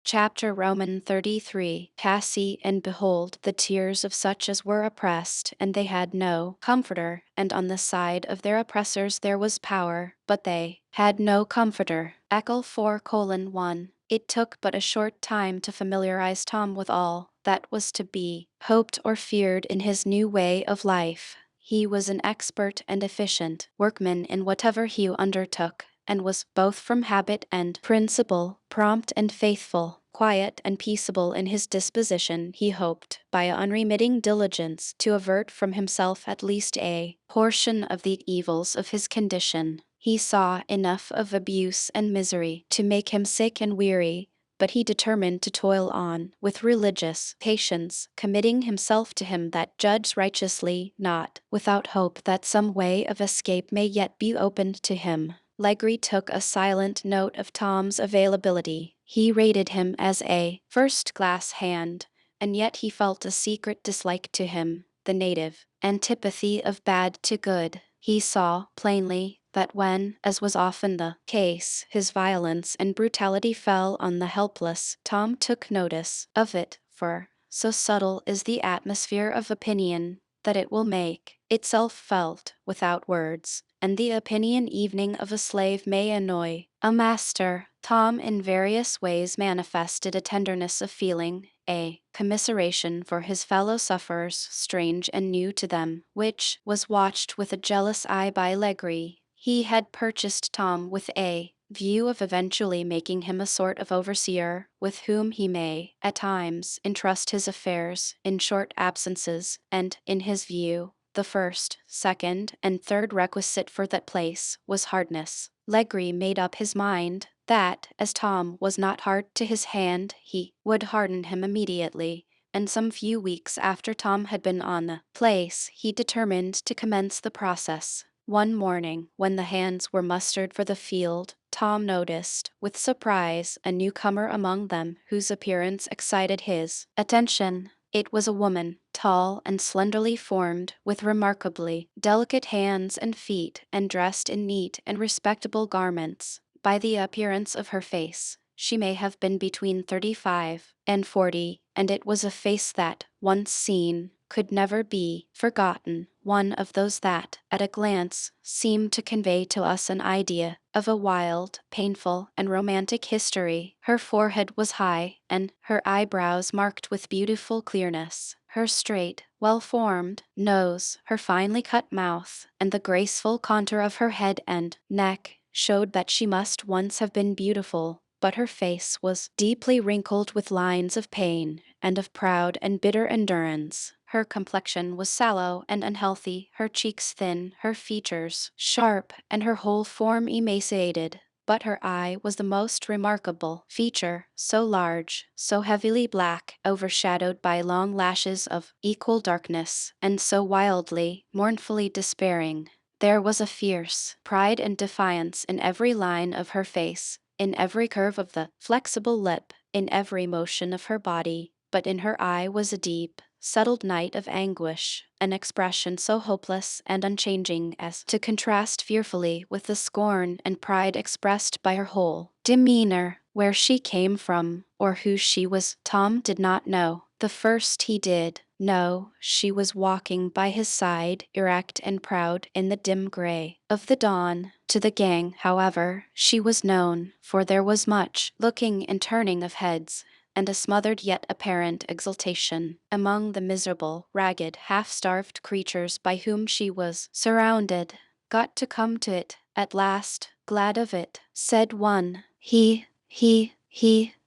Chapter Roman 33. Cassie, and behold, the tears of such as were oppressed, and they had no comforter, and on the side of their oppressors there was power, but they had no comforter. Eccle 4:1. It took but a short time to familiarize Tom with all that was to be hoped or feared in his new way of life. He was an expert and efficient workman in whatever he undertook, and was both from habit and principle prompt and faithful, quiet and peaceable in his disposition. He hoped, by unremitting diligence, to avert from himself at least a portion of the evils of his condition. He saw enough of abuse and misery to make him sick and weary, but he determined to toil on with religious patience, committing himself to him that judges righteously, not without hope that some way of escape may yet be opened to him. Legree took a silent note of Tom's availability. He rated him as a first-class hand, and yet he felt a secret dislike to him, the native antipathy of bad to good. He saw plainly that when, as was often the case, his violence and brutality fell on the helpless, Tom took notice of it, for so subtle is the atmosphere of opinion that it will make itself felt without words, and the opinion evening of a slave may annoy a master. Tom in various ways manifested a tenderness of feeling, a commiseration for his fellow sufferers strange and new to them, which was watched with a jealous eye by Legree. He had purchased Tom with a view of eventually making him a sort of overseer, with whom he may, at times, entrust his affairs in short absences, and, in his view, the first, second, and third requisite for that place was hardness. Legree made up his mind that, as Tom was not hard to his hand, he would harden him immediately, and some few weeks after Tom had been on the place, he determined to commence the process. One morning, when the hands were mustered for the field, Tom noticed, with surprise, a newcomer among them whose appearance excited his attention. It was a woman, tall and slenderly formed, with remarkably delicate hands and feet, and dressed in neat and respectable garments. By the appearance of her face, she may have been between 35 and 40, and it was a face that, once seen, could never be forgotten, one of those that, at a glance, seem to convey to us an idea of a wild, painful, and romantic history. Her forehead was high, and her eyebrows marked with beautiful clearness. Her straight, well-formed nose, her finely cut mouth, and the graceful contour of her head and neck showed that she must once have been beautiful, but her face was deeply wrinkled with lines of pain and of proud and bitter endurance. Her complexion was sallow and unhealthy, her cheeks thin, her features sharp, and her whole form emaciated. But her eye was the most remarkable feature, so large, so heavily black, overshadowed by long lashes of equal darkness, and so wildly, mournfully despairing. There was a fierce pride and defiance in every line of her face, in every curve of the flexible lip, in every motion of her body, but in her eye was a deep, settled night of anguish, an expression so hopeless and unchanging as to contrast fearfully with the scorn and pride expressed by her whole demeanor. Where she came from, or who she was, Tom did not know. The first he did know, she was walking by his side, erect and proud in the dim gray of the dawn. To the gang, however, she was known, for there was much looking and turning of heads, and a smothered yet apparent exultation among the miserable, ragged, half-starved creatures by whom she was surrounded. "Got to come to it, at last, glad of it," said one. He,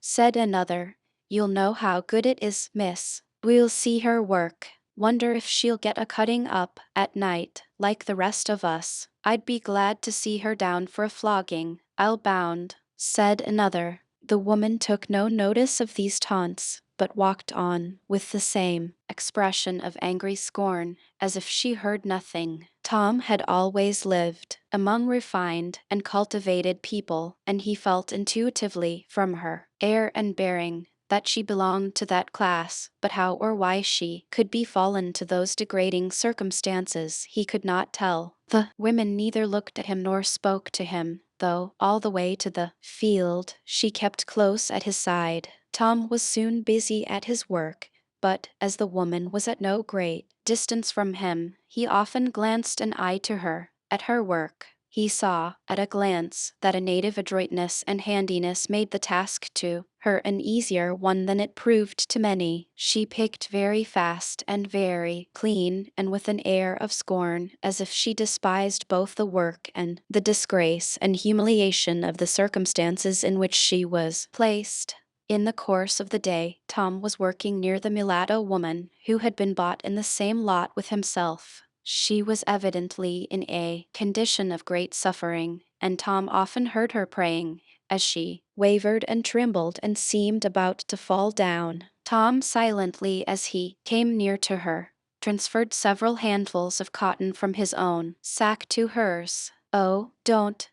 said another. "You'll know how good it is, miss. We'll see her work. Wonder if she'll get a cutting up at night, like the rest of us. I'd be glad to see her down for a flogging, I'll bound," said another. The woman took no notice of these taunts, but walked on, with the same expression of angry scorn, as if she heard nothing. Tom had always lived among refined and cultivated people, and he felt intuitively, from her air and bearing, that she belonged to that class, but how or why she could be fallen to those degrading circumstances he could not tell. The women neither looked at him nor spoke to him, though all the way to the field she kept close at his side. Tom was soon busy at his work, but as the woman was at no great distance from him, he often glanced an eye to her, at her work. He saw, at a glance, that a native adroitness and handiness made the task to her an easier one than it proved to many. She picked very fast and very clean, and with an air of scorn, as if she despised both the work and the disgrace and humiliation of the circumstances in which she was placed. In the course of the day, Tom was working near the mulatto woman who had been bought in the same lot with himself. She was evidently in a condition of great suffering, and Tom often heard her praying as she wavered and trembled and seemed about to fall down. Tom, silently as he came near to her, transferred several handfuls of cotton from his own sack to hers. "Oh, don't,"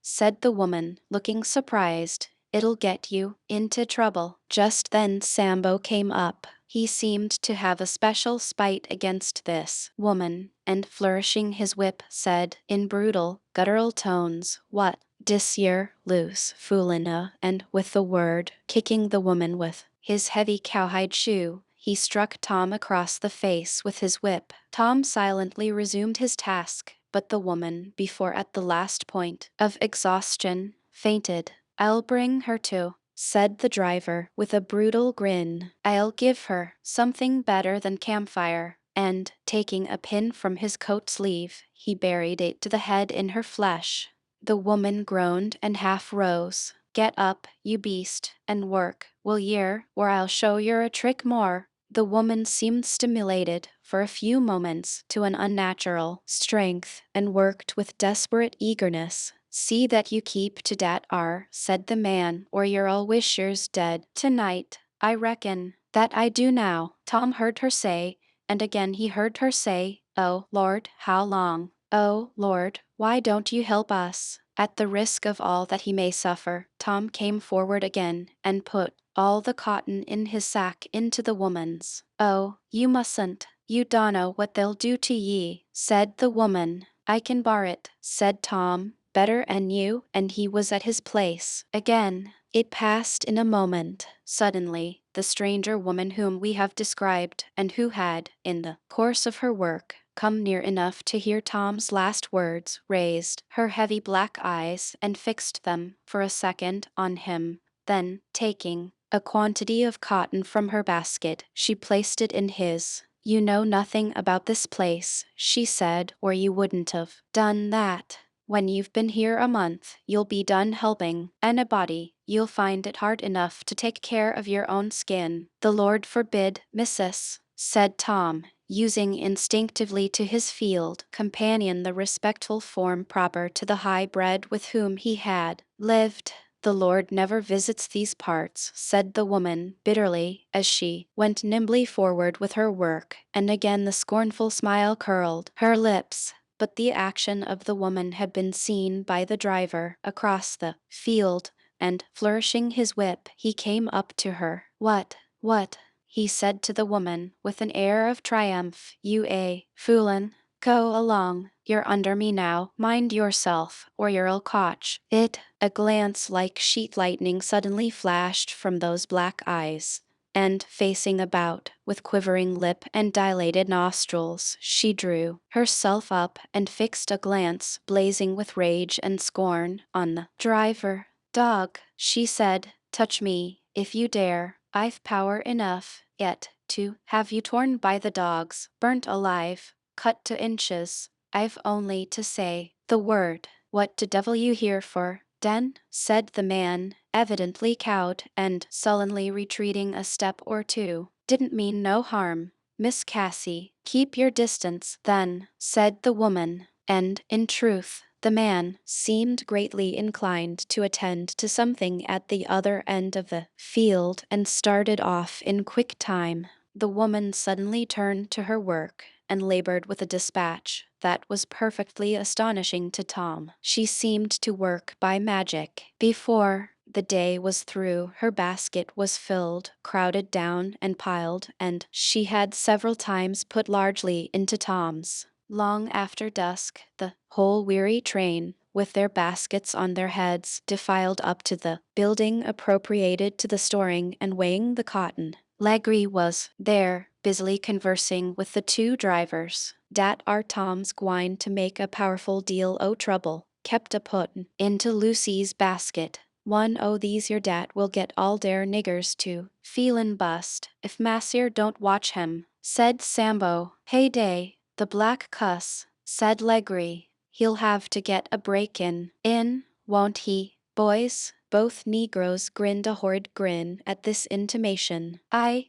said the woman, looking surprised. "It'll get you into trouble." Just then Sambo came up. He seemed to have a special spite against this woman, and flourishing his whip, said, in brutal, guttural tones, "What, dis yer loose foolina," and with the word, kicking the woman with his heavy cowhide shoe, he struck Tom across the face with his whip. Tom silently resumed his task, but the woman, before at the last point of exhaustion, fainted. "I'll bring her to," said the driver, with a brutal grin. "I'll give her something better than campfire." And, taking a pin from his coat sleeve, he buried it to the head in her flesh. The woman groaned and half rose. "Get up, you beast, and work, will yer, or I'll show yer a trick more." The woman seemed stimulated, for a few moments, to an unnatural strength, and worked with desperate eagerness. "See that you keep to dat ar," said the man, "or yer all wish yer's dead tonight." "I reckon that I do now," Tom heard her say, and again he heard her say, "Oh, Lord, how long? Oh, Lord, why don't you help us?" At the risk of all that he may suffer, Tom came forward again and put all the cotton in his sack into the woman's. "Oh, you mustn't. You dunno what they'll do to ye," said the woman. "I can bar it," said Tom, better and you, and he was at his place again. It passed in a moment. Suddenly, the stranger woman whom we have described, and who had, in the course of her work, come near enough to hear Tom's last words, raised her heavy black eyes and fixed them for a second on him. Then, taking a quantity of cotton from her basket, she placed it in his. "You know nothing about this place," she said, "or you wouldn't have done that. When you've been here a month, you'll be done helping anybody. You'll find it hard enough to take care of your own skin." "The Lord forbid, missus," said Tom, using instinctively to his field companion the respectful form proper to the high-bred with whom he had lived. "The Lord never visits these parts," said the woman bitterly, as she went nimbly forward with her work, and again the scornful smile curled her lips. But the action of the woman had been seen by the driver across the field, and, flourishing his whip, he came up to her. What, he said to the woman, with an air of triumph, "you a foolin'? Go along, you're under me now, mind yourself, or you'll cotch it." A glance like sheet lightning suddenly flashed from those black eyes, and, facing about, with quivering lip and dilated nostrils, she drew herself up and fixed a glance blazing with rage and scorn on the driver. "Dog," she said, "touch me, if you dare. I've power enough, yet, to have you torn by the dogs, burnt alive, cut to inches. I've only to say the word." "What the devil you here for, den?" said the man, evidently cowed, and sullenly retreating a step or two. "Didn't mean no harm, Miss Cassie." "Keep your distance, then," said the woman. And, in truth, the man seemed greatly inclined to attend to something at the other end of the field, and started off in quick time. The woman suddenly turned to her work, and labored with a dispatch that was perfectly astonishing to Tom. She seemed to work by magic. Before the day was through, her basket was filled, crowded down, and piled, and she had several times put largely into Tom's. Long after dusk, the whole weary train with their baskets on their heads, defiled up to the building appropriated to the storing and weighing the cotton. Legree was there, busily conversing with the two drivers. Dat are Tom's gwine to make a powerful deal o' trouble, kept a puttin' into Lucy's basket. One o' these your dat will get all dere niggers to feelin' bust, if Mass'r don't watch him, said Sambo. Hey day, the black cuss, said Legree. He'll have to get a break in, won't he, boys? Both negroes grinned a horrid grin at this intimation. I,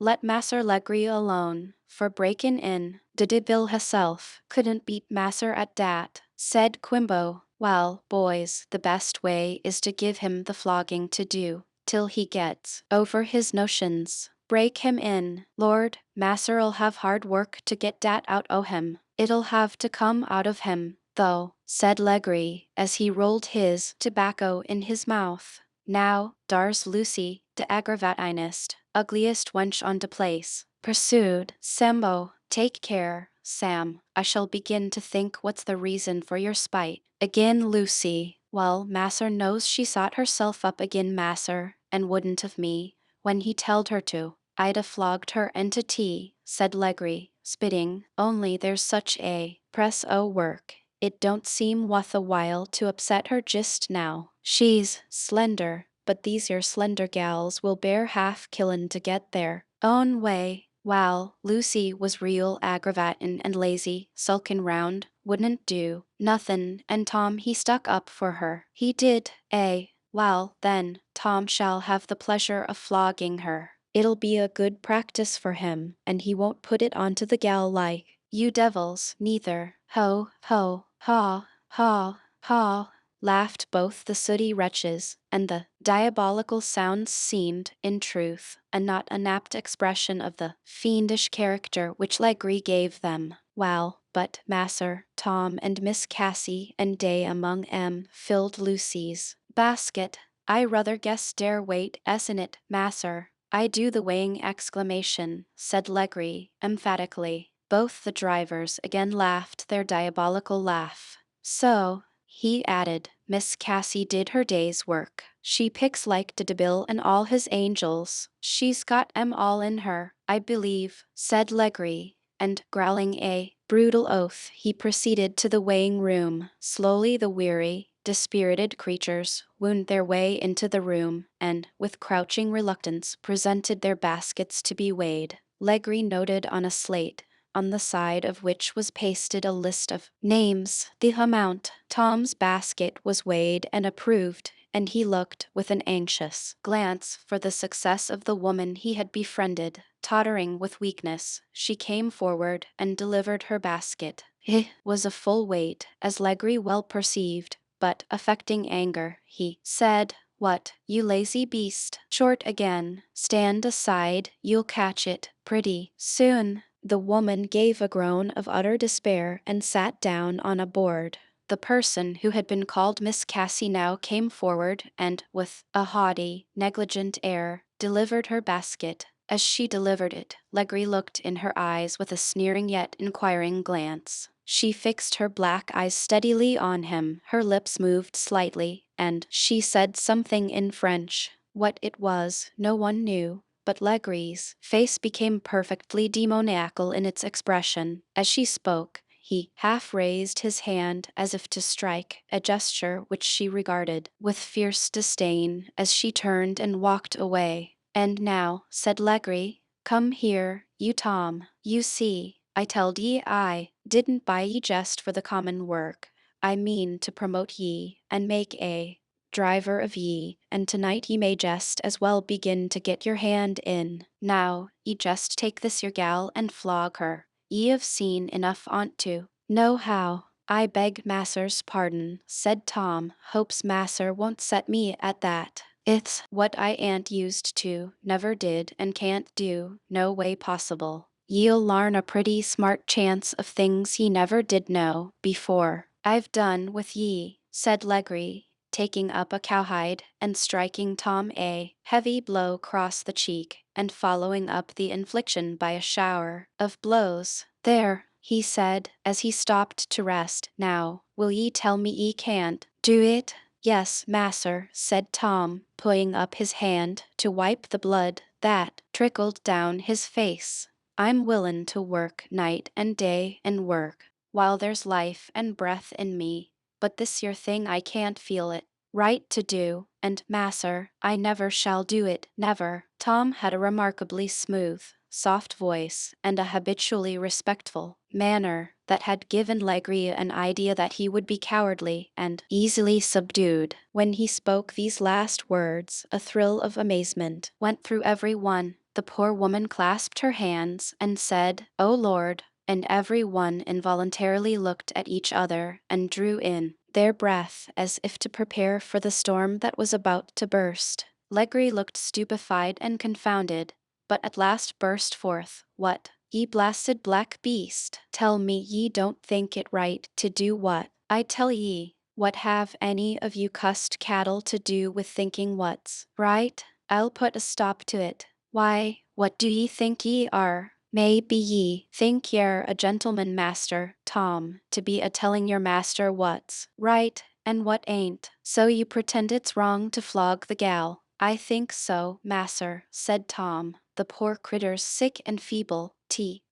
let Masser Legree alone, for breakin' in. De Bill hisself couldn't beat Masser at dat, said Quimbo. Well, boys, the best way is to give him the flogging to do, till he gets over his notions. Break him in. Lord, Masser'll have hard work to get dat out o' him. It'll have to come out of him, though, said Legree, as he rolled his tobacco in his mouth. Now, dar's Lucy, de aggravatinest, ugliest wench on de place, pursued Sambo. Take care, Sam. I shall begin to think what's the reason for your spite. Agin Lucy. Well, Masser knows she sought herself up agin Masser, and wouldn't of me, when he telled her to. I'd a flogged her into tea, said Legree, spitting, only there's such a press o' work. It don't seem wuth a while to upset her just now. She's slender, but these yer slender gals will bear half killin' to get their own way. Wal, Lucy was real aggravatin' and lazy, sulkin' round, wouldn't do nothin', and Tom he stuck up for her. He did, eh? Well, then, Tom shall have the pleasure of flogging her. It'll be a good practice for him, and he won't put it onto the gal like you devils, neither. Ho, ho, haw, haw, haw, laughed both the sooty wretches, and the diabolical sounds seemed, in truth, a not inapt expression of the fiendish character which Legree gave them. Well, but Masser, Tom, and Miss Cassie and Day among 'em filled Lucy's basket. I ruther guess dare weight s in it, Masser. I do the weighing exclamation, said Legree, emphatically. Both the drivers again laughed their diabolical laugh. So, he added, Miss Cassie did her day's work. She picks like de Bill and all his angels. She's got 'em all in her, I believe, said Legree, and growling a brutal oath, he proceeded to the weighing room. Slowly the weary, dispirited creatures wound their way into the room, and, with crouching reluctance, presented their baskets to be weighed. Legree noted on a slate, on the side of which was pasted a list of names, the amount. Tom's basket was weighed and approved, and he looked, with an anxious glance, for the success of the woman he had befriended. Tottering with weakness, she came forward and delivered her basket. It was a full weight, as Legree well perceived, but, affecting anger, he said, What, you lazy beast? Short again. Stand aside, you'll catch it pretty soon. The woman gave a groan of utter despair and sat down on a board. The person who had been called Miss Cassie now came forward and, with a haughty, negligent air, delivered her basket. As she delivered it, Legree looked in her eyes with a sneering yet inquiring glance. She fixed her black eyes steadily on him, her lips moved slightly, and she said something in French. What it was, no one knew, but Legree's face became perfectly demoniacal in its expression. As she spoke, he half raised his hand as if to strike, a gesture which she regarded with fierce disdain as she turned and walked away. And now, said Legree, come here, you Tom. You see, I telled ye I didn't buy ye jest for the common work. I mean to promote ye, and make a driver of ye, and tonight ye may jest as well begin to get your hand in. Now, ye just take this your gal and flog her. Ye have seen enough on't to know how. I beg Masser's pardon, said Tom, hopes Masser won't set me at that. It's what I ain't used to, never did, and can't do, no way possible. Ye'll larn a pretty smart chance of things ye never did know before. I've done with ye, said Legree, taking up a cowhide and striking Tom a heavy blow across the cheek, and following up the infliction by a shower of blows. There, he said, as he stopped to rest. Now, will ye tell me ye can't do it? Yes, masser, said Tom, putting up his hand to wipe the blood that trickled down his face. I'm willin' to work night and day and work while there's life and breath in me, but this here thing I can't feel it right to do, and masser, I never shall do it, never. Tom had a remarkably smooth, soft voice and a habitually respectful manner that had given Legree an idea that he would be cowardly and easily subdued. When he spoke these last words, a thrill of amazement went through every one. The poor woman clasped her hands and said, "O Lord," and every one involuntarily looked at each other and drew in their breath as if to prepare for the storm that was about to burst. Legree looked stupefied and confounded, but at last burst forth, "What, ye blasted black beast, tell me ye don't think it right to do what I tell ye? What have any of you cussed cattle to do with thinking what's right? I'll put a stop to it. Why, what do ye think ye are? May be ye think ye're a gentleman, master Tom, to be a telling your master what's right and what ain't, so you pretend it's wrong to flog the gal." "I think so, masser," said Tom. "The poor critter's sick and feeble,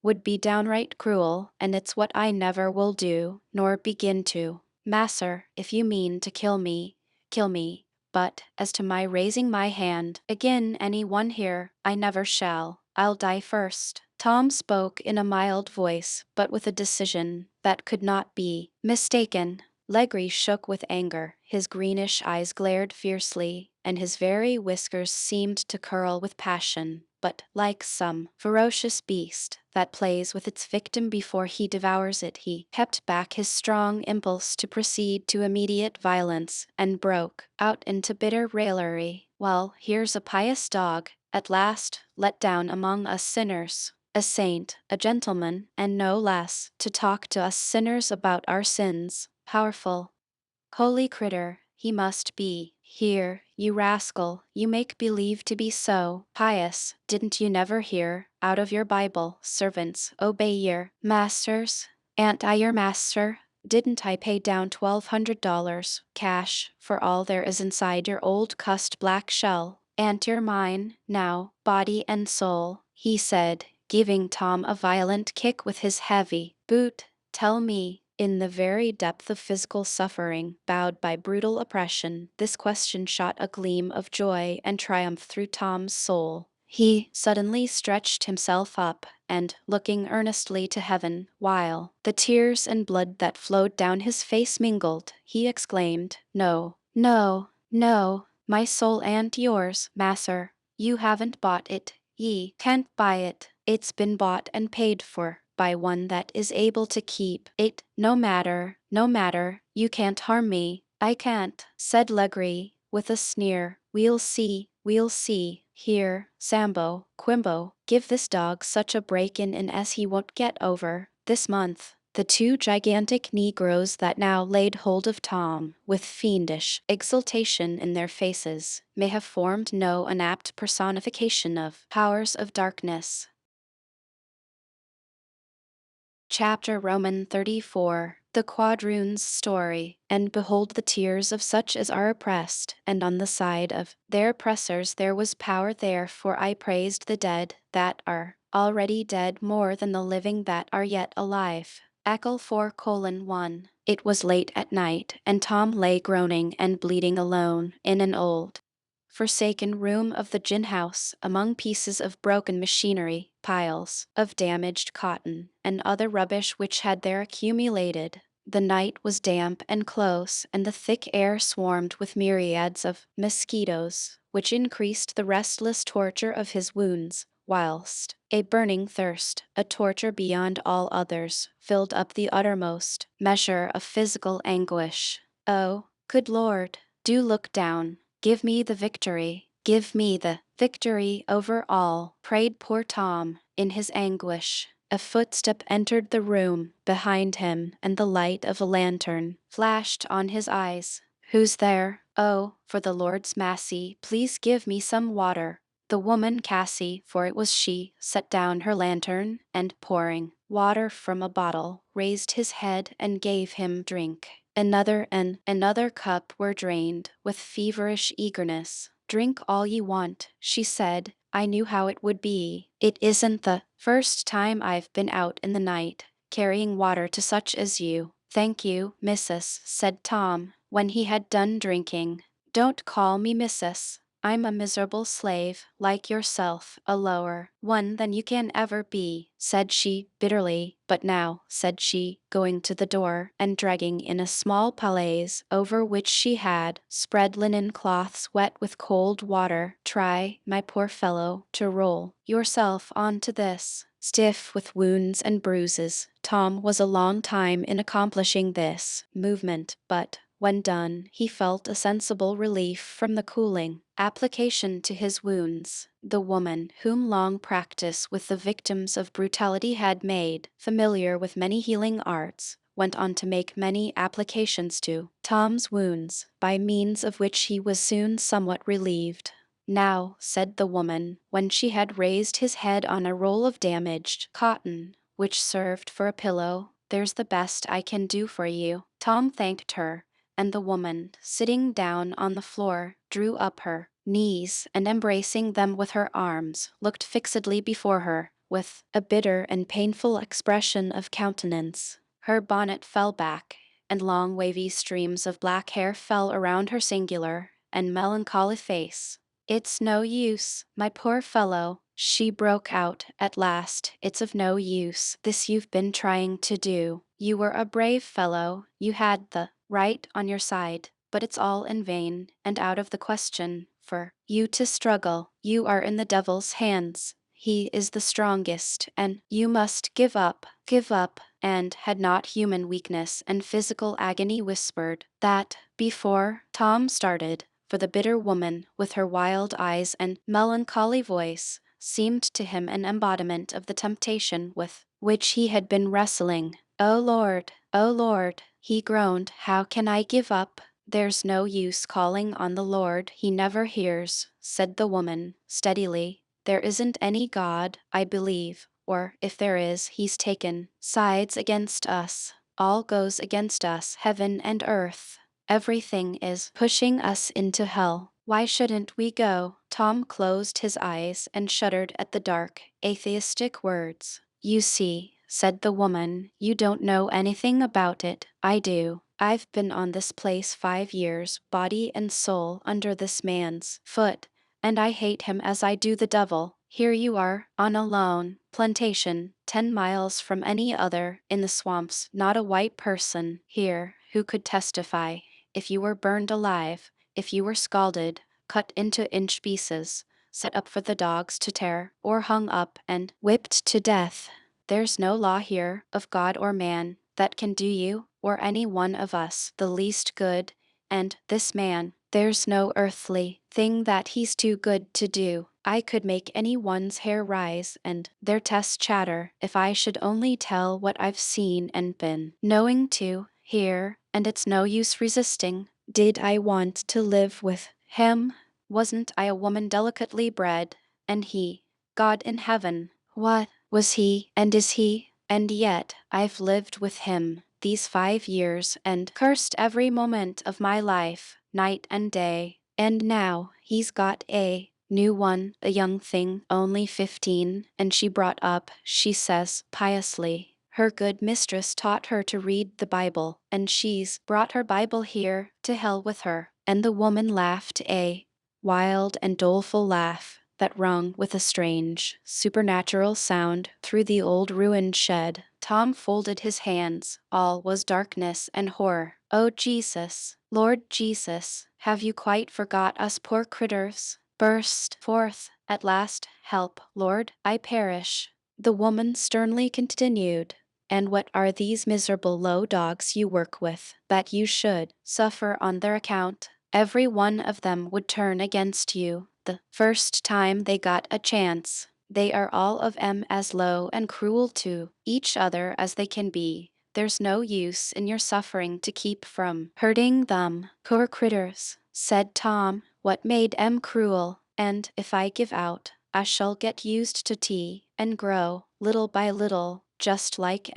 would be downright cruel, and it's what I never will do, nor begin to. Masser, if you mean to kill me, kill me. But as to my raising my hand agin any one here, I never shall. I'll die first." Tom spoke in a mild voice, but with a decision that could not be mistaken. Legree shook with anger, his greenish eyes glared fiercely, and his very whiskers seemed to curl with passion. But, like some ferocious beast that plays with its victim before he devours it, he kept back his strong impulse to proceed to immediate violence, and broke out into bitter raillery. "Well, here's a pious dog, at last, let down among us sinners, a saint, a gentleman, and no less, to talk to us sinners about our sins. Powerful, holy critter, he must be. Here, you rascal, you make believe to be so pious. Didn't you never hear, out of your Bible, servants, obey your masters? A'n't I your master? Didn't I pay down $1,200, cash, for all there is inside your old cussed black shell? A'n't you're mine, now, body and soul," he said, giving Tom a violent kick with his heavy boot. "Tell me." In the very depth of physical suffering, bowed by brutal oppression, this question shot a gleam of joy and triumph through Tom's soul. He suddenly stretched himself up, and, looking earnestly to heaven, while the tears and blood that flowed down his face mingled, he exclaimed, "No, no, no, my soul and yours, masser. You haven't bought it. Ye can't buy it. It's been bought and paid for by one that is able to keep it. No matter, no matter, you can't harm me." "I can't," said Legree, with a sneer. We'll see, we'll see. Here, Sambo, Quimbo, give this dog such a break-in as he won't get over this month." The two gigantic Negroes that now laid hold of Tom, with fiendish exultation in their faces, may have formed no inapt personification of powers of darkness. Chapter Roman 34. The Quadroon's Story. "And behold the tears of such as are oppressed, and on the side of their oppressors there was power there, for I praised the dead that are already dead more than the living that are yet alive." Eccl 4:1. It was late at night, and Tom lay groaning and bleeding alone in an old forsaken room of the gin house, among pieces of broken machinery, piles of damaged cotton, and other rubbish which had there accumulated. The night was damp and close, and the thick air swarmed with myriads of mosquitoes, which increased the restless torture of his wounds, whilst a burning thirst, a torture beyond all others, filled up the uttermost measure of physical anguish. "Oh, good Lord, do look down. Give me the victory. Give me the victory over all," prayed poor Tom, in his anguish. A footstep entered the room behind him, and the light of a lantern flashed on his eyes. "Who's there? Oh, for the Lord's massy, please give me some water." The woman Cassie, for it was she, set down her lantern, and pouring water from a bottle, raised his head and gave him drink. Another and another cup were drained with feverish eagerness. "Drink all you want," she said. "I knew how it would be. It isn't the first time I've been out in the night, carrying water to such as you." "Thank you, missus," said Tom, when he had done drinking. "Don't call me missus. I'm a miserable slave, like yourself, a lower one than you can ever be," said she, bitterly. "But now," said she, going to the door, and dragging in a small palliasse, over which she had spread linen cloths wet with cold water, "try, my poor fellow, to roll yourself on to this." Stiff with wounds and bruises, Tom was a long time in accomplishing this movement, but when done, he felt a sensible relief from the cooling application to his wounds. The woman, whom long practice with the victims of brutality had made familiar with many healing arts, went on to make many applications to Tom's wounds, by means of which he was soon somewhat relieved. "Now," said the woman, when she had raised his head on a roll of damaged cotton, which served for a pillow, "there's the best I can do for you." Tom thanked her, and the woman, sitting down on the floor, drew up her knees, and embracing them with her arms, looked fixedly before her, with a bitter and painful expression of countenance. Her bonnet fell back, and long wavy streams of black hair fell around her singular and melancholy face. "It's no use, my poor fellow," she broke out at last. "It's of no use, this you've been trying to do. You were a brave fellow, you had the right on your side, but it's all in vain, and out of the question for you to struggle. You are in the devil's hands. He is the strongest, and you must give up, give up." And had not human weakness and physical agony whispered that before Tom started? For the bitter woman, with her wild eyes and melancholy voice, seemed to him an embodiment of the temptation with which he had been wrestling. Oh Lord," he groaned, "how can I give up?" "There's no use calling on the Lord, he never hears," said the woman, steadily. "There isn't any God, I believe, or if there is, he's taken sides against us. All goes against us, heaven and earth. Everything is pushing us into hell. Why shouldn't we go?" Tom closed his eyes and shuddered at the dark, atheistic words. "You see," said the woman, "you don't know anything about it. I do. I've been on this place 5 years, body and soul, under this man's foot, and I hate him as I do the devil. Here you are, on a lone plantation, 10 miles from any other, in the swamps, not a white person here who could testify. If you were burned alive, if you were scalded, cut into inch pieces, set up for the dogs to tear, or hung up and whipped to death, there's no law here, of God or man, that can do you, or any one of us, the least good. And this man, there's no earthly thing that he's too good to do. I could make any one's hair rise and their tests chatter if I should only tell what I've seen and been knowing to here, and it's no use resisting. Did I want to live with him? Wasn't I a woman delicately bred? And he, God in heaven, what was he, and is he? And yet I've lived with him these 5 years and cursed every moment of my life, night and day. And now he's got a new one, a young thing, only 15, and she brought up, she says, piously. Her good mistress taught her to read the Bible, and she's brought her Bible here, to hell with her. And the woman laughed a wild and doleful laugh that rung with a strange, supernatural sound through the old ruined shed. Tom folded his hands. All was darkness and horror. "Oh, Jesus, Lord Jesus, have you quite forgot us poor critters?" burst forth at last. "Help, Lord, I perish." The woman sternly continued, "And what are these miserable low dogs you work with, that you should suffer on their account? Every one of them would turn against you the first time they got a chance. They are all of 'em as low and cruel to each other as they can be. There's no use in your suffering to keep from hurting them." "Poor critters," said Tom. "What made 'em cruel? And if I give out, I shall get used to tea, and grow, little by little, just like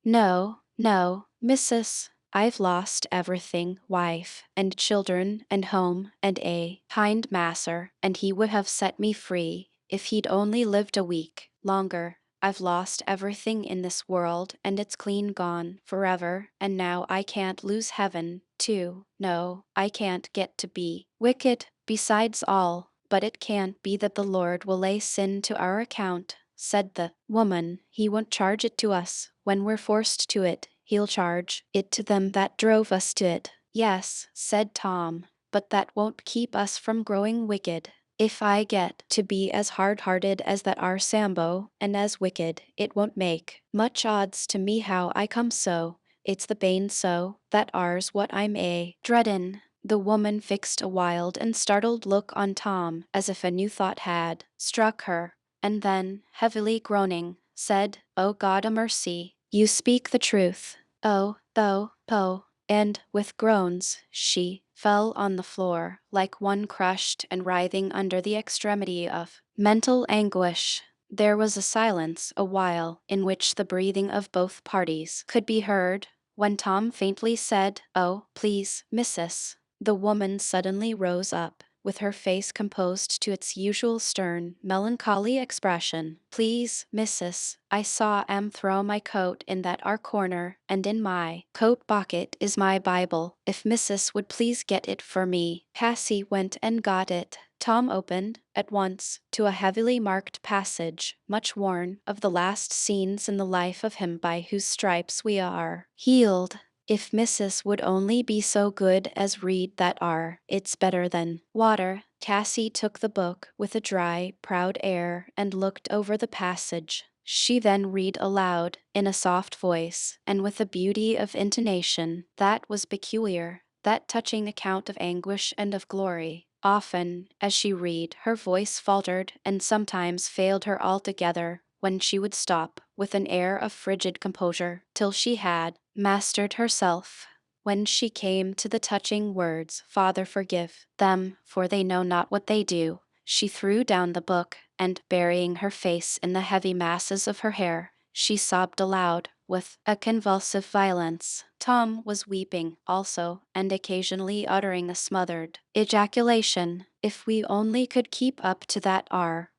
No, no, missus, I've lost everything, wife, and children, and home, and a kind masser, and he would have set me free, if he'd only lived a week longer. I've lost everything in this world, and it's clean gone, forever, and now I can't lose heaven, too. No, I can't get to be wicked, besides all, but it can't be that the Lord will lay sin to our account, said the woman. He won't charge it to us when we're forced to it. He'll charge it to them that drove us to it. Yes, said Tom, but that won't keep us from growing wicked. If I get to be as hard-hearted as that are Sambo, and as wicked, it won't make much odds to me how I come so. It's the bane so, that are's what I'm a dreadin'. The woman fixed a wild and startled look on Tom, as if a new thought had struck her, and then, heavily groaning, said, "O God a mercy, you speak the truth. Oh, though, po." And, with groans, she fell on the floor, like one crushed and writhing under the extremity of mental anguish. There was a silence a while, in which the breathing of both parties could be heard, when Tom faintly said, "Oh, please, missus." The woman suddenly rose up, with her face composed to its usual stern, melancholy expression. "Please, missus, I saw throw my coat in that ar corner, and in my coat pocket is my Bible. If missus would please get it for me." Cassie went and got it. Tom opened, at once, to a heavily marked passage, much worn, of the last scenes in the life of him by whose stripes we are healed. If missus would only be so good as read that it's better than water. Cassie took the book with a dry, proud air and looked over the passage. She then read aloud, in a soft voice, and with a beauty of intonation that was peculiar, that touching account of anguish and of glory. Often, as she read, her voice faltered and sometimes failed her altogether, when she would stop, with an air of frigid composure, till she had mastered herself. When she came to the touching words, "Father, forgive them, for they know not what they do," she threw down the book, and, burying her face in the heavy masses of her hair, she sobbed aloud, with a convulsive violence. Tom was weeping also, and occasionally uttering a smothered ejaculation. "If we only could keep up to that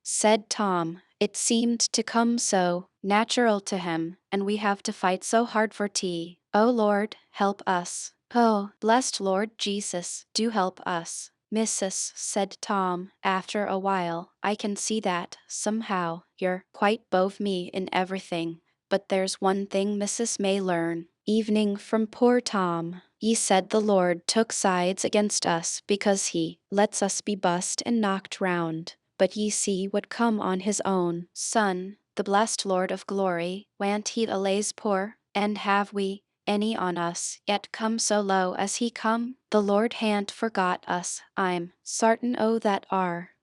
said Tom. It seemed to come so natural to him, and we have to fight so hard for tea. Oh Lord, help us. Oh, blessed Lord Jesus, do help us." "Missus," said Tom, after a while, "I can see that, somehow, you're quite bove me in everything. But there's one thing missus may learn evening from poor Tom. Ye said the Lord took sides against us because he lets us be bussed and knocked round. But ye see what come on his own son, the blessed Lord of glory, wa'n't he allays poor, and have we any on us yet come so low as he come? The Lord han't forgot us, I'm sartin o' that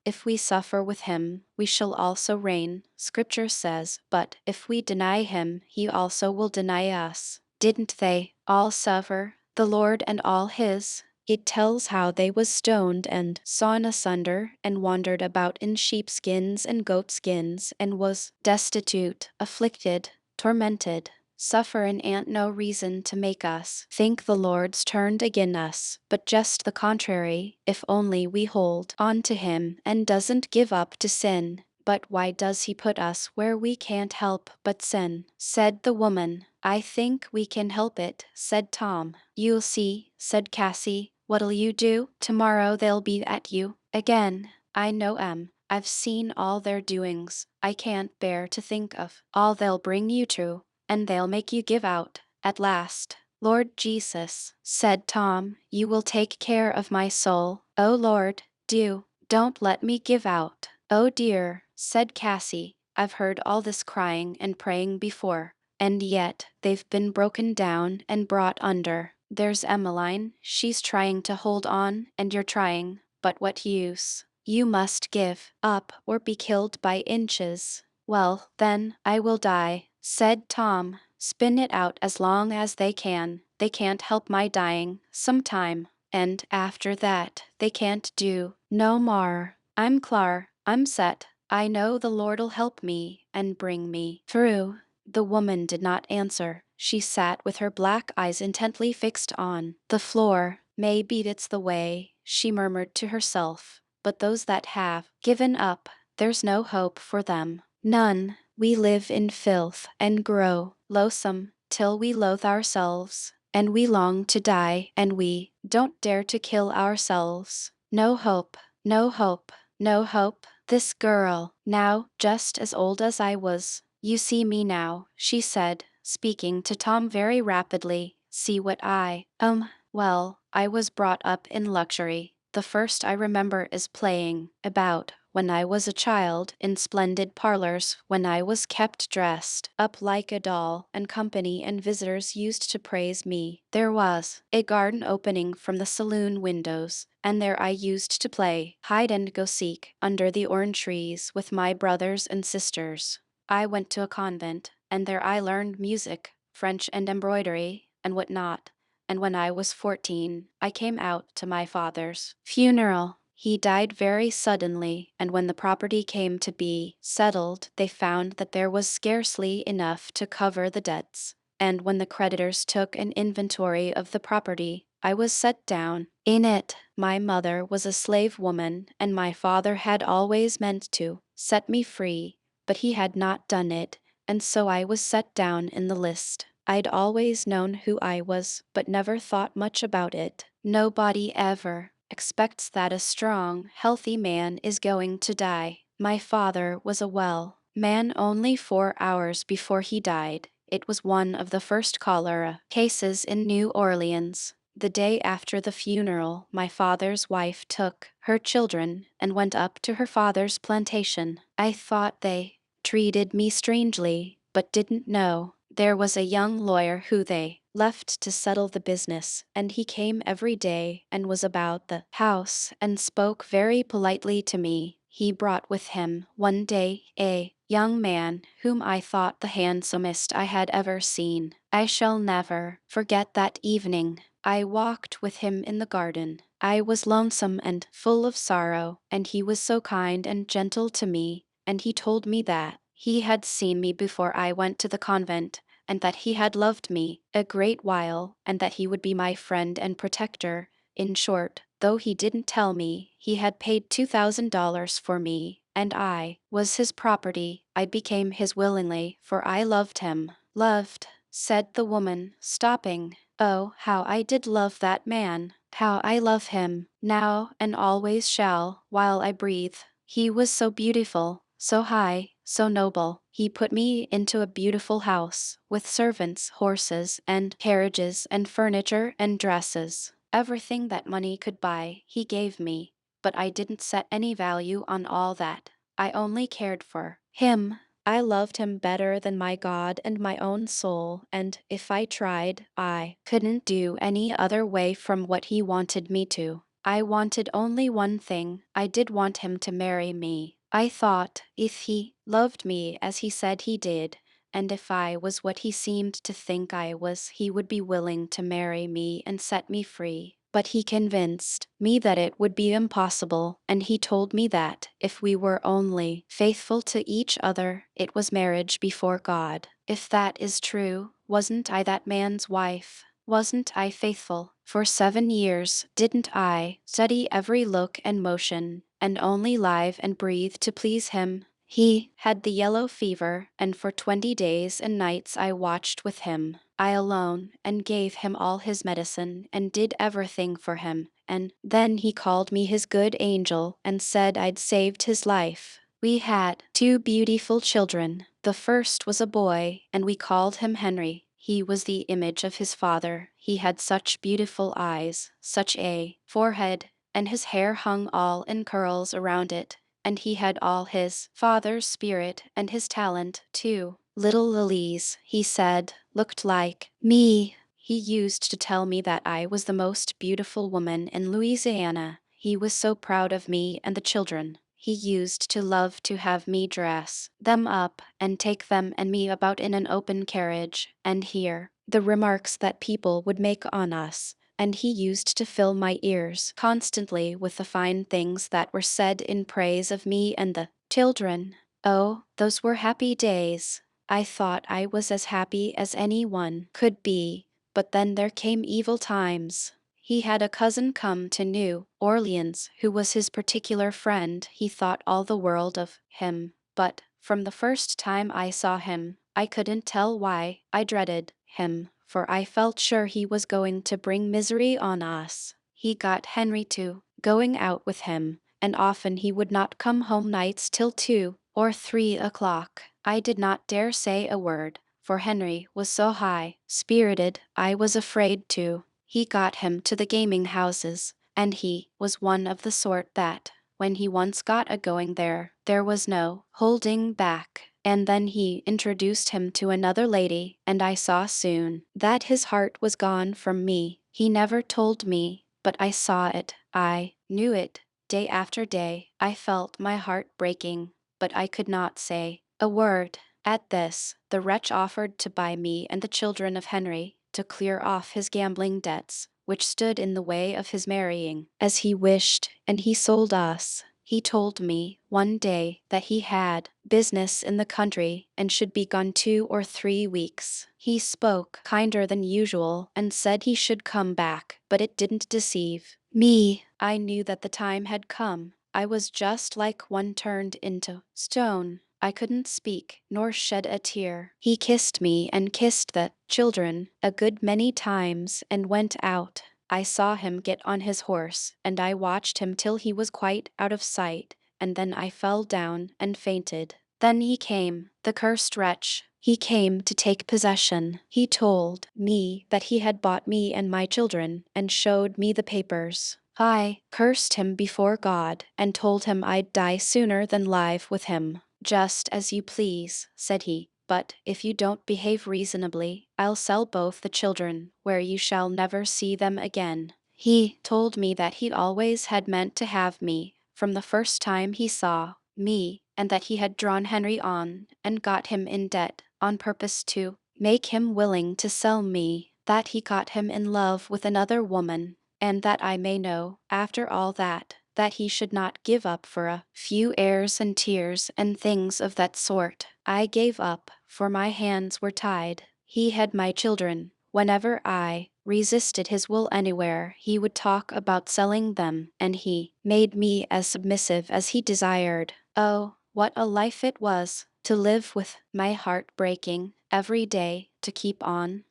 If we suffer with him, we shall also reign, Scripture says, but if we deny him, he also will deny us. Didn't they all suffer, the Lord and all his? It tells how they was stoned and sawn asunder, and wandered about in sheepskins and goatskins, and was destitute, afflicted, tormented. Sufferin' a'n't no reason to make us think the Lord's turned agin us, but just the contrary, if only we hold on to him and doesn't give up to sin. But why does he put us where we can't help but sin?" said the woman. "I think we can help it," said Tom. "You'll see," said Cassie. "What'll you do? Tomorrow they'll be at you again. I know 'em. I've seen all their doings. I can't bear to think of all they'll bring you to, and they'll make you give out at last." "Lord Jesus," said Tom, "you will take care of my soul. Oh Lord, don't let me give out." "Oh dear," said Cassie, "I've heard all this crying and praying before, and yet they've been broken down and brought under. There's Emmeline, she's trying to hold on, and you're trying, but what use? You must give up or be killed by inches." "Well, then, I will die," said Tom. "Spin it out as long as they can. They can't help my dying, sometime, and after that they can't do no more. I'm clar, I'm set. I know the Lord'll help me and bring me through." The woman did not answer. She sat with her black eyes intently fixed on the floor. Maybe it's the way, she murmured to herself. But those that have given up, there's no hope for them. None. We live in filth and grow loathsome till we loathe ourselves, and we long to die, and we don't dare to kill ourselves. No hope, no hope, no hope. This girl, now just as old as I was. You see me now, she said, speaking to Tom very rapidly. See what well, I was brought up in luxury. The first I remember is playing about when I was a child in splendid parlors, when I was kept dressed up like a doll, and company and visitors used to praise me. There was a garden opening from the saloon windows, and there I used to play hide and go seek under the orange trees with my brothers and sisters. I went to a convent, and there I learned music, French and embroidery, and what not. And when I was 14, I came out to my father's funeral. He died very suddenly, and when the property came to be settled, they found that there was scarcely enough to cover the debts. And when the creditors took an inventory of the property, I was set down in it. My mother was a slave woman, and my father had always meant to set me free, but he had not done it, and so I was set down in the list. I'd always known who I was, but never thought much about it. Nobody ever expects that a strong, healthy man is going to die. My father was a well man only 4 hours before he died. It was one of the first cholera cases in New Orleans. The day after the funeral, my father's wife took her children and went up to her father's plantation. I thought they treated me strangely, but didn't know. There was a young lawyer who they left to settle the business, and he came every day and was about the house and spoke very politely to me. He brought with him one day a young man whom I thought the handsomest I had ever seen. I shall never forget that evening. I walked with him in the garden. I was lonesome and full of sorrow, and he was so kind and gentle to me, and he told me that he had seen me before I went to the convent, and that he had loved me a great while, and that he would be my friend and protector. In short, though he didn't tell me, he had paid $2,000 for me, and I was his property. I became his willingly, for I loved him. Loved, said the woman, stopping. Oh, how I did love that man! How I love him, now and always shall, while I breathe. He was so beautiful, so high, so noble. He put me into a beautiful house, with servants, horses, and carriages, and furniture, and dresses. Everything that money could buy, he gave me, but I didn't set any value on all that. I only cared for him. I loved him better than my God and my own soul, and if I tried, I couldn't do any other way from what he wanted me to. I wanted only one thing. I did want him to marry me. I thought, if he loved me as he said he did, and if I was what he seemed to think I was, he would be willing to marry me and set me free. But he convinced me that it would be impossible, and he told me that, if we were only faithful to each other, it was marriage before God. If that is true, wasn't I that man's wife? Wasn't I faithful? For 7 years, didn't I study every look and motion, and only live and breathe to please him? He had the yellow fever, and for 20 days and nights I watched with him. I alone, and gave him all his medicine, and did everything for him, and then he called me his good angel, and said I'd saved his life. We had 2 beautiful children. The first was a boy, and we called him Henry. He was the image of his father. He had such beautiful eyes, such a forehead, and his hair hung all in curls around it, and he had all his father's spirit, and his talent, too. Little Louise, he said, looked like me. He used to tell me that I was the most beautiful woman in Louisiana. He was so proud of me and the children. He used to love to have me dress them up and take them and me about in an open carriage, and hear the remarks that people would make on us. And he used to fill my ears constantly with the fine things that were said in praise of me and the children. Oh, those were happy days. I thought I was as happy as anyone could be, but then there came evil times. He had a cousin come to New Orleans who was his particular friend. He thought all the world of him, but from the first time I saw him, I couldn't tell why I dreaded him, for I felt sure he was going to bring misery on us. He got Henry to going out with him, and often he would not come home nights till 2 or 3 o'clock. I did not dare say a word, for Henry was so high-spirited I was afraid to. He got him to the gaming houses, and he was one of the sort that, when he once got a going there was no holding back. And then he introduced him to another lady, and I saw soon that his heart was gone from me. He never told me, but I saw it. I knew it. Day after day, I felt my heart breaking, but I could not say a word. At this, the wretch offered to buy me and the children of Henry, to clear off his gambling debts, which stood in the way of his marrying, as he wished, and he sold us. He told me one day that he had business in the country and should be gone 2 or 3 weeks. He spoke kinder than usual and said he should come back, but it didn't deceive me. I knew that the time had come. I was just like one turned into stone. I couldn't speak, nor shed a tear. He kissed me and kissed the children a good many times and went out. I saw him get on his horse, and I watched him till he was quite out of sight, and then I fell down and fainted. Then he came, the cursed wretch. He came to take possession. He told me that he had bought me and my children, and showed me the papers. I cursed him before God, and told him I'd die sooner than live with him. Just as you please, said he, but if you don't behave reasonably, I'll sell both the children, where you shall never see them again. He told me that he always had meant to have me, from the first time he saw me, and that he had drawn Henry on, and got him in debt, on purpose to make him willing to sell me, that he got him in love with another woman, and that I may know, after all that he should not give up for a few airs and tears and things of that sort. I gave up, for my hands were tied. He had my children. Whenever I resisted his will anywhere, he would talk about selling them, and he made me as submissive as he desired. Oh, what a life it was, to live with my heart breaking every day, to keep on,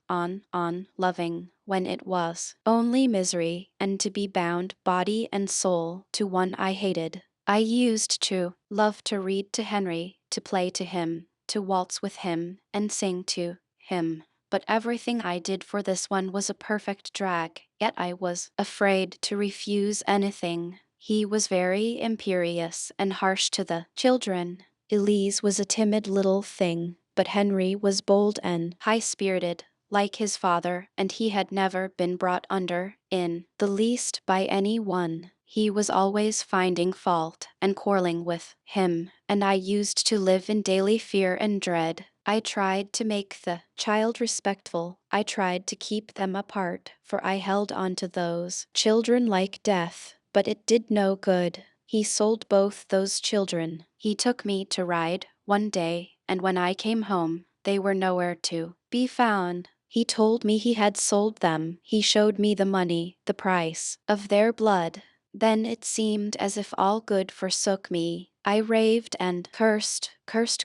loving, when it was only misery, and to be bound body and soul to one I hated. I used to love to read to Henry, to play to him, to waltz with him, and sing to him. But everything I did for this one was a perfect drag, yet I was afraid to refuse anything. He was very imperious and harsh to the children. Elise was a timid little thing, but Henry was bold and high-spirited, like his father, and he had never been brought under in the least by any one. He was always finding fault and quarreling with him, and I used to live in daily fear and dread. I tried to make the child respectful. I tried to keep them apart, for I held on to those children like death, but it did no good. He sold both those children. He took me to ride one day, and when I came home, they were nowhere to be found. He told me he had sold them. He showed me the money, the price of their blood. Then it seemed as if all good forsook me. I raved and cursed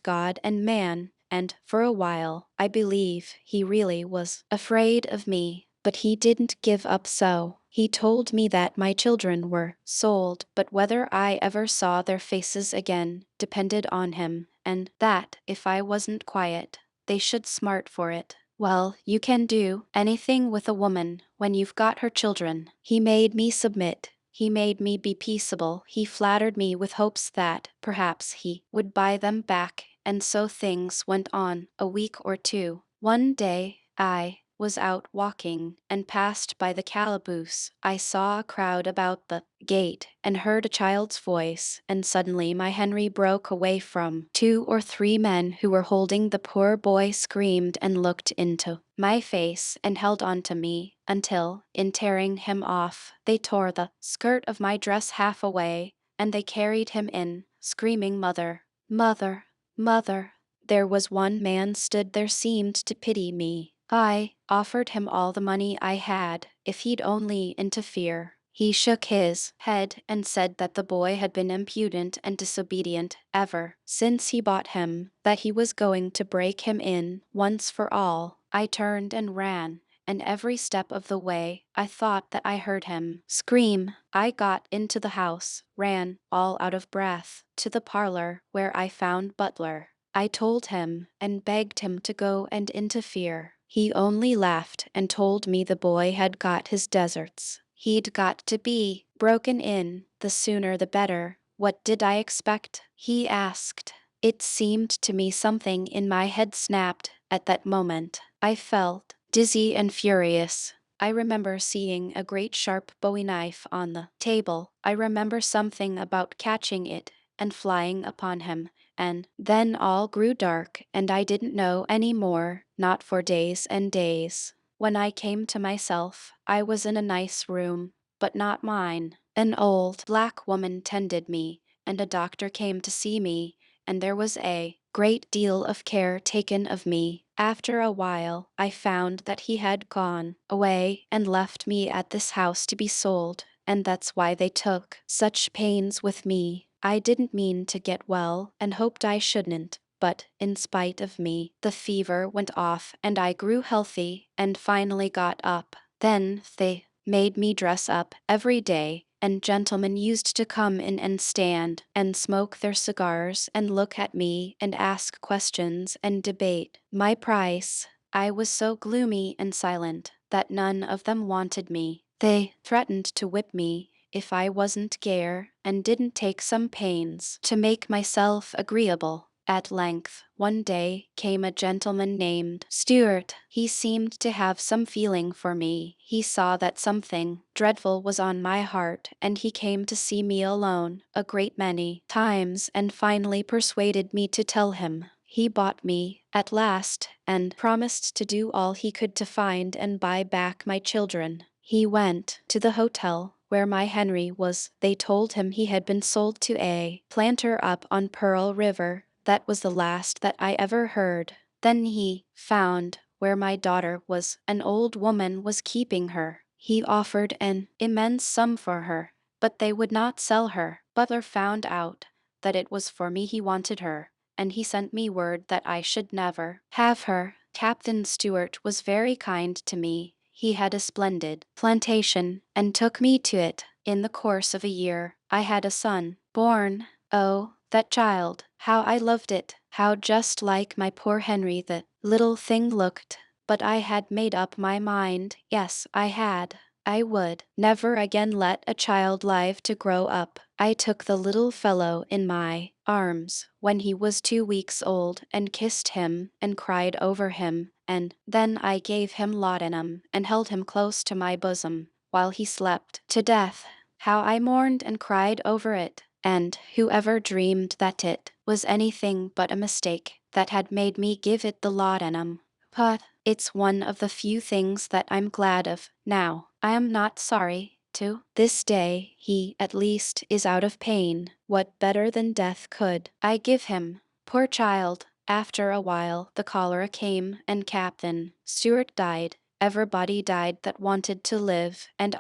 God and man, and for a while, I believe he really was afraid of me. But he didn't give up so. He told me that my children were sold, but whether I ever saw their faces again depended on him, and that, if I wasn't quiet, they should smart for it. Well, you can do anything with a woman when you've got her children. He made me submit. He made me be peaceable. He flattered me with hopes that, perhaps, he would buy them back, and so things went on a week or two. One day, I was out walking and passed by the calaboose. I saw a crowd about the gate and heard a child's voice, and suddenly my Henry broke away from 2 or 3 men who were holding the poor boy, screamed and looked into my face and held on to me until, in tearing him off, they tore the skirt of my dress half away, and they carried him in, screaming, "Mother, mother, mother." there was one man stood there seemed to pity me. I offered him all the money I had, if he'd only interfere. He shook his head and said that the boy had been impudent and disobedient ever since he bought him, that he was going to break him in once for all. I turned and ran, and every step of the way I thought that I heard him scream. I got into the house, ran, all out of breath, to the parlor where I found Butler. I told him and begged him to go and interfere. He only laughed and told me the boy had got his deserts. He'd got to be broken in, the sooner the better. What did I expect? He asked. It seemed to me something in my head snapped at that moment. I felt dizzy and furious. I remember seeing a great sharp bowie knife on the table. I remember something about catching it and flying upon him, and then all grew dark and I didn't know any more, not for days and days. When I came to myself, I was in a nice room, but not mine. An old black woman tended me, and a doctor came to see me, and there was a great deal of care taken of me. After a while, I found that he had gone away and left me at this house to be sold, and that's why they took such pains with me. I didn't mean to get well and hoped I shouldn't, but in spite of me, the fever went off and I grew healthy and finally got up. Then they made me dress up every day, and gentlemen used to come in and stand and smoke their cigars and look at me and ask questions and debate my price. I was so gloomy and silent that none of them wanted me. They threatened to whip me if I wasn't gayer and didn't take some pains to make myself agreeable. At length, one day came a gentleman named Stuart. He seemed to have some feeling for me. He saw that something dreadful was on my heart, and he came to see me alone a great many times and finally persuaded me to tell him. He bought me at last and promised to do all he could to find and buy back my children. He went to the hotel where my Henry was. They told him he had been sold to a planter up on Pearl River. That was the last that I ever heard. Then he found where my daughter was. An old woman was keeping her. He offered an immense sum for her, but they would not sell her. Butler found out that it was for me he wanted her, and he sent me word that I should never have her. Captain Stewart was very kind to me. He had a splendid plantation and took me to it. In the course of a year, I had a son born. Oh, that child, how I loved it, how just like my poor Henry the little thing looked. But I had made up my mind, yes, I had. I would never again let a child live to grow up. I took the little fellow in my arms when he was 2 weeks old and kissed him and cried over him, and then I gave him laudanum and held him close to my bosom while he slept to death. How I mourned and cried over it, and whoever dreamed that it was anything but a mistake that had made me give it the laudanum. But it's one of the few things that I'm glad of now. I am not sorry. To this day, he, at least, is out of pain. What better than death could I give him? Poor child. After a while, the cholera came, and Captain Stewart died. Everybody died that wanted to live, and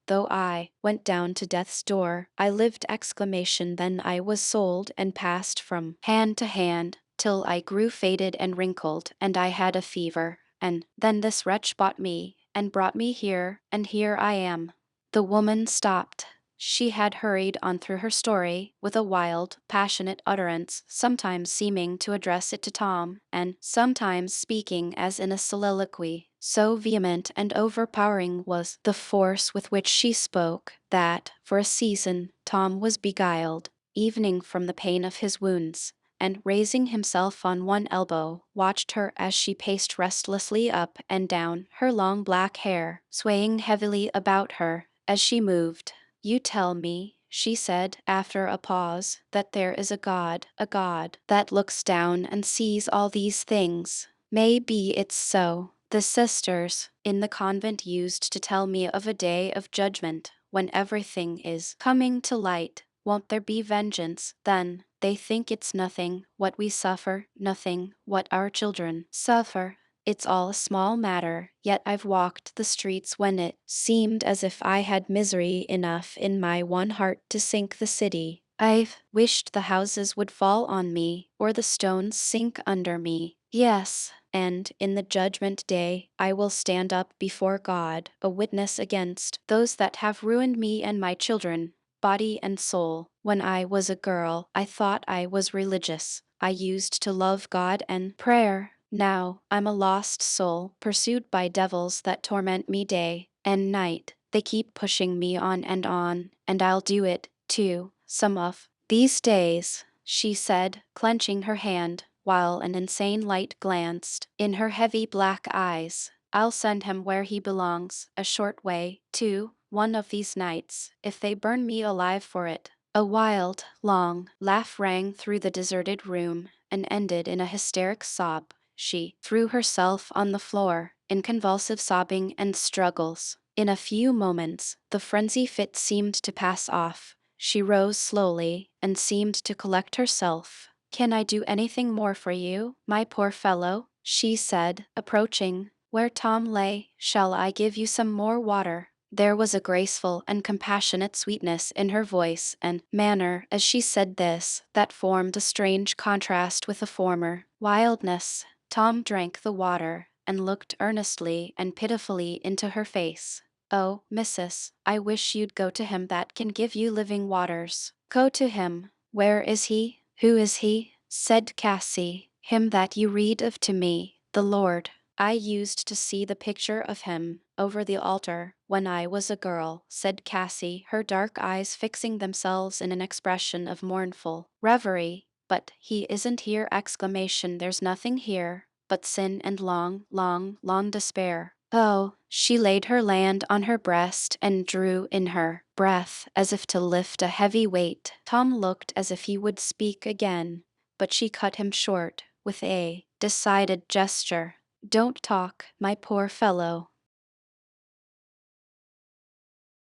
though I went down to death's door, I lived. Then I was sold and passed from hand to hand, till I grew faded and wrinkled, and I had a fever, and then this wretch bought me, and brought me here, and here I am. The woman stopped. She had hurried on through her story with a wild, passionate utterance, sometimes seeming to address it to Tom, and sometimes speaking as in a soliloquy. So vehement and overpowering was the force with which she spoke, that, for a season, Tom was beguiled, evening from the pain of his wounds, and raising himself on one elbow, watched her as she paced restlessly up and down, her long black hair swaying heavily about her as she moved. You tell me, she said after a pause, that there is a God that looks down and sees all these things. May be it's so. The sisters in the convent used to tell me of a day of judgment when everything is coming to light, Won't there be vengeance, then? They think it's nothing what we suffer, nothing what our children suffer. It's all a small matter, yet I've walked the streets when it seemed as if I had misery enough in my one heart to sink the city. I've wished the houses would fall on me, or the stones sink under me. Yes, and in the judgment day I will stand up before God, a witness against those that have ruined me and my children, body and soul. When I was a girl, I thought I was religious. I used to love God and prayer. Now I'm a lost soul, pursued by devils that torment me day and night. They keep pushing me on, and I'll do it, too, some of these days, she said, clenching her hand, while an insane light glanced in her heavy black eyes. I'll send him where he belongs, a short way, too, one of these nights, if they burn me alive for it. A wild, long laugh rang through the deserted room and ended in a hysteric sob. She threw herself on the floor in convulsive sobbing and struggles. In a few moments, the frenzy fit seemed to pass off. She rose slowly and seemed to collect herself. "Can I do anything more for you, my poor fellow?" she said, approaching where Tom lay. "Shall I give you some more water?" There was a graceful and compassionate sweetness in her voice and manner as she said this that formed a strange contrast with the former wildness. Tom drank the water and looked earnestly and pitifully into her face. "Oh, missus, I wish you'd go to him that can give you living waters." "Go to him? Where is he? Who is he?" said Cassie. "Him that you read of to me, the Lord. I used to see the picture of him over the altar when I was a girl," said Cassie, her dark eyes fixing themselves in an expression of mournful reverie. "But he isn't here!" Exclamation. "There's nothing here but sin and long, long, long despair." Oh, she laid her hand on her breast and drew in her breath as if to lift a heavy weight. Tom looked as if he would speak again, but she cut him short with a decided gesture. "Don't talk, my poor fellow."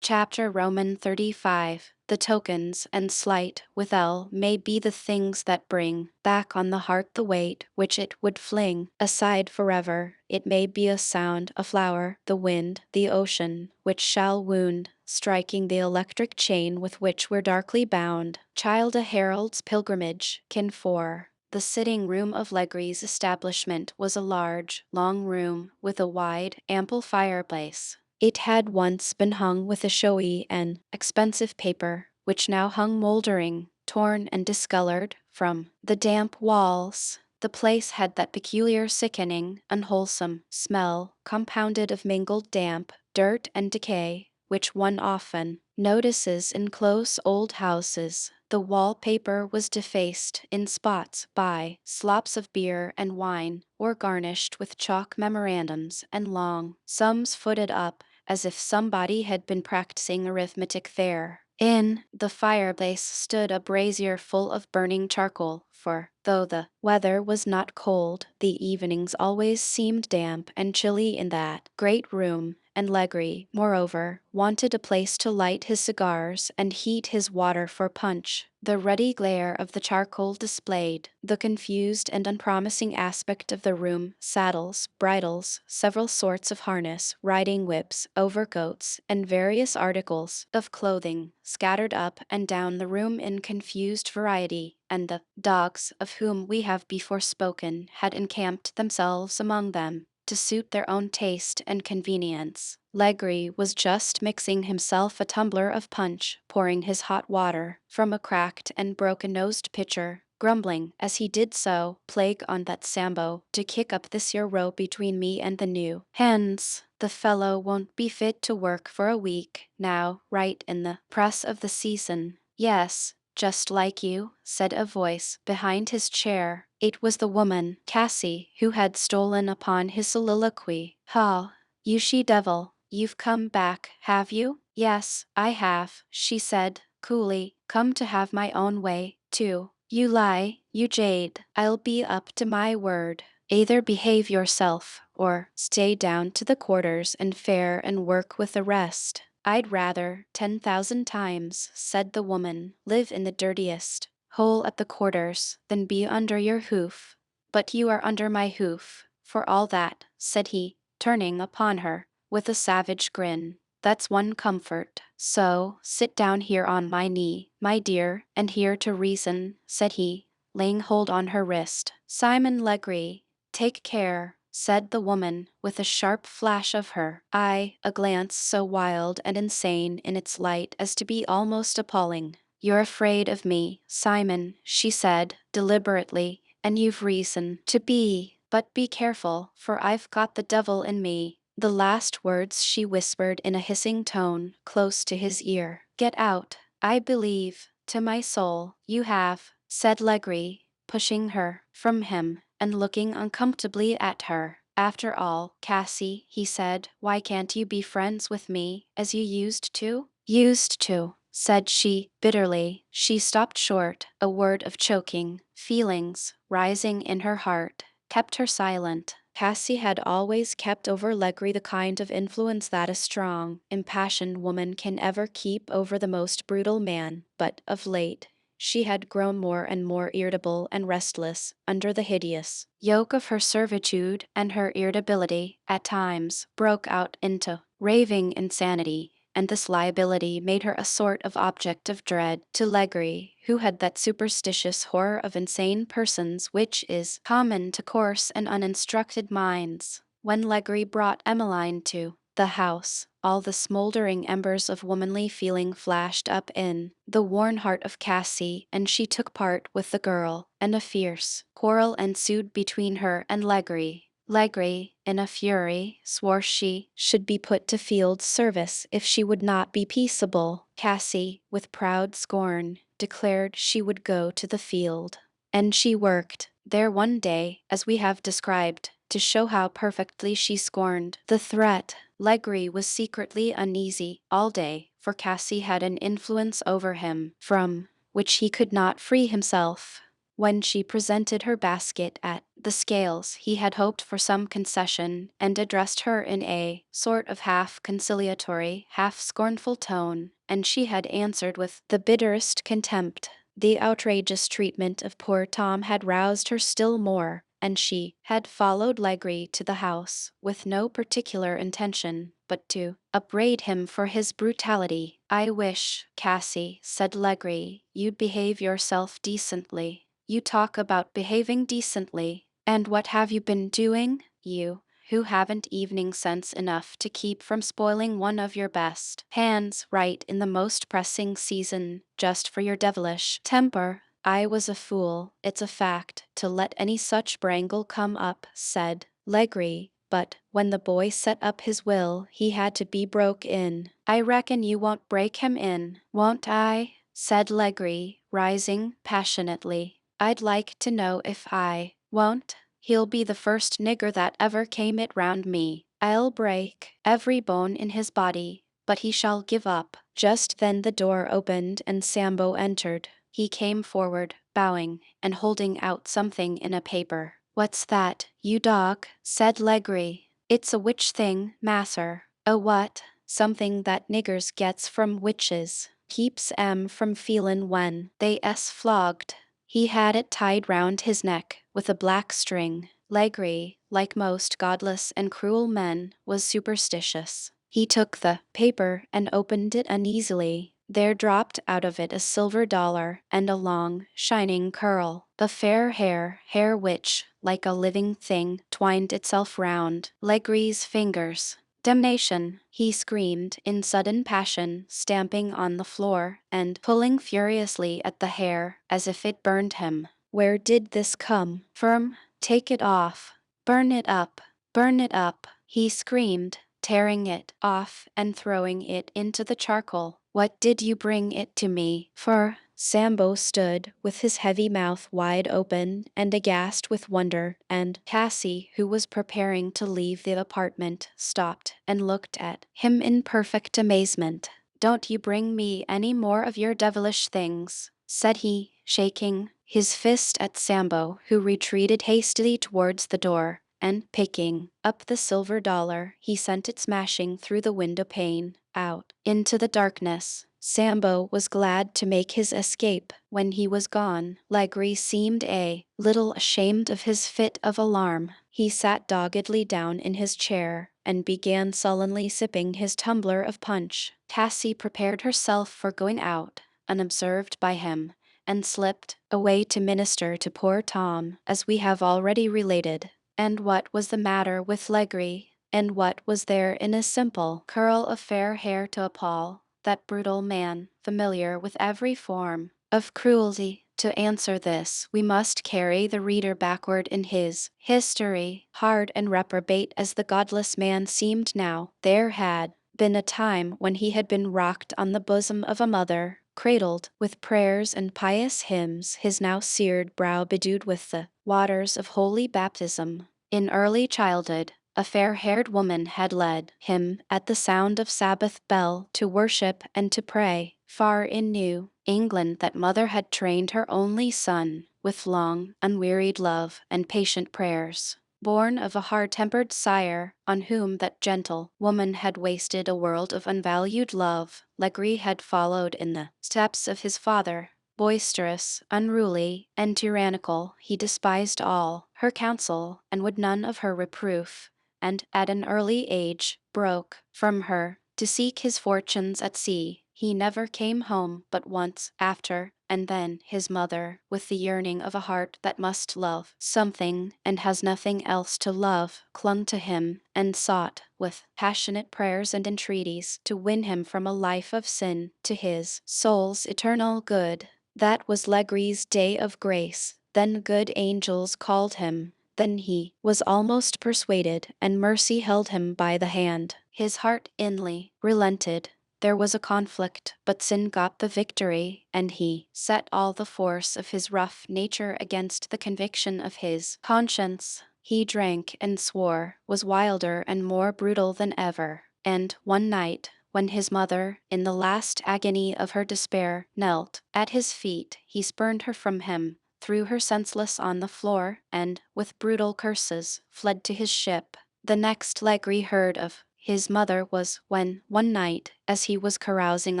Chapter Roman 35. The tokens and slight withal may be the things that bring back on the heart the weight which it would fling aside forever. It may be a sound, a flower, the wind, the ocean, which shall wound, striking the electric chain with which we're darkly bound. Child a herald's pilgrimage, kin for. The sitting room of Legree's establishment was a large, long room with a wide, ample fireplace. It had once been hung with a showy and expensive paper, which now hung moldering, torn and discolored from the damp walls. The place had that peculiar sickening, unwholesome smell, compounded of mingled damp, dirt, and decay, which one often notices in close old houses. The wall-paper was defaced in spots by slops of beer and wine, or garnished with chalk memorandums and long sums footed up as if somebody had been practicing arithmetic there. In the fireplace stood a brazier full of burning charcoal, for, though the weather was not cold, the evenings always seemed damp and chilly in that great room, and Legree, moreover, wanted a place to light his cigars and heat his water for punch. The ruddy glare of the charcoal displayed the confused and unpromising aspect of the room: saddles, bridles, several sorts of harness, riding whips, overcoats, and various articles of clothing scattered up and down the room in confused variety, and the dogs, of whom we have before spoken, had encamped themselves among them to suit their own taste and convenience. Legree was just mixing himself a tumbler of punch, pouring his hot water from a cracked and broken-nosed pitcher, grumbling as he did so, "Plague on that Sambo, to kick up this here row between me and the new hens. The fellow won't be fit to work for a week, now, right in the press of the season." "Yes, just like you," said a voice behind his chair. It was the woman, Cassie, who had stolen upon his soliloquy. "Ha, you she-devil, you've come back, have you?" "Yes, I have," she said, coolly, "come to have my own way, too." "You lie, you jade. I'll be up to my word. Either behave yourself, or stay down to the quarters and fare and work with the rest." I'd rather, 10,000 times, said the woman, live in the dirtiest hole at the quarters than be under your hoof. But you are under my hoof, for all that, said he, turning upon her, with a savage grin. That's one comfort. So, sit down here on my knee, my dear, and hear to reason, said he, laying hold on her wrist. Simon Legree, take care, said the woman, with a sharp flash of her eye, a glance so wild and insane in its light as to be almost appalling. You're afraid of me, Simon, she said, deliberately, and you've reason to be, but be careful, for I've got the devil in me. The last words she whispered in a hissing tone, close to his ear. Get out, I believe, to my soul, you have, said Legree, pushing her from him, and looking uncomfortably at her. After all, Cassie, he said, why can't you be friends with me, as you used to? Used to, said she, bitterly. She stopped short, a word of choking feelings, rising in her heart, kept her silent. Cassie had always kept over Legree the kind of influence that a strong, impassioned woman can ever keep over the most brutal man, but, of late, she had grown more and more irritable and restless under the hideous yoke of her servitude, and her irritability, at times, broke out into raving insanity, and this liability made her a sort of object of dread to Legree, who had that superstitious horror of insane persons which is common to coarse and uninstructed minds. When Legree brought Emmeline to the house, all the smoldering embers of womanly feeling flashed up in the worn heart of Cassie, and she took part with the girl, and a fierce quarrel ensued between her and Legree. Legree, in a fury, swore she should be put to field service if she would not be peaceable. Cassie, with proud scorn, declared she would go to the field. And she worked there one day, as we have described, to show how perfectly she scorned the threat. Legree was secretly uneasy all day, for Cassie had an influence over him, from which he could not free himself. When she presented her basket at the scales, he had hoped for some concession, and addressed her in a sort of half conciliatory, half scornful tone, and she had answered with the bitterest contempt. The outrageous treatment of poor Tom had roused her still more, and she had followed Legree to the house, with no particular intention but to upbraid him for his brutality. I wish, Cassie, said Legree, you'd behave yourself decently. You talk about behaving decently, and what have you been doing, you, who haven't evening sense enough to keep from spoiling one of your best hands right in the most pressing season, just for your devilish temper? I was a fool, it's a fact, to let any such wrangle come up, said Legree, but when the boy set up his will, he had to be broke in. I reckon you won't break him in, won't I? Said Legree, rising passionately. I'd like to know if I won't. He'll be the first nigger that ever came it round me. I'll break every bone in his body, but he shall give up. Just then the door opened and Sambo entered. He came forward, bowing, and holding out something in a paper. What's that, you dog? Said Legree. It's a witch thing, masser. A what? Something that niggers gets from witches. Keeps 'em from feelin' when they flogged. He had it tied round his neck with a black string. Legree, like most godless and cruel men, was superstitious. He took the paper and opened it uneasily. There dropped out of it a silver dollar and a long, shining curl. The fair hair which, like a living thing, twined itself round Legree's fingers. Damnation! He screamed in sudden passion, stamping on the floor, and pulling furiously at the hair, as if it burned him. Where did this come from? Take it off. Burn it up. Burn it up, he screamed, tearing it off and throwing it into the charcoal. What did you bring it to me for? Sambo stood with his heavy mouth wide open and aghast with wonder, and Cassie, who was preparing to leave the apartment, stopped and looked at him in perfect amazement. Don't you bring me any more of your devilish things, said he, shaking his fist at Sambo, who retreated hastily towards the door, and picking up the silver dollar, he sent it smashing through the window pane out into the darkness. Sambo was glad to make his escape. When he was gone, Legree seemed a little ashamed of his fit of alarm. He sat doggedly down in his chair and began sullenly sipping his tumbler of punch. Cassie prepared herself for going out, unobserved by him, and slipped away to minister to poor Tom, as we have already related. And what was the matter with Legree? And what was there in a simple curl of fair hair to appall that brutal man, familiar with every form of cruelty? To answer this, we must carry the reader backward in his history. Hard and reprobate as the godless man seemed now, there had been a time when he had been rocked on the bosom of a mother, cradled with prayers and pious hymns, his now seared brow bedewed with the waters of holy baptism. In early childhood, a fair-haired woman had led him at the sound of Sabbath bell to worship and to pray. Far in New England that mother had trained her only son with long, unwearied love and patient prayers. Born of a hard-tempered sire, on whom that gentle woman had wasted a world of unvalued love, Legree had followed in the steps of his father. Boisterous, unruly, and tyrannical, he despised all her counsel, and would none of her reproof, and at an early age broke from her to seek his fortunes at sea. He never came home but once after, and then his mother, with the yearning of a heart that must love something and has nothing else to love, clung to him and sought, with passionate prayers and entreaties, to win him from a life of sin to his soul's eternal good. That was Legree's day of grace. Then good angels called him. Then he was almost persuaded, and mercy held him by the hand. His heart inly relented. There was a conflict, but sin got the victory, and he set all the force of his rough nature against the conviction of his conscience. He drank and swore, was wilder and more brutal than ever, and one night, when his mother, in the last agony of her despair, knelt at his feet, he spurned her from him, threw her senseless on the floor, and, with brutal curses, fled to his ship. The next Legree heard of his mother was when, one night, as he was carousing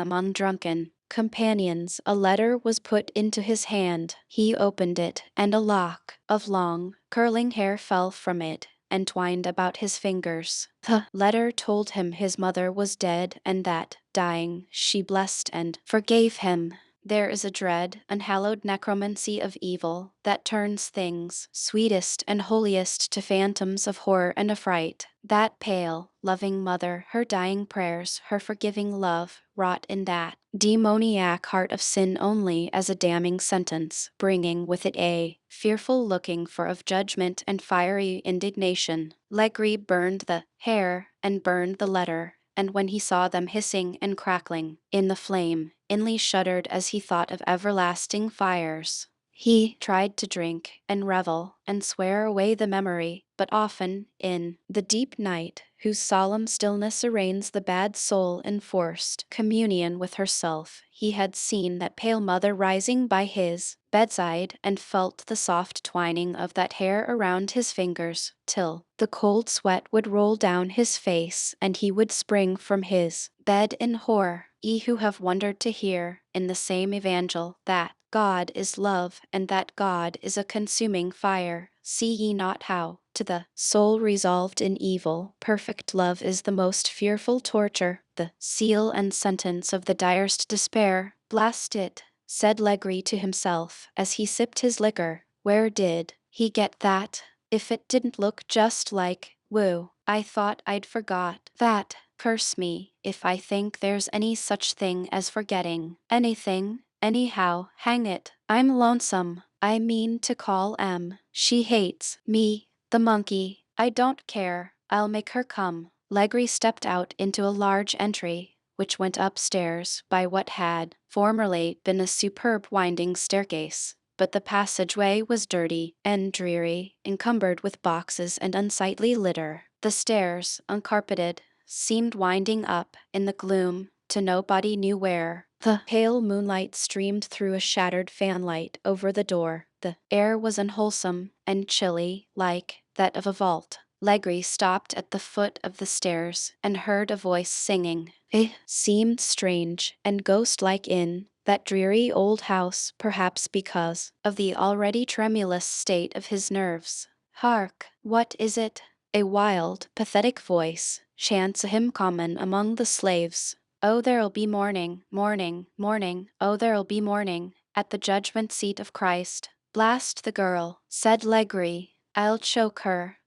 among drunken companions, a letter was put into his hand. He opened it, and a lock of long, curling hair fell from it and twined about his fingers. The letter told him his mother was dead, and that, dying, she blessed and forgave him. There is a dread, unhallowed necromancy of evil that turns things sweetest and holiest to phantoms of horror and affright. That pale, loving mother, her dying prayers, her forgiving love, wrought in that demoniac heart of sin only as a damning sentence, bringing with it a fearful looking for of judgment and fiery indignation. Legree burned the hair and burned the letter, and when he saw them hissing and crackling in the flame, inly shuddered as he thought of everlasting fires. He tried to drink and revel and swear away the memory, but often, in the deep night, whose solemn stillness arraigns the bad soul in forced communion with herself, he had seen that pale mother rising by his bedside, and felt the soft twining of that hair around his fingers, till the cold sweat would roll down his face, and he would spring from his bed in horror. Ye who have wondered to hear, in the same evangel, that God is love, and that God is a consuming fire, see ye not how, to the soul resolved in evil, perfect love is the most fearful torture, the seal and sentence of the direst despair? Blast it, said Legree to himself, as he sipped his liquor. Where did he get that? If it didn't look just like woo, I thought I'd forgot that. Curse me, if I think there's any such thing as forgetting anything. Anyhow, hang it, I'm lonesome. I mean to call Em. She hates me, the monkey. I don't care. I'll make her come. Legree stepped out into a large entry, which went upstairs by what had formerly been a superb winding staircase. But the passageway was dirty and dreary, encumbered with boxes and unsightly litter. The stairs, uncarpeted, seemed winding up in the gloom to nobody knew where. The pale moonlight streamed through a shattered fanlight over the door. The air was unwholesome and chilly, like that of a vault. Legree stopped at the foot of the stairs and heard a voice singing. It seemed strange and ghost-like in that dreary old house, perhaps because of the already tremulous state of his nerves. Hark! What is it? A wild, pathetic voice chants a hymn common among the slaves. Oh, there'll be morning, morning, morning, oh, there'll be morning, at the judgment seat of Christ. Blast the girl, said Legree. I'll choke her.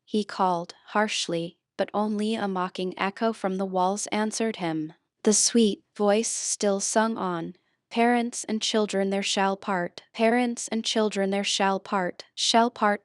He called, harshly, but only a mocking echo from the walls answered him. The sweet voice still sung on. Parents and children there shall part, parents and children there shall part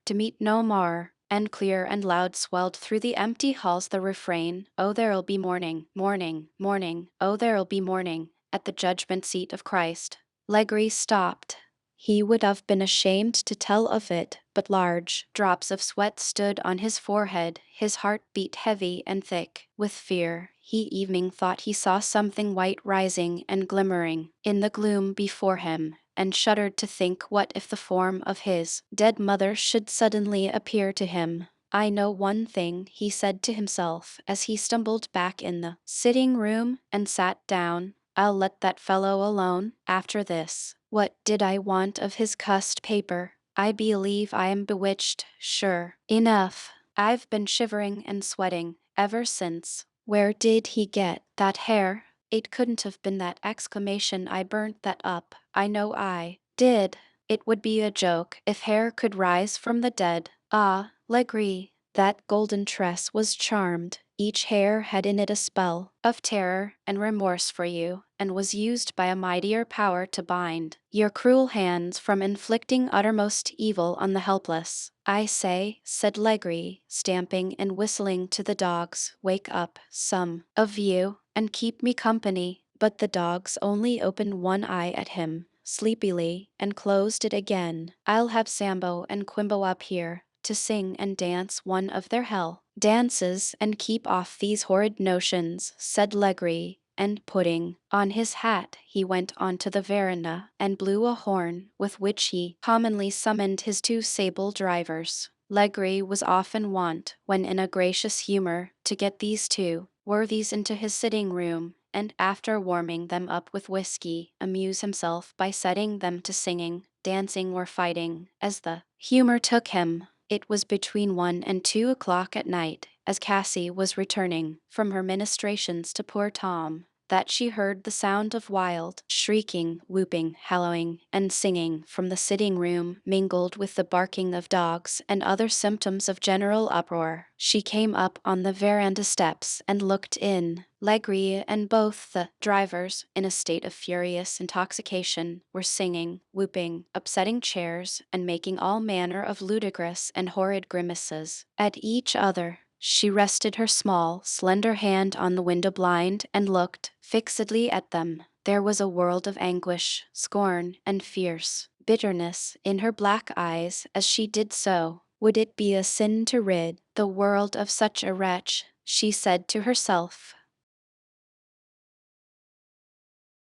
to meet no more. And clear and loud swelled through the empty halls the refrain, oh, there'll be morning, morning, morning, oh, there'll be morning, at the judgment seat of Christ. Legree stopped. He would have been ashamed to tell of it, but large drops of sweat stood on his forehead, his heart beat heavy and thick with fear. He even thought he saw something white rising and glimmering in the gloom before him, and shuddered to think what if the form of his dead mother should suddenly appear to him. I know one thing, he said to himself as he stumbled back in the sitting room and sat down. I'll let that fellow alone after this. What did I want of his cussed paper? I believe I am bewitched, sure enough. I've been shivering and sweating ever since. Where did he get that hair? It couldn't have been that exclamation I burnt that up. I know I did. It would be a joke if hair could rise from the dead. Ah, Legree, that golden tress was charmed. Each hair had in it a spell of terror and remorse for you, and was used by a mightier power to bind your cruel hands from inflicting uttermost evil on the helpless. I say, said Legree, stamping and whistling to the dogs, wake up, some of you, and keep me company. But the dogs only opened one eye at him, sleepily, and closed it again. I'll have Sambo and Quimbo up here to sing and dance one of their hell dances and keep off these horrid notions, said Legree, and putting on his hat he went onto the veranda and blew a horn with which he commonly summoned his two sable drivers. Legree was often wont, when in a gracious humor, to get these two worthies into his sitting room, and after warming them up with whiskey, amuse himself by setting them to singing, dancing, or fighting, as the humor took him. It was between 1 and 2 o'clock at night, as Cassie was returning from her ministrations to poor Tom, that she heard the sound of wild, shrieking, whooping, hallooing, and singing from the sitting room, mingled with the barking of dogs and other symptoms of general uproar. She came up on the veranda steps and looked in. Legree and both the drivers, in a state of furious intoxication, were singing, whooping, upsetting chairs, and making all manner of ludicrous and horrid grimaces at each other. She rested her small, slender hand on the window blind and looked fixedly at them. There was a world of anguish, scorn, and fierce bitterness in her black eyes as she did so. Would it be a sin to rid the world of such a wretch? She said to herself.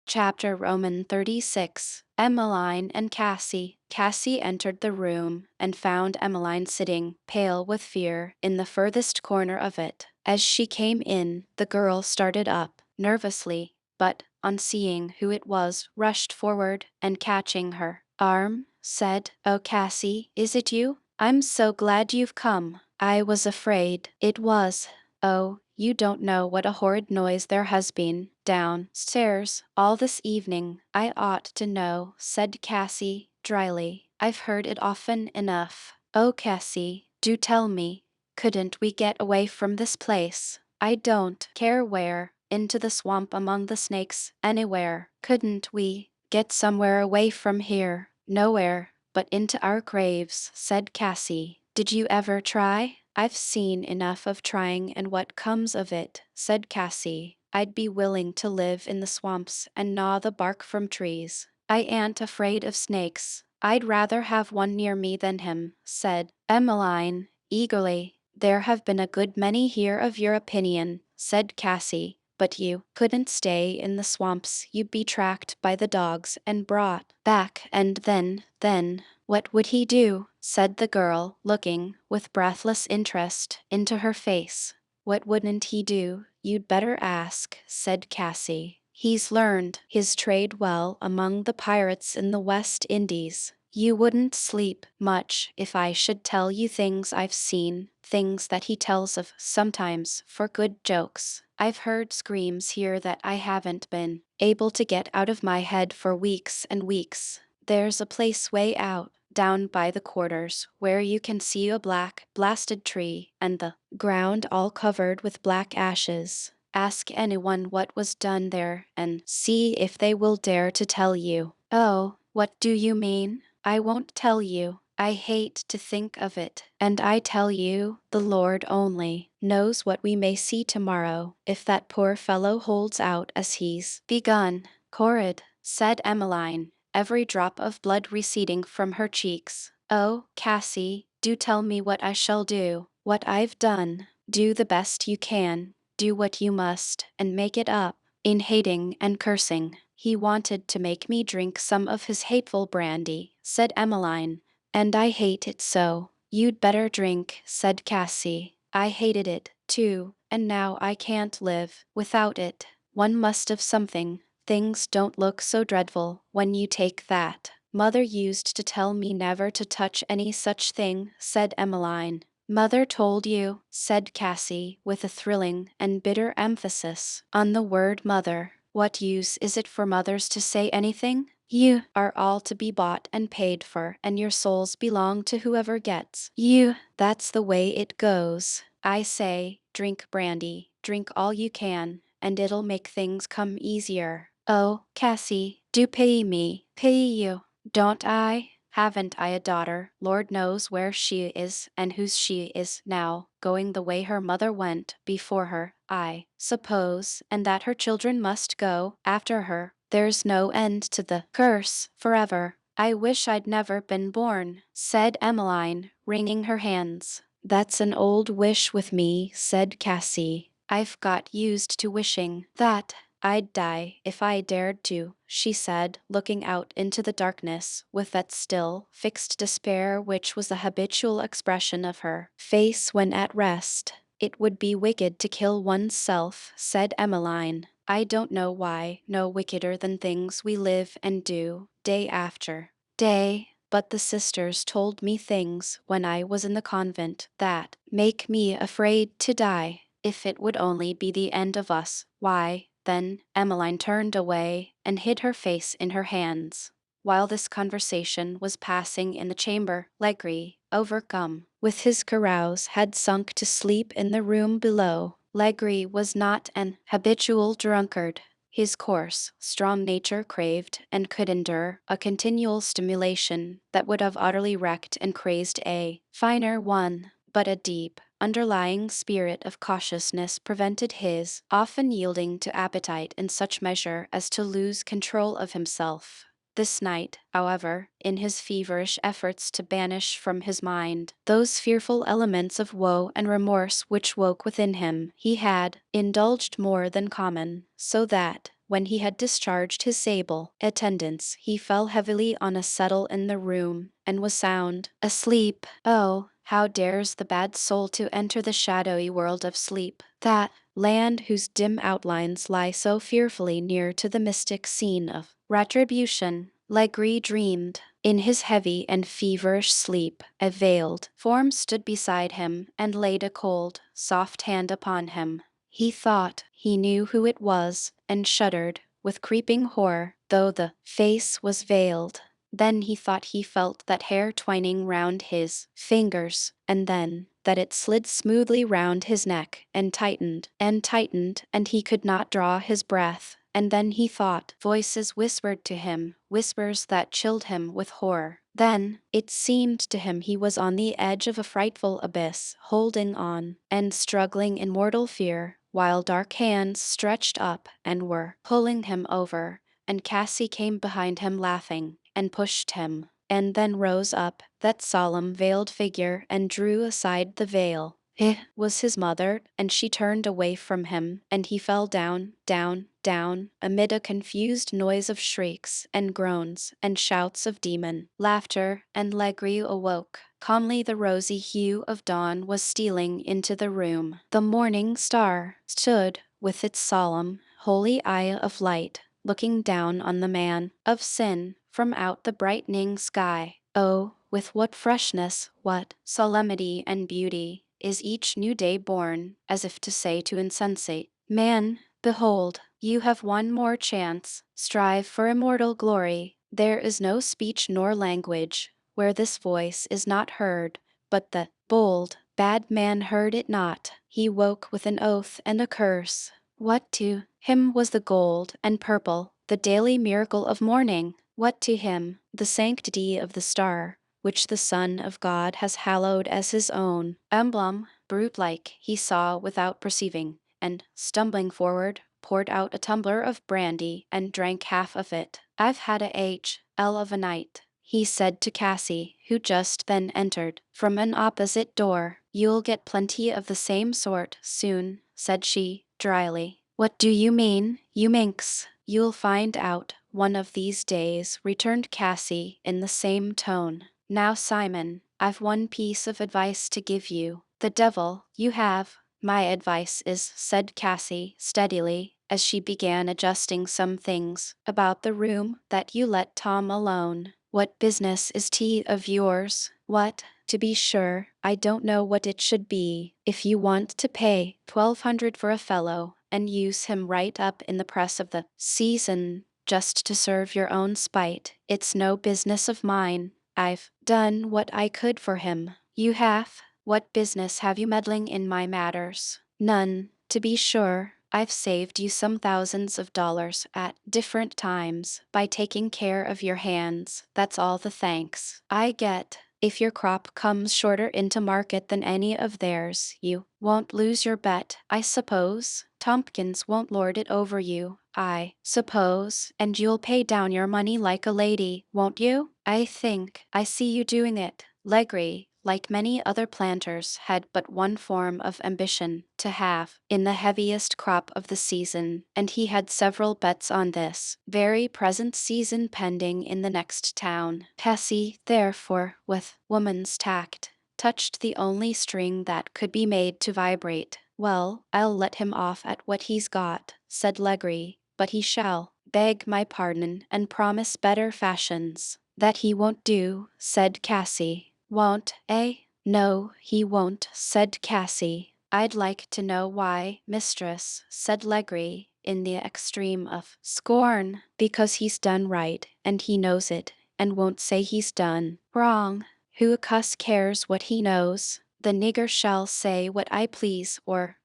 Chapter Roman 36. Emmeline and Cassie. Cassie entered the room and found Emmeline sitting, pale with fear, in the furthest corner of it. As she came in, the girl started up, nervously, but, on seeing who it was, rushed forward, and catching her arm, said, "Oh, Cassie, is it you? I'm so glad you've come. I was afraid it was. Oh, you don't know what a horrid noise there has been downstairs all this evening." "I ought to know," said Cassie, dryly. "I've heard it often enough." "Oh, Cassie, do tell me. Couldn't we get away from this place?" "I don't care where. Into the swamp among the snakes, anywhere." "Couldn't we get somewhere away from here?" "Nowhere but into our graves," said Cassie. "Did you ever try?" "I've seen enough of trying and what comes of it," said Cassie. "I'd be willing to live in the swamps and gnaw the bark from trees. I ain't afraid of snakes. I'd rather have one near me than him," said Emmeline, eagerly. "There have been a good many here of your opinion," said Cassie, but you couldn't stay in the swamps. You'd be tracked by the dogs and brought back, and then, what would he do? Said the girl, looking with breathless interest into her face. What wouldn't he do? You'd better ask, said Cassie. He's learned his trade well among the pirates in the West Indies. You wouldn't sleep much if I should tell you things I've seen, things that he tells of sometimes for good jokes. I've heard screams here that I haven't been able to get out of my head for weeks and weeks. There's a place way out, down by the quarters, where you can see a black, blasted tree, and the ground all covered with black ashes. Ask anyone what was done there, and see if they will dare to tell you. Oh, what do you mean? I won't tell you. I hate to think of it, and I tell you, the Lord only knows what we may see tomorrow, if that poor fellow holds out as he's begun. Horrid, said Emmeline, every drop of blood receding from her cheeks. Oh, Cassie, do tell me what I shall do, what I've done. Do the best you can, do what you must, and make it up. In hating and cursing, he wanted to make me drink some of his hateful brandy, said Emmeline, and I hate it so. You'd better drink, said Cassie. I hated it, too, and now I can't live without it. One must have something. Things don't look so dreadful when you take that. Mother used to tell me never to touch any such thing, said Emmeline. Mother told you, said Cassie, with a thrilling and bitter emphasis on the word mother. What use is it for mothers to say anything? You are all to be bought and paid for, and your souls belong to whoever gets you. That's the way it goes. I say, drink brandy, drink all you can, and it'll make things come easier. Oh, Cassie, do pity me, pity you. Don't I? Haven't I a daughter? Lord knows where she is and whose she is now, going the way her mother went before her, I suppose, and that her children must go after her. There's no end to the curse forever. I wish I'd never been born, said Emmeline, wringing her hands. That's an old wish with me, said Cassie. I've got used to wishing that I'd die if I dared to, she said, looking out into the darkness with that still, fixed despair which was the habitual expression of her face when at rest. It would be wicked to kill one's self, said Emmeline. I don't know why, no wickeder than things we live and do, day after day. But the sisters told me things when I was in the convent that make me afraid to die. If it would only be the end of us, why, then Emmeline turned away and hid her face in her hands. While this conversation was passing in the chamber, Legree, overcome with his carouse, had sunk to sleep in the room below. Legree was not an habitual drunkard. His coarse, strong nature craved and could endure a continual stimulation that would have utterly wrecked and crazed a finer one, but a deep, underlying spirit of cautiousness prevented his often yielding to appetite in such measure as to lose control of himself. This night, however, in his feverish efforts to banish from his mind those fearful elements of woe and remorse which woke within him, he had indulged more than common, so that, when he had discharged his sable attendants, he fell heavily on a settle in the room, and was sound asleep. Oh, how dares the bad soul to enter the shadowy world of sleep, that land whose dim outlines lie so fearfully near to the mystic scene of retribution? Legree dreamed. In his heavy and feverish sleep, a veiled form stood beside him and laid a cold, soft hand upon him. He thought he knew who it was, and shuddered with creeping horror, though the face was veiled. Then he thought he felt that hair twining round his fingers, and then that it slid smoothly round his neck, and tightened, and he could not draw his breath. And then he thought voices whispered to him, whispers that chilled him with horror. Then it seemed to him he was on the edge of a frightful abyss, holding on, and struggling in mortal fear, while dark hands stretched up and were pulling him over, and Cassie came behind him laughing, and pushed him, and then rose up, that solemn veiled figure, and drew aside the veil. It was his mother, and she turned away from him, and he fell down, down, down, amid a confused noise of shrieks and groans and shouts of demon laughter, and Legree awoke. Calmly the rosy hue of dawn was stealing into the room. The morning star stood with its solemn, holy eye of light, looking down on the man of sin from out the brightening sky. Oh, with what freshness, what solemnity and beauty is each new day born, as if to say to insensate man, behold, you have one more chance. Strive for immortal glory. There is no speech nor language where this voice is not heard, but the bold, bad man heard it not. He woke with an oath and a curse. What to him was the gold and purple, the daily miracle of morning? What to him the sanctity of the star, which the Son of God has hallowed as his own emblem? Brute-like, he saw without perceiving, and, stumbling forward, poured out a tumbler of brandy and drank half of it. I've had a H.L. of a night, he said to Cassie, who just then entered from an opposite door. You'll get plenty of the same sort soon, said she, dryly. What do you mean, you minx? You'll find out one of these days, returned Cassie in the same tone. Now, Simon, I've one piece of advice to give you. The devil, you have. My advice is, said Cassie, steadily, as she began adjusting some things about the room, that you let Tom alone. What business is tea of yours? What? To be sure, I don't know what it should be. If you want to pay 1,200 for a fellow, and use him right up in the press of the season, just to serve your own spite, it's no business of mine. I've done what I could for him. You have? What business have you meddling in my matters? None, to be sure. I've saved you some thousands of dollars at different times by taking care of your hands. That's all the thanks I get. If your crop comes shorter into market than any of theirs, you won't lose your bet, I suppose. Tompkins won't lord it over you, I suppose, and you'll pay down your money like a lady, won't you? I think I see you doing it. Legree, like many other planters, had but one form of ambition, to have in the heaviest crop of the season, and he had several bets on this very present season pending in the next town. Cassie, therefore, with woman's tact, touched the only string that could be made to vibrate. Well, I'll let him off at what he's got, said Legree, but he shall beg my pardon and promise better fashions. That he won't do, said Cassie. Won't, eh? No, he won't, said Cassie. I'd like to know why, mistress, said Legree, in the extreme of scorn. Because he's done right, and he knows it, and won't say he's done wrong. Who a cuss cares what he knows? The nigger shall say what I please, or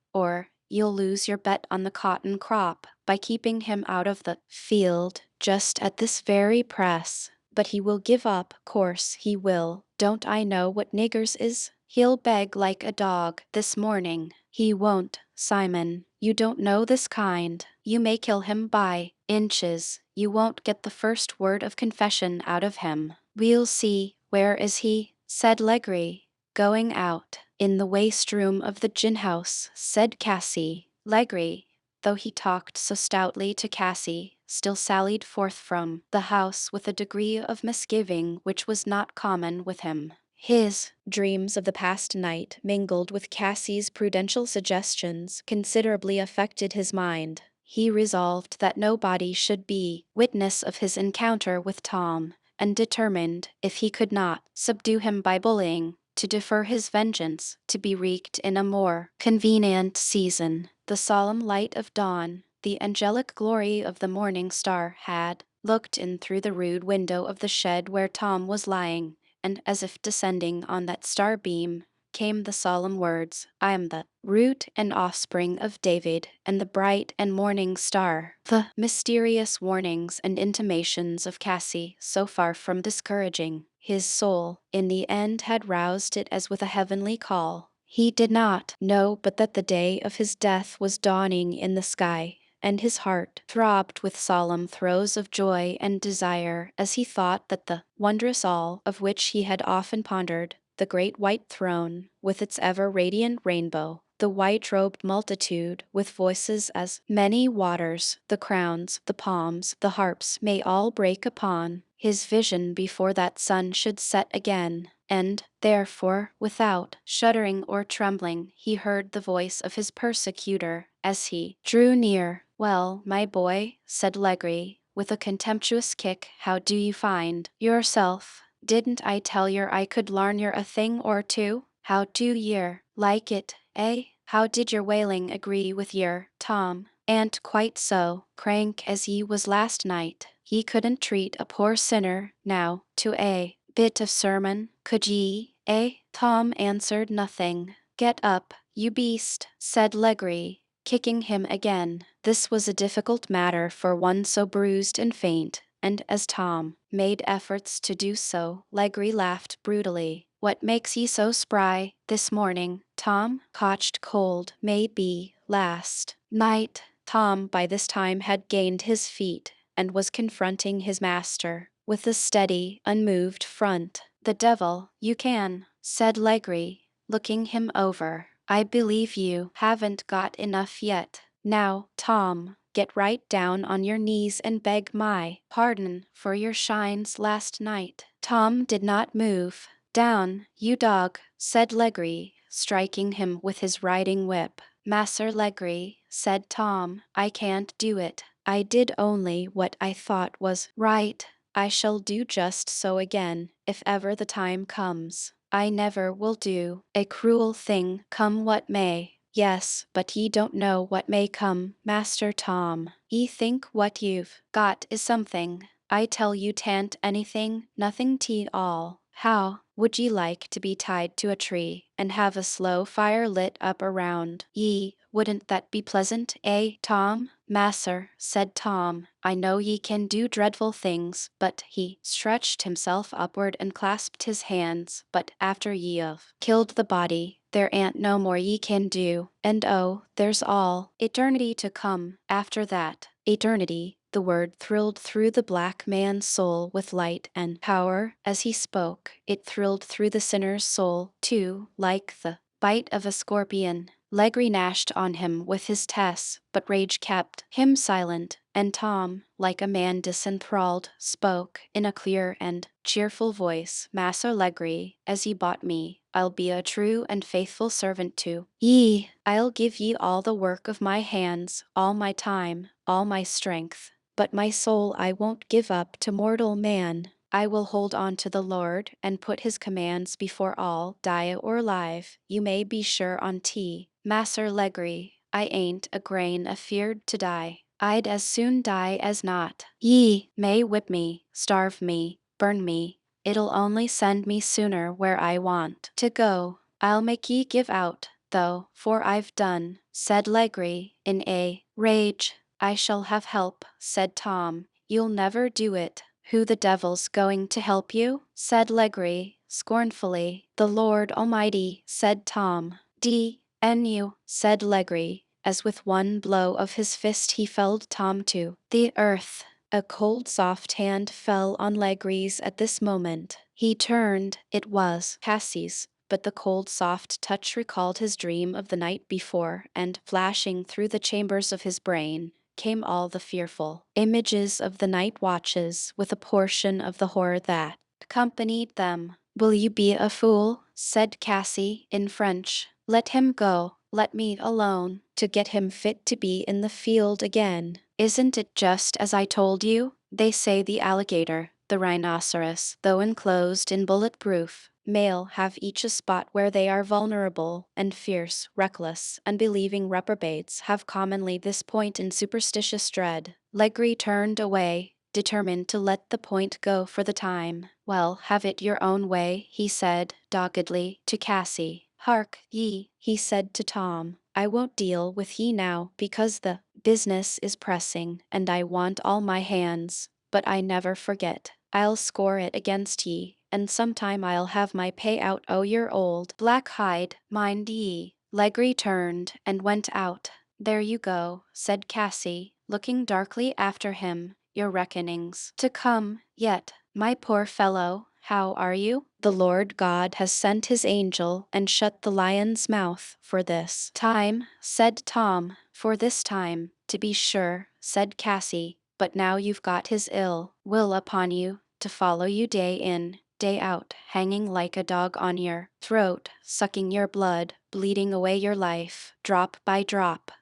you'll lose your bet on the cotton crop by keeping him out of the field just at this very press. But he will give up, course he will. Don't I know what niggers is? He'll beg like a dog this morning. He won't, Simon. You don't know this kind. You may kill him by inches. You won't get the first word of confession out of him. We'll see. Where is he? Said Legree. Going out. In the waste room of the gin house, said Cassie. Legree, though he talked so stoutly to Cassie, still sallied forth from the house with a degree of misgiving which was not common with him. His dreams of the past night, mingled with Cassie's prudential suggestions, considerably affected his mind. He resolved that nobody should be witness of his encounter with Tom, and determined, if he could not subdue him by bullying, to defer his vengeance to be wreaked in a more convenient season. The solemn light of dawn, the angelic glory of the morning star, had looked in through the rude window of the shed where Tom was lying, and as if descending on that star beam came the solemn words, I am the root and offspring of David, and the bright and morning star. The mysterious warnings and intimations of Cassie, so far from discouraging his soul, in the end had roused it as with a heavenly call. He did not know but that the day of his death was dawning in the sky, and his heart throbbed with solemn throes of joy and desire as he thought that the wondrous all of which he had often pondered the great white throne, with its ever-radiant rainbow, the white-robed multitude, with voices as many waters, the crowns, the palms, the harps may all break upon his vision before that sun should set again. And, therefore, without shuddering or trembling, he heard the voice of his persecutor as he drew near. "Well, my boy," said Legree, with a contemptuous kick, "how do you find yourself? Didn't I tell yer I could larn yer a thing or two? How do yer like it, eh? How did your wailing agree with yer, Tom?" "And quite so, crank as he was last night. He couldn't treat a poor sinner, now, to a bit of sermon, could ye, eh?" Tom answered nothing. "Get up, you beast," said Legree, kicking him again. This was a difficult matter for one so bruised and faint, and as Tom made efforts to do so, Legree laughed brutally. "What makes ye so spry this morning, Tom? Cotched cold, may be, last night." Tom by this time had gained his feet and was confronting his master with a steady, unmoved front. "The devil you can," said Legree, looking him over. "I believe you haven't got enough yet. Now, Tom, get right down on your knees and beg my pardon for your shines last night." Tom did not move. "Down, you dog," said Legree, striking him with his riding whip. "Masser Legree," said Tom, "I can't do it. I did only what I thought was right. I shall do just so again, if ever the time comes. I never will do a cruel thing, come what may." "Yes, but ye don't know what may come, Master Tom. Ye think what you've got is something. I tell you 'tan't anything, nothing 't all. How would ye like to be tied to a tree, and have a slow fire lit up around ye? Wouldn't that be pleasant, eh, Tom?" "Masser," said Tom, "I know ye can do dreadful things," but he stretched himself upward and clasped his hands. "But after ye've killed the body, there ain't no more ye can do, and oh, there's all eternity to come after that." Eternity. The word thrilled through the black man's soul with light and power as he spoke. It thrilled through the sinner's soul, too, like the bite of a scorpion. Legree gnashed on him with his tests, but rage kept him silent, and Tom, like a man disenthralled, spoke in a clear and cheerful voice. "Masser Legree, as ye bought me, I'll be a true and faithful servant to ye. I'll give ye all the work of my hands, all my time, all my strength. But my soul I won't give up to mortal man. I will hold on to the Lord and put his commands before all, die or live. You may be sure on 't, Masser Legree, I ain't a grain afeard to die. I'd as soon die as not. Ye may whip me, starve me, burn me. It'll only send me sooner where I want to go. I'll make ye give out, though, for I've done," said Legree, in a rage. "I shall have help," said Tom. "You'll never do it." "Who the devil's going to help you?" said Legree, scornfully. "The Lord Almighty," said Tom. "D.N.U.," said Legree, as with one blow of his fist he felled Tom to the earth. A cold soft hand fell on Legree's at this moment. He turned. It was Cassie's, but the cold soft touch recalled his dream of the night before, and flashing through the chambers of his brain came all the fearful images of the night watches, with a portion of the horror that accompanied them. "Will you be a fool?" said Cassie, in French. "Let him go. Let me alone, to get him fit to be in the field again. Isn't it just as I told you? They say the alligator, the rhinoceros, though enclosed in bullet-proof mail, have each a spot where they are vulnerable, and fierce, reckless, unbelieving reprobates have commonly this point in superstitious dread." Legree turned away, determined to let the point go for the time. "Well, have it your own way," he said, doggedly, to Cassie. "Hark ye," he said to Tom, "I won't deal with ye now, because the business is pressing, and I want all my hands. But I never forget. I'll score it against ye, and sometime I'll have my pay out o' your old black hide, mind ye." Legree turned and went out. "There you go," said Cassie, looking darkly after him. "Your reckoning's to come yet, my poor fellow. how are you? The Lord God has sent his angel and shut the lion's mouth for this time, said Tom. For this time, to be sure, said Cassie, but now you've got his ill will upon you, to follow you day in, day out, hanging like a dog on your throat, sucking your blood, bleeding away your life, drop by drop.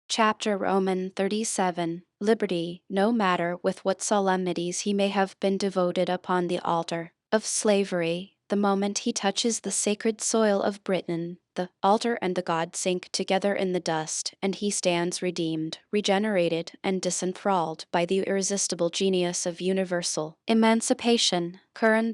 Chapter Roman 37. Liberty, no matter with what solemnities he may have been devoted upon the altar of slavery, the moment he touches the sacred soil of Britain, the altar and the god sink together in the dust, and he stands redeemed, regenerated, and disenthralled by the irresistible genius of universal emancipation. Curran.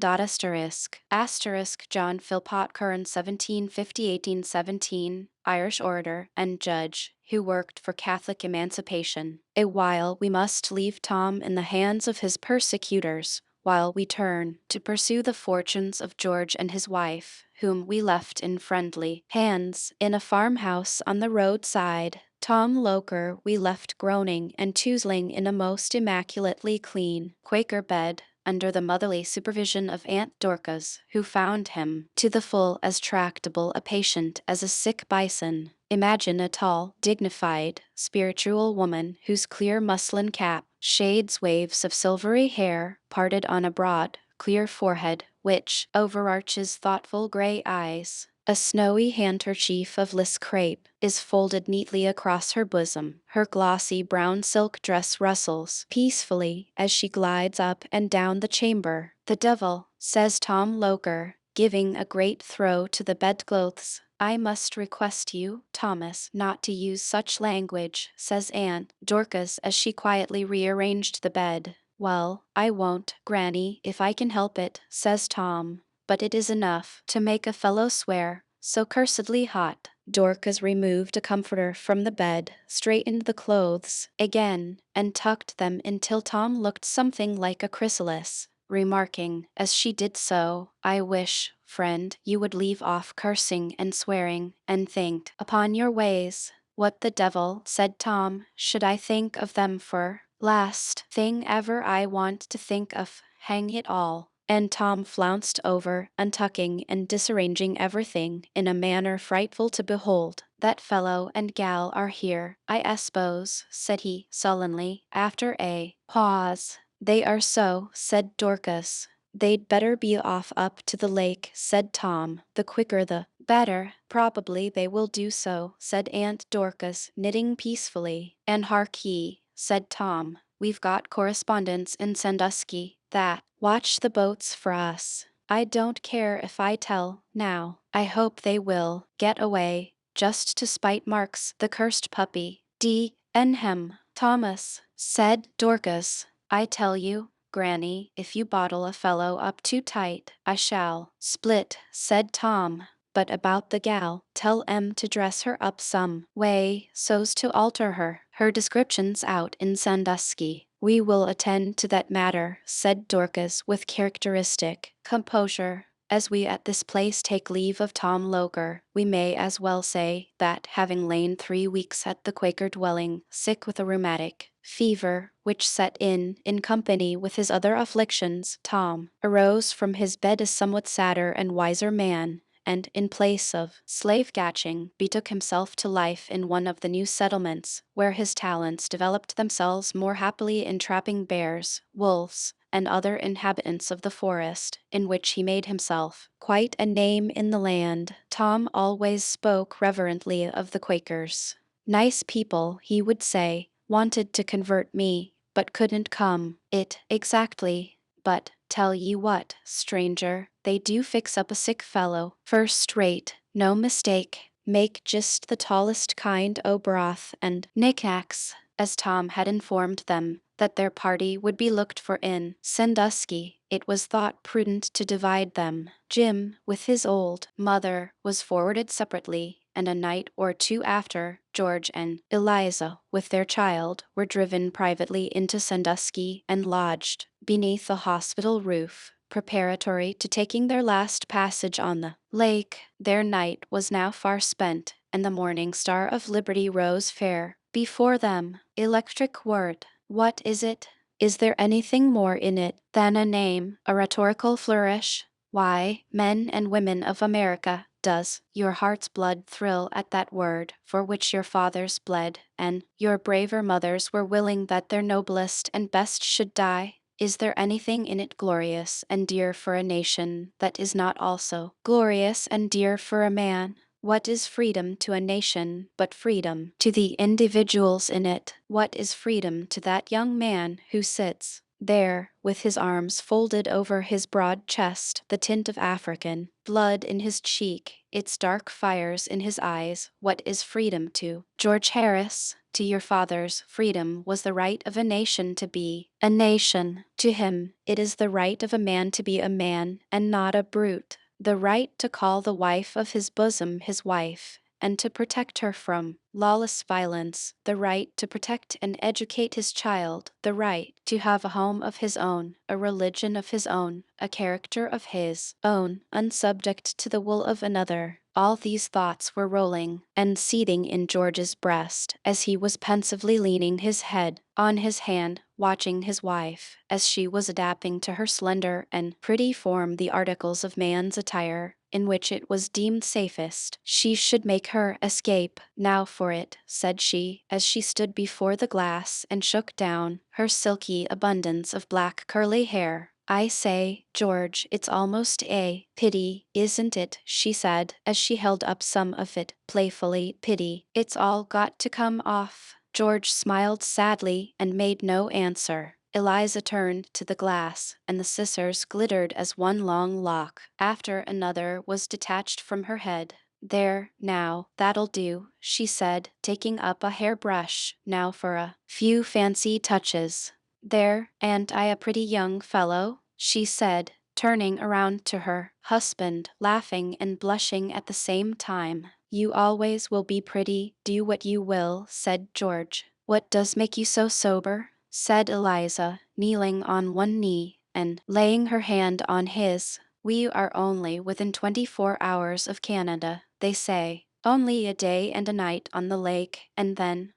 Asterisk John Philpot Curran 1750–1817, Irish orator and judge, who worked for Catholic emancipation. A while we must leave Tom in the hands of his persecutors, while we turn to pursue the fortunes of George and his wife, whom we left in friendly hands in a farmhouse on the roadside. Tom Loker we left groaning and toozling in a most immaculately clean Quaker bed, under the motherly supervision of Aunt Dorcas, who found him to the full as tractable a patient as a sick bison. Imagine a tall, dignified, spiritual woman whose clear muslin cap shades waves of silvery hair parted on a broad, clear forehead, which overarches thoughtful gray eyes. A snowy handkerchief of Liss crepe is folded neatly across her bosom. Her glossy brown silk dress rustles peacefully as she glides up and down the chamber. The devil, says Tom Loker, giving a great throw to the bedclothes. I must request you, Thomas, not to use such language, says Aunt Dorcas as she quietly rearranged the bed. Well, I won't, Granny, if I can help it, says Tom. But it is enough to make a fellow swear, so cursedly hot. Dorcas removed a comforter from the bed, straightened the clothes again, and tucked them until Tom looked something like a chrysalis, remarking, as she did so, I wish, friend, you would leave off cursing and swearing, and think upon your ways. What the devil, said Tom, should I think of them for? Last thing ever I want to think of, hang it all. And Tom flounced over, untucking and disarranging everything in a manner frightful to behold. That fellow and gal are here, I suppose, said he, sullenly, after a pause. They are so, said Dorcas. They'd better be off up to the lake, said Tom. The quicker the better. Probably they will do so, said Aunt Dorcas, knitting peacefully. And hark ye, said Tom, we've got correspondents in Sandusky that watch the boats for us. I don't care if I tell, now. I hope they will get away, just to spite Marks, the cursed puppy. D.N. Thomas, said Dorcas, I tell you, Granny, if you bottle a fellow up too tight, I shall split, said Tom. But about the gal, tell em to dress her up some way so's to alter her. Her description's out in Sandusky. We will attend to that matter, said Dorcas with characteristic composure. As we at this place take leave of Tom Loker, we may as well say that, having lain 3 weeks at the Quaker dwelling, sick with a rheumatic fever, which set in company with his other afflictions, Tom arose from his bed a somewhat sadder and wiser man, and, in place of slave-catching, betook himself to life in one of the new settlements, where his talents developed themselves more happily in trapping bears, wolves, and other inhabitants of the forest, in which he made himself quite a name in the land. Tom always spoke reverently of the Quakers. Nice people, he would say, wanted to convert me, but couldn't come it exactly. But, tell ye what, stranger, they do fix up a sick fellow, first rate, no mistake. Make just the tallest kind o' broth and knickknacks, as Tom had informed them that their party would be looked for in Sandusky. It was thought prudent to divide them. Jim, with his old mother, was forwarded separately, and a night or two after, George and Eliza, with their child, were driven privately into Sandusky and lodged beneath the hospital roof, preparatory to taking their last passage on the lake. Their night was now far spent, and the morning star of liberty rose fair before them. Electric word. What is it? Is there anything more in it than a name, a rhetorical flourish? Why, men and women of America, does your heart's blood thrill at that word for which your fathers bled, and your braver mothers were willing that their noblest and best should die? Is there anything in it glorious and dear for a nation that is not also glorious and dear for a man? What is freedom to a nation but freedom to the individuals in it? What is freedom to that young man who sits there, with his arms folded over his broad chest, the tint of African blood in his cheek, its dark fires in his eyes? What is freedom to George Harris? To your fathers, freedom was the right of a nation to be a nation. To him, it is the right of a man to be a man and not a brute. The right to call the wife of his bosom his wife, and to protect her from lawless violence, the right to protect and educate his child, the right to have a home of his own, a religion of his own, a character of his own, unsubject to the will of another. All these thoughts were rolling and seething in George's breast as he was pensively leaning his head on his hand, watching his wife, as she was adapting to her slender and pretty form the articles of man's attire in which it was deemed safest she should make her escape. Now for it, said she, as she stood before the glass and shook down her silky abundance of black curly hair. I say, George, it's almost a pity, isn't it? She said, as she held up some of it, playfully. Pity. It's all got to come off. George smiled sadly and made no answer. Eliza turned to the glass, and the scissors glittered as one long lock after another was detached from her head. There, now, that'll do, she said, taking up a hairbrush. Now for a few fancy touches. There, ain't I a pretty young fellow? She said, turning around to her husband, laughing and blushing at the same time. You always will be pretty, do what you will, said George. What does make you so sober? Said Eliza, kneeling on one knee and laying her hand on his. We are only within 24 hours of Canada, they say. Only a day and a night on the lake, and then,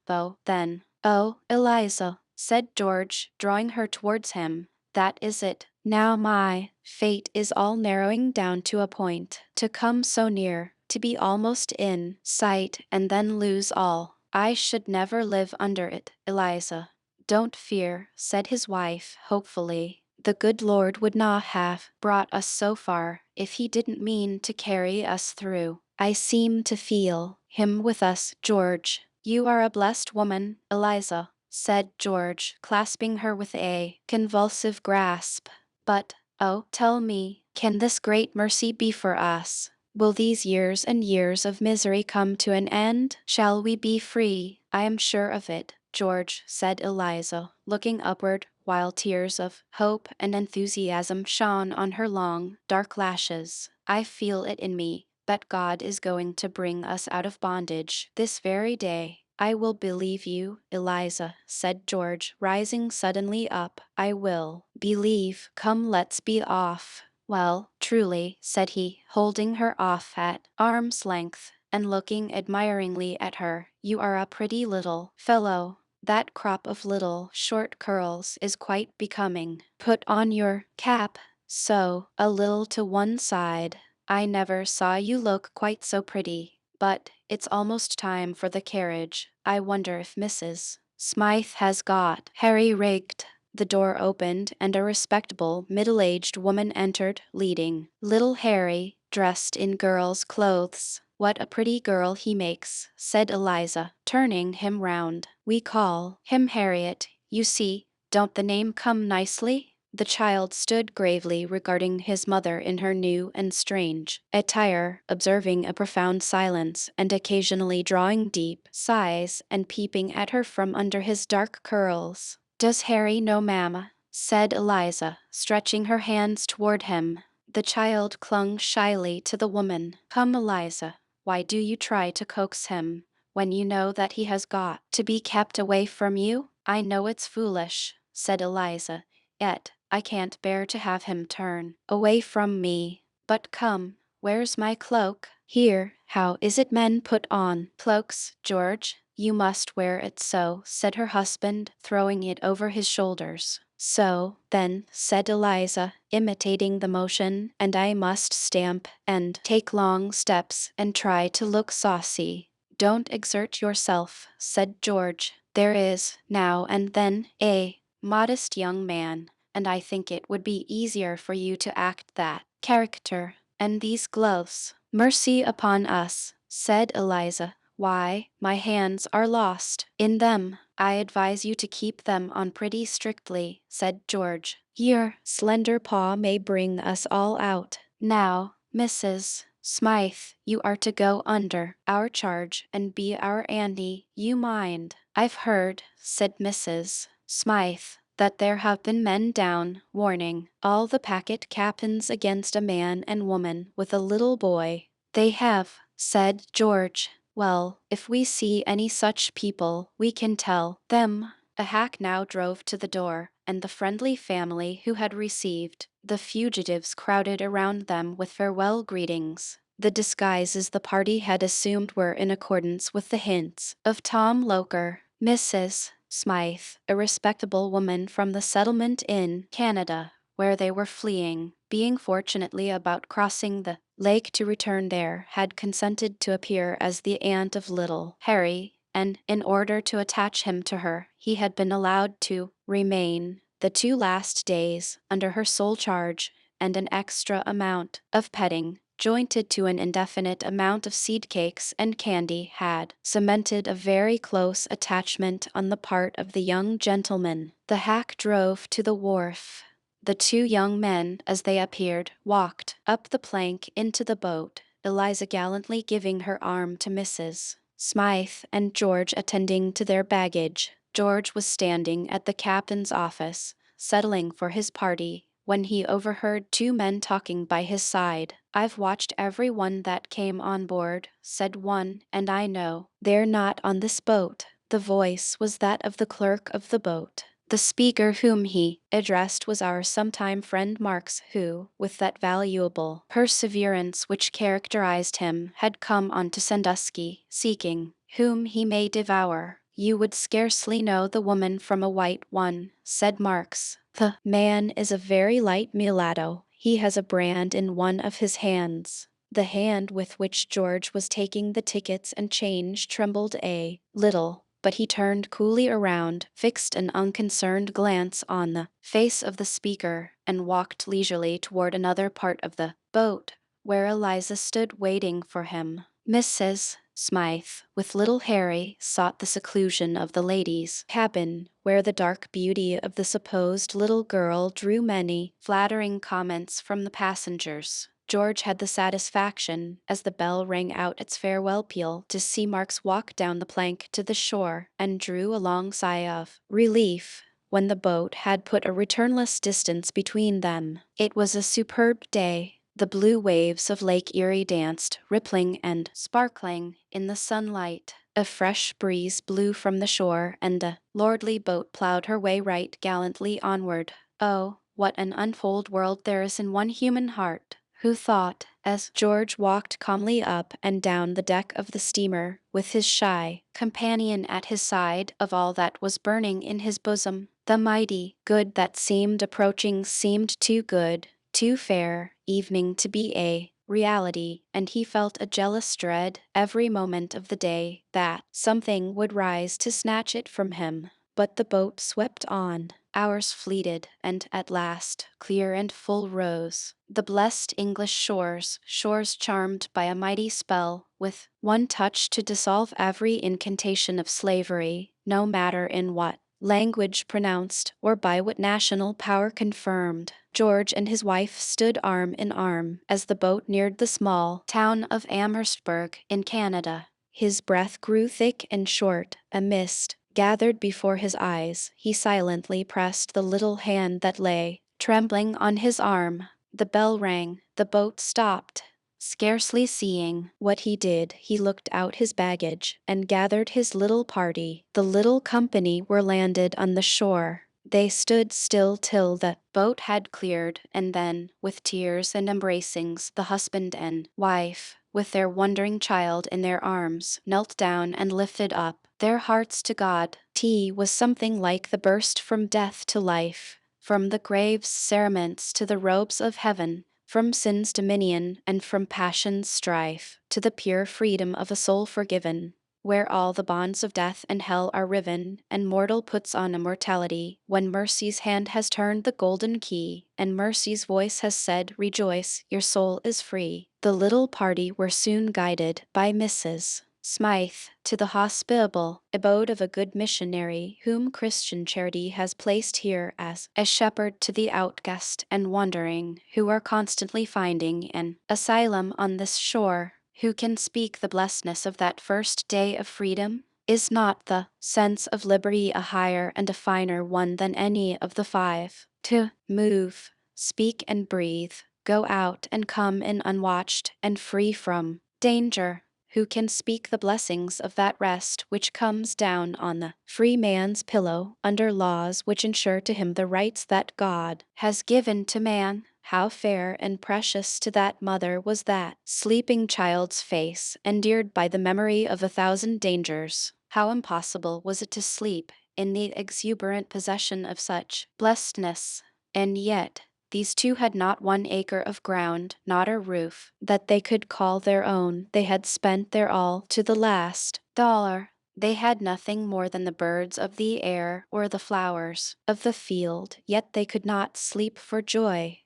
oh, Eliza, said George, drawing her towards him, that is it. Now my fate is all narrowing down to a point, to come so near, to be almost in sight and then lose all. I should never live under it, Eliza. Don't fear, said his wife, hopefully. The good Lord would not have brought us so far if he didn't mean to carry us through. I seem to feel him with us, George. You are a blessed woman, Eliza, said George, clasping her with a convulsive grasp. But, oh, tell me, can this great mercy be for us? Will these years and years of misery come to an end? Shall we be free? I am sure of it, George, said Eliza, looking upward, while tears of hope and enthusiasm shone on her long, dark lashes. I feel it in me that God is going to bring us out of bondage this very day. I will believe you, Eliza, said George, rising suddenly up. I will believe. Come, let's be off. Well, truly, said he, holding her off at arm's length and looking admiringly at her, you are a pretty little fellow. That crop of little, short curls is quite becoming. Put on your cap, so, a little to one side. I never saw you look quite so pretty. But it's almost time for the carriage. I wonder if Mrs. Smythe has got Harry rigged. The door opened, and a respectable, middle-aged woman entered, leading little Harry, dressed in girl's clothes. What a pretty girl he makes, said Eliza, turning him round. We call him Harriet, you see. Don't the name come nicely? The child stood gravely regarding his mother in her new and strange attire, observing a profound silence, and occasionally drawing deep sighs and peeping at her from under his dark curls. Does Harry know mamma? Said Eliza, stretching her hands toward him. The child clung shyly to the woman. Come, Eliza, why do you try to coax him when you know that he has got to be kept away from you? I know it's foolish, said Eliza, yet I can't bear to have him turn away from me. But come, where's my cloak? Here. How is it men put on cloaks, George? You must wear it so, said her husband, throwing it over his shoulders. So, then, said Eliza, imitating the motion, and I must stamp, and take long steps, and try to look saucy. Don't exert yourself, said George. There is, now and then, a modest young man, and I think it would be easier for you to act that character. And these gloves. Mercy upon us, said Eliza. Why, my hands are lost in them. I advise you to keep them on pretty strictly, said George. Your slender paw may bring us all out. Now, Mrs. Smythe, you are to go under our charge and be our Annie, you mind. I've heard, said Mrs. Smythe, that there have been men down, warning all the packet captains against a man and woman with a little boy. They have, said George. Well, if we see any such people, we can tell them. A hack now drove to the door, and the friendly family who had received the fugitives crowded around them with farewell greetings. The disguises the party had assumed were in accordance with the hints of Tom Loker. Mrs. Smythe, a respectable woman from the settlement in Canada, where they were fleeing, being fortunately about crossing the lake to return there, had consented to appear as the aunt of little Harry, and in order to attach him to her, he had been allowed to remain the 2 last days under her sole charge, and an extra amount of petting, jointed to an indefinite amount of seed cakes and candy, had cemented a very close attachment on the part of the young gentleman. The hack drove to the wharf. The 2 young men, as they appeared, walked up the plank into the boat, Eliza gallantly giving her arm to Mrs. Smythe, and George attending to their baggage. George was standing at the captain's office, settling for his party, when he overheard 2 men talking by his side. I've watched every one that came on board, said one, and I know they're not on this boat. The voice was that of the clerk of the boat. The speaker whom he addressed was our sometime friend Marks, who, with that valuable perseverance which characterized him, had come on to Sandusky, seeking whom he may devour. You would scarcely know the woman from a white one, said Marks. The man is a very light mulatto. He has a brand in one of his hands. The hand with which George was taking the tickets and change trembled a little, but he turned coolly around, fixed an unconcerned glance on the face of the speaker, and walked leisurely toward another part of the boat, where Eliza stood waiting for him. Mrs. Smythe, with little Harry, sought the seclusion of the ladies' cabin, where the dark beauty of the supposed little girl drew many flattering comments from the passengers. George had the satisfaction, as the bell rang out its farewell peal, to see Marks walk down the plank to the shore, and drew a long sigh of relief when the boat had put a returnless distance between them. It was a superb day. The blue waves of Lake Erie danced, rippling and sparkling, in the sunlight. A fresh breeze blew from the shore, and a lordly boat plowed her way right gallantly onward. Oh, what an untold world there is in one human heart! Who thought, as George walked calmly up and down the deck of the steamer, with his shy companion at his side, of all that was burning in his bosom? The mighty good that seemed approaching seemed too good, too fair evening to be a reality, and he felt a jealous dread every moment of the day that something would rise to snatch it from him. But the boat swept on. Hours fleeted, and at last, clear and full rose the blessed English shores, shores charmed by a mighty spell, with one touch to dissolve every incantation of slavery, no matter in what language pronounced, or by what national power confirmed. George and his wife stood arm in arm as the boat neared the small town of Amherstburg in Canada. His breath grew thick and short, a mist gathered before his eyes. He silently pressed the little hand that lay trembling on his arm. The bell rang, the boat stopped. Scarcely seeing what he did, he looked out his baggage and gathered his little party. The little company were landed on the shore. They stood still till the boat had cleared, and then, with tears and embracings, the husband and wife, with their wondering child in their arms, knelt down and lifted up their hearts to God. Tea was something like the burst from death to life. from the grave's cerements to the robes of heaven, from sin's dominion and from passion's strife, to the pure freedom of a soul forgiven, where all the bonds of death and hell are riven, and mortal puts on immortality, when mercy's hand has turned the golden key, and mercy's voice has said, "Rejoice, your soul is free." The little party were soon guided by Mrs. Smythe to the hospitable abode of a good missionary whom Christian charity has placed here as a shepherd to the outcast and wandering, who are constantly finding an asylum on this shore. Who can speak the blessedness of that first day of freedom? Is not the sense of liberty a higher and a finer one than any of the five? To move, speak and breathe, go out and come in unwatched and free from danger. Who can speak the blessings of that rest which comes down on the free man's pillow under laws which ensure to him the rights that God has given to man? How fair and precious to that mother was that sleeping child's face, endeared by the memory of 1,000 dangers. How impossible was it to sleep in the exuberant possession of such blessedness. And yet, these two had not 1 acre of ground, not a roof, that they could call their own. They had spent their all to the last dollar. They had nothing more than the birds of the air or the flowers of the field, yet they could not sleep for joy.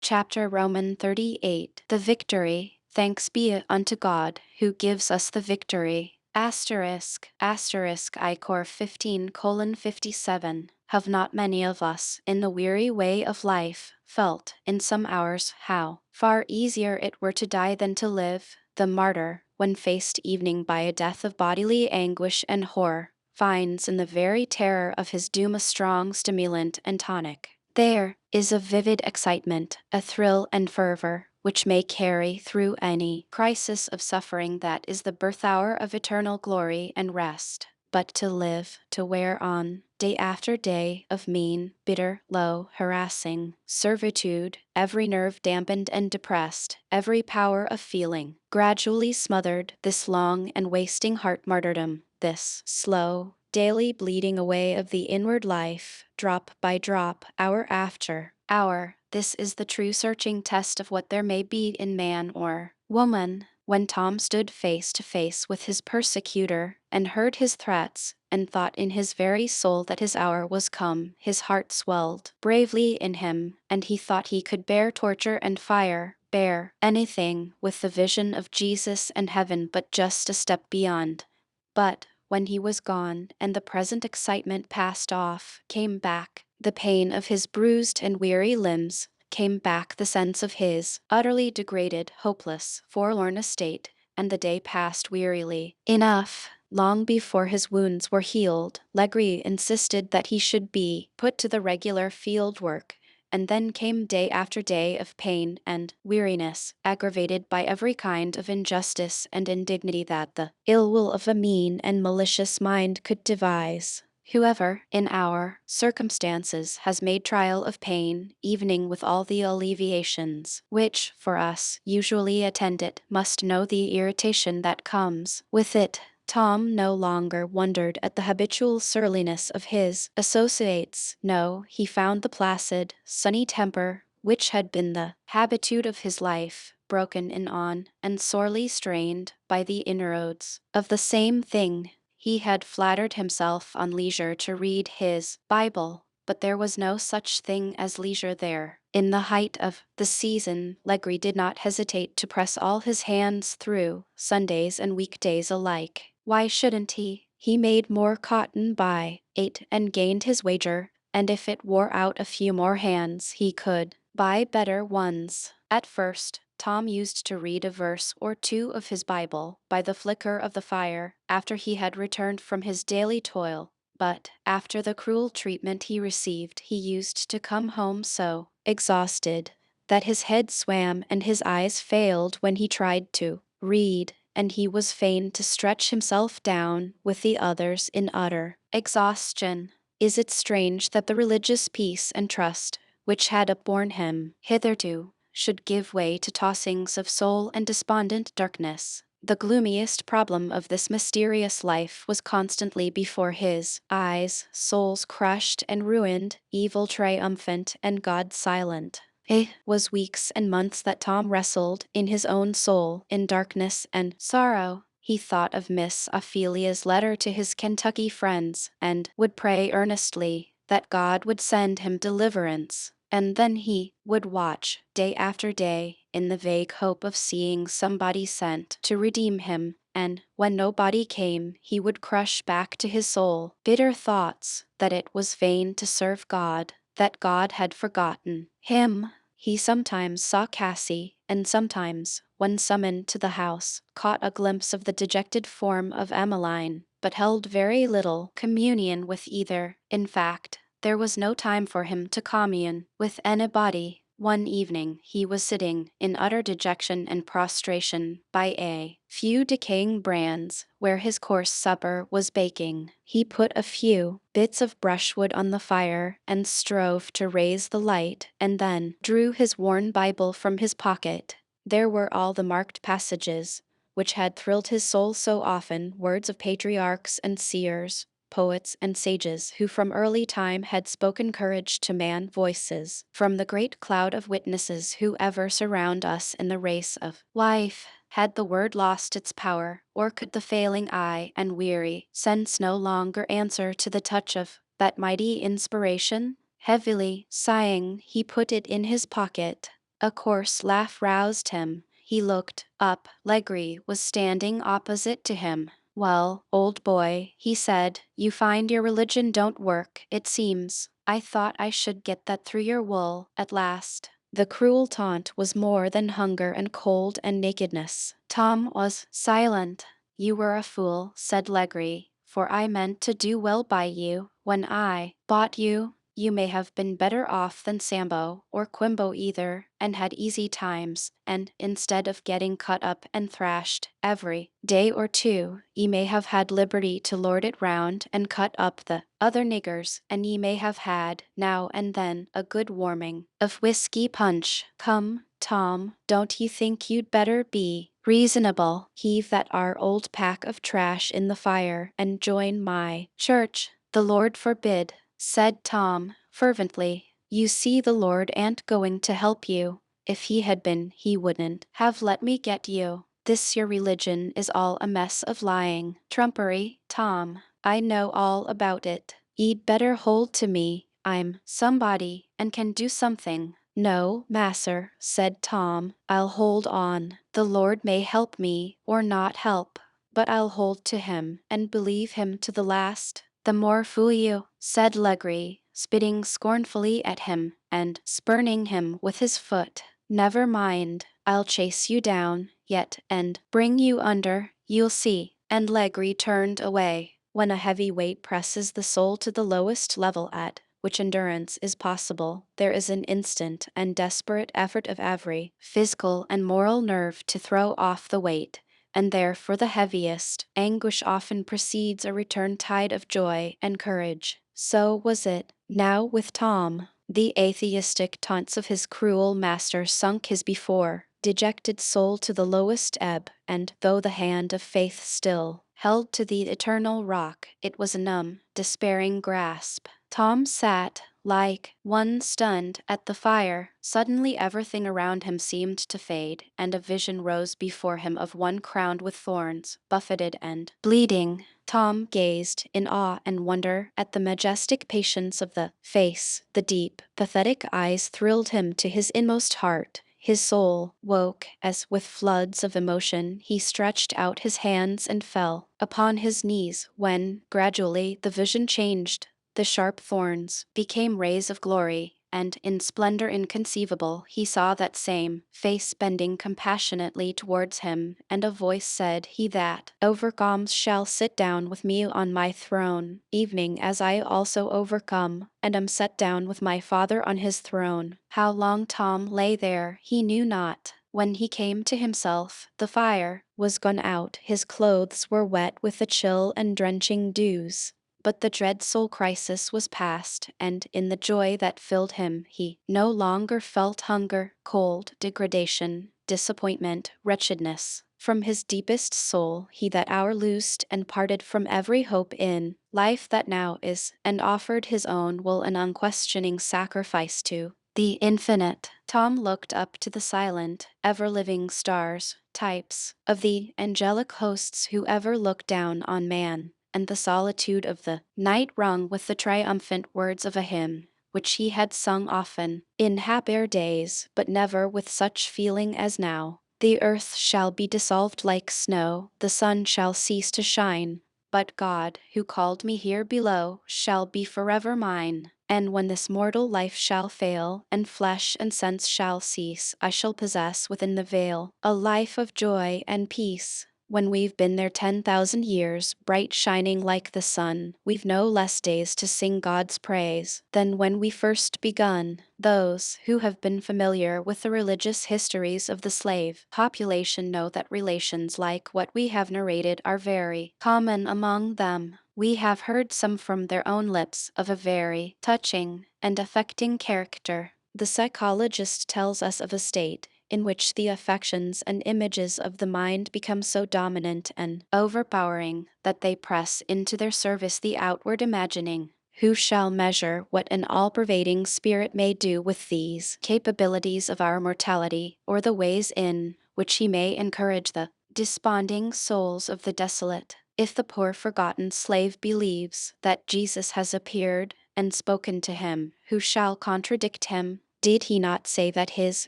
Chapter Roman 38. The victory. Thanks be unto God, who gives us the victory. Asterisk, I Cor 15:57. Have not many of us, in the weary way of life, felt, in some hours, how far easier it were to die than to live? The martyr, when faced evening by a death of bodily anguish and horror, finds in the very terror of his doom a strong stimulant and tonic. There is a vivid excitement, a thrill and fervor, which may carry through any crisis of suffering that is the birth hour of eternal glory and rest. But to live, to wear on, day after day, of mean, bitter, low, harassing servitude, every nerve dampened and depressed, every power of feeling gradually smothered, this long and wasting heart martyrdom, this slow, daily bleeding away of the inward life, drop by drop, hour after hour. This is the true searching test of what there may be in man or woman. When Tom stood face to face with his persecutor, and heard his threats, and thought in his very soul that his hour was come, his heart swelled bravely in him, and he thought he could bear torture and fire, bear anything, with the vision of Jesus and heaven but just a step beyond. But when he was gone, and the present excitement passed off, came back the pain of his bruised and weary limbs, came back the sense of his utterly degraded, hopeless, forlorn estate, and the day passed wearily enough. Long before his wounds were healed, Legree insisted that he should be put to the regular field work, and then came day after day of pain and weariness, aggravated by every kind of injustice and indignity that the ill will of a mean and malicious mind could devise. Whoever, in our circumstances, has made trial of pain, evening with all the alleviations which, for us, usually attend it, must know the irritation that comes with it. Tom no longer wondered at the habitual surliness of his associates. No, he found the placid, sunny temper, which had been the habitude of his life, broken in on, and sorely strained by the inroads of the same thing. He had flattered himself on leisure to read his Bible, but there was no such thing as leisure there. In the height of the season, Legree did not hesitate to press all his hands through, Sundays and weekdays alike. Why shouldn't he? He made more cotton by 8 and gained his wager, and if it wore out a few more hands, he could buy better ones. At first, Tom used to read a verse or two of his Bible by the flicker of the fire after he had returned from his daily toil, but after the cruel treatment he received, he used to come home so exhausted that his head swam and his eyes failed when he tried to read, and he was fain to stretch himself down with the others in utter exhaustion. Is it strange that the religious peace and trust which had upborne him hitherto should give way to tossings of soul and despondent darkness? The gloomiest problem of this mysterious life was constantly before his eyes, souls crushed and ruined, evil triumphant, and God silent. It was weeks and months that Tom wrestled in his own soul, in darkness and sorrow. He thought of Miss Ophelia's letter to his Kentucky friends, and would pray earnestly that God would send him deliverance. And then he would watch, day after day, in the vague hope of seeing somebody sent to redeem him, and when nobody came, he would crush back to his soul bitter thoughts that it was vain to serve God, that God had forgotten him. He sometimes saw Cassie, and sometimes, when summoned to the house, caught a glimpse of the dejected form of Emmeline, but held very little communion with either. In fact, there was no time for him to commune with anybody. One evening he was sitting in utter dejection and prostration by a few decaying brands where his coarse supper was baking. He put a few bits of brushwood on the fire and strove to raise the light, and then drew his worn Bible from his pocket. There were all the marked passages which had thrilled his soul so often, words of patriarchs and seers, poets and sages who from early time had spoken courage to man, voices from the great cloud of witnesses who ever surround us in the race of life. Had the word lost its power, or could the failing eye and weary sense no longer answer to the touch of that mighty inspiration? Heavily sighing, he put it in his pocket. A coarse laugh roused him. He looked up. Legree was standing opposite to him. "Well, old boy," he said, "you find your religion don't work, it seems. I thought I should get that through your wool, at last." The cruel taunt was more than hunger and cold and nakedness. Tom was silent. "You were a fool," said Legree, "for I meant to do well by you. When I bought you, you may have been better off than Sambo, or Quimbo either, and had easy times, and instead of getting cut up and thrashed every day or two, ye may have had liberty to lord it round and cut up the other niggers, and ye may have had, now and then, a good warming of whiskey punch. Come, Tom, don't ye think you'd better be reasonable? Heave that our old pack of trash in the fire, and join my church." "The Lord forbid," said Tom, fervently. "You see the Lord ain't going to help you. If he had been, he wouldn't have let me get you. This your religion is all a mess of lying, trumpery, Tom. I know all about it. Ye'd better hold to me. I'm somebody, and can do something." "No, masser," said Tom, "I'll hold on. The Lord may help me, or not help, but I'll hold to him, and believe him to the last." "The more fool you," said Legree, spitting scornfully at him, and spurning him with his foot. "Never mind, I'll chase you down, yet, and bring you under, you'll see." And Legree turned away. When a heavy weight presses the soul to the lowest level at which endurance is possible, there is an instant and desperate effort of every physical and moral nerve to throw off the weight, and there for the heaviest, anguish often precedes a return tide of joy and courage. So was it now with Tom. The atheistic taunts of his cruel master sunk his before dejected soul to the lowest ebb, and though the hand of faith still held to the eternal rock, it was a numb, despairing grasp. Tom sat like one stunned at the fire. Suddenly everything around him seemed to fade, and a vision rose before him of one crowned with thorns, buffeted and bleeding. Tom gazed in awe and wonder at the majestic patience of the face. The deep, pathetic eyes thrilled him to his inmost heart. His soul woke as with floods of emotion he stretched out his hands and fell upon his knees, when, gradually, the vision changed. The sharp thorns became rays of glory, and in splendor inconceivable he saw that same face bending compassionately towards him, and a voice said, "He that overcomes shall sit down with me on my throne, evening as I also overcome, and am set down with my Father on his throne." How long Tom lay there he knew not. When he came to himself, the fire was gone out, his clothes were wet with the chill and drenching dews. But the dread soul crisis was past, and in the joy that filled him he no longer felt hunger, cold, degradation, disappointment, wretchedness. from his deepest soul, he that hour loosed and parted from every hope in life that now is, and offered his own will an unquestioning sacrifice to the infinite. Tom looked up to the silent, ever-living stars, types of the angelic hosts who ever look down on man, and the solitude of the night rung with the triumphant words of a hymn, which he had sung often in happier days, but never with such feeling as now. The earth shall be dissolved like snow, the sun shall cease to shine, but God, who called me here below, shall be forever mine. And when this mortal life shall fail, and flesh and sense shall cease, I shall possess within the veil a life of joy and peace. When we've been there 10,000 years, bright shining like the sun, we've no less days to sing God's praise than when we first begun. Those who have been familiar with the religious histories of the slave population know that relations like what we have narrated are very common among them. We have heard some from their own lips of a very touching and affecting character. The psychologist tells us of a state in which the affections and images of the mind become so dominant and overpowering that they press into their service the outward imagining. Who shall measure what an all-pervading spirit may do with these capabilities of our mortality, or the ways in which he may encourage the desponding souls of the desolate? If the poor forgotten slave believes that Jesus has appeared and spoken to him, who shall contradict him? Did he not say that his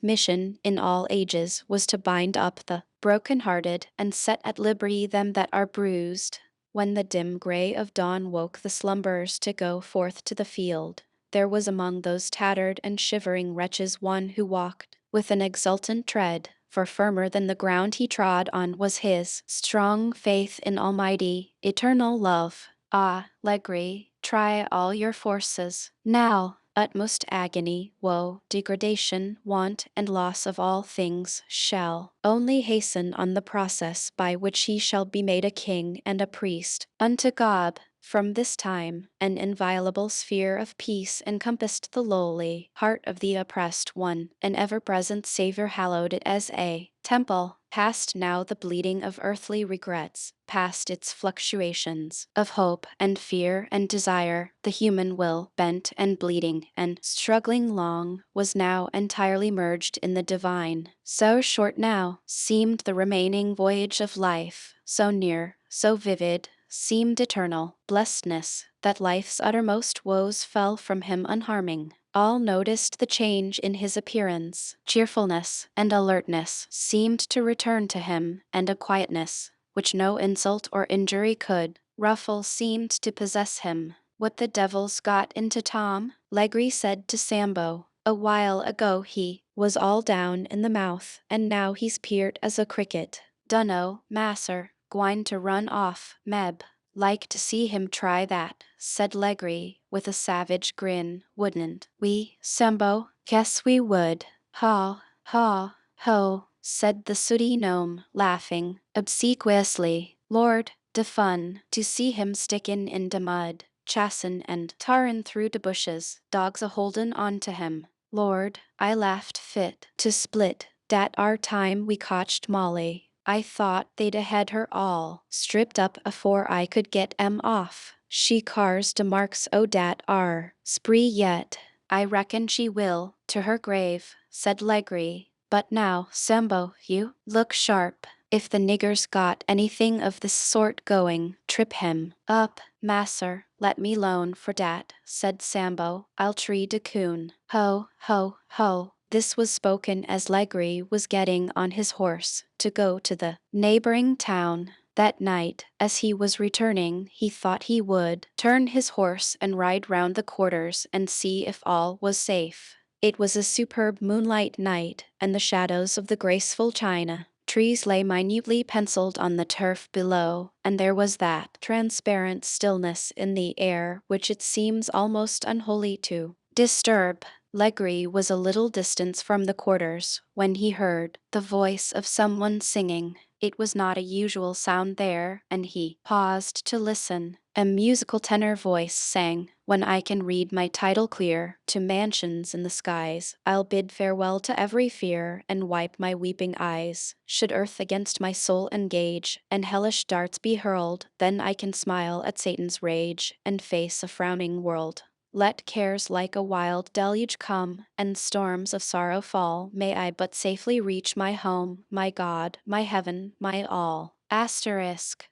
mission in all ages was to bind up the broken-hearted and set at liberty them that are bruised? When the dim gray of dawn woke the slumberers to go forth to the field, there was among those tattered and shivering wretches one who walked with an exultant tread, for firmer than the ground he trod on was his strong faith in almighty, eternal love. Ah, Legree, try all your forces. Now, utmost agony, woe, degradation, want, and loss of all things shall only hasten on the process by which he shall be made a king and a priest unto God. From this time, an inviolable sphere of peace encompassed the lowly heart of the oppressed one, an ever-present Savior hallowed it as a temple. Past now the bleeding of earthly regrets, past its fluctuations of hope and fear and desire, the human will, bent and bleeding and struggling long, was now entirely merged in the divine. So short now seemed the remaining voyage of life, so near, so vivid, seemed eternal blessedness, that life's uttermost woes fell from him unharming. All noticed the change in his appearance. Cheerfulness and alertness seemed to return to him, and a quietness which no insult or injury could ruffle seemed to possess him. What the devil's got into Tom? Legree said to Sambo. A while ago he was all down in the mouth, and now he's peart as a cricket. Dunno, masser, gwine to run off, meb. Like to see him try that, said Legree, with a savage grin. Wouldn't we, Sambo? Guess we would. Ha, ha, ho, said the sooty gnome, laughing obsequiously. Lord, de fun, to see him stickin' in de mud, chassin' and tarrin' through de bushes, dogs a-holdin' on to him. Lord, I laughed fit to split dat ar time we cotched Molly. I thought they'd a-had her all stripped up afore I could get 'em off. She cars de marks o' dat ar spree yet. I reckon she will, to her grave, said Legree. But now, Sambo, you look sharp. If the nigger's got anything of this sort going, trip him up. Masser, let me lone for dat, said Sambo. I'll tree de coon. Ho, ho, ho. This was spoken as Legree was getting on his horse to go to the neighboring town. That night, as he was returning, he thought he would turn his horse and ride round the quarters and see if all was safe. It was a superb moonlight night, and the shadows of the graceful china trees lay minutely penciled on the turf below, and there was that transparent stillness in the air which it seems almost unholy to disturb. Legree was a little distance from the quarters when he heard the voice of someone singing It was not a usual sound there, and he paused to listen. A musical tenor voice sang, "When I can read my title clear to mansions in the skies, I'll bid farewell to every fear and wipe my weeping eyes. Should earth against my soul engage, and hellish darts be hurled, then I can smile at Satan's rage and face a frowning world. Let cares like a wild deluge come, and storms of sorrow fall, may I but safely reach my home, my God, my heaven, my all." Asterisk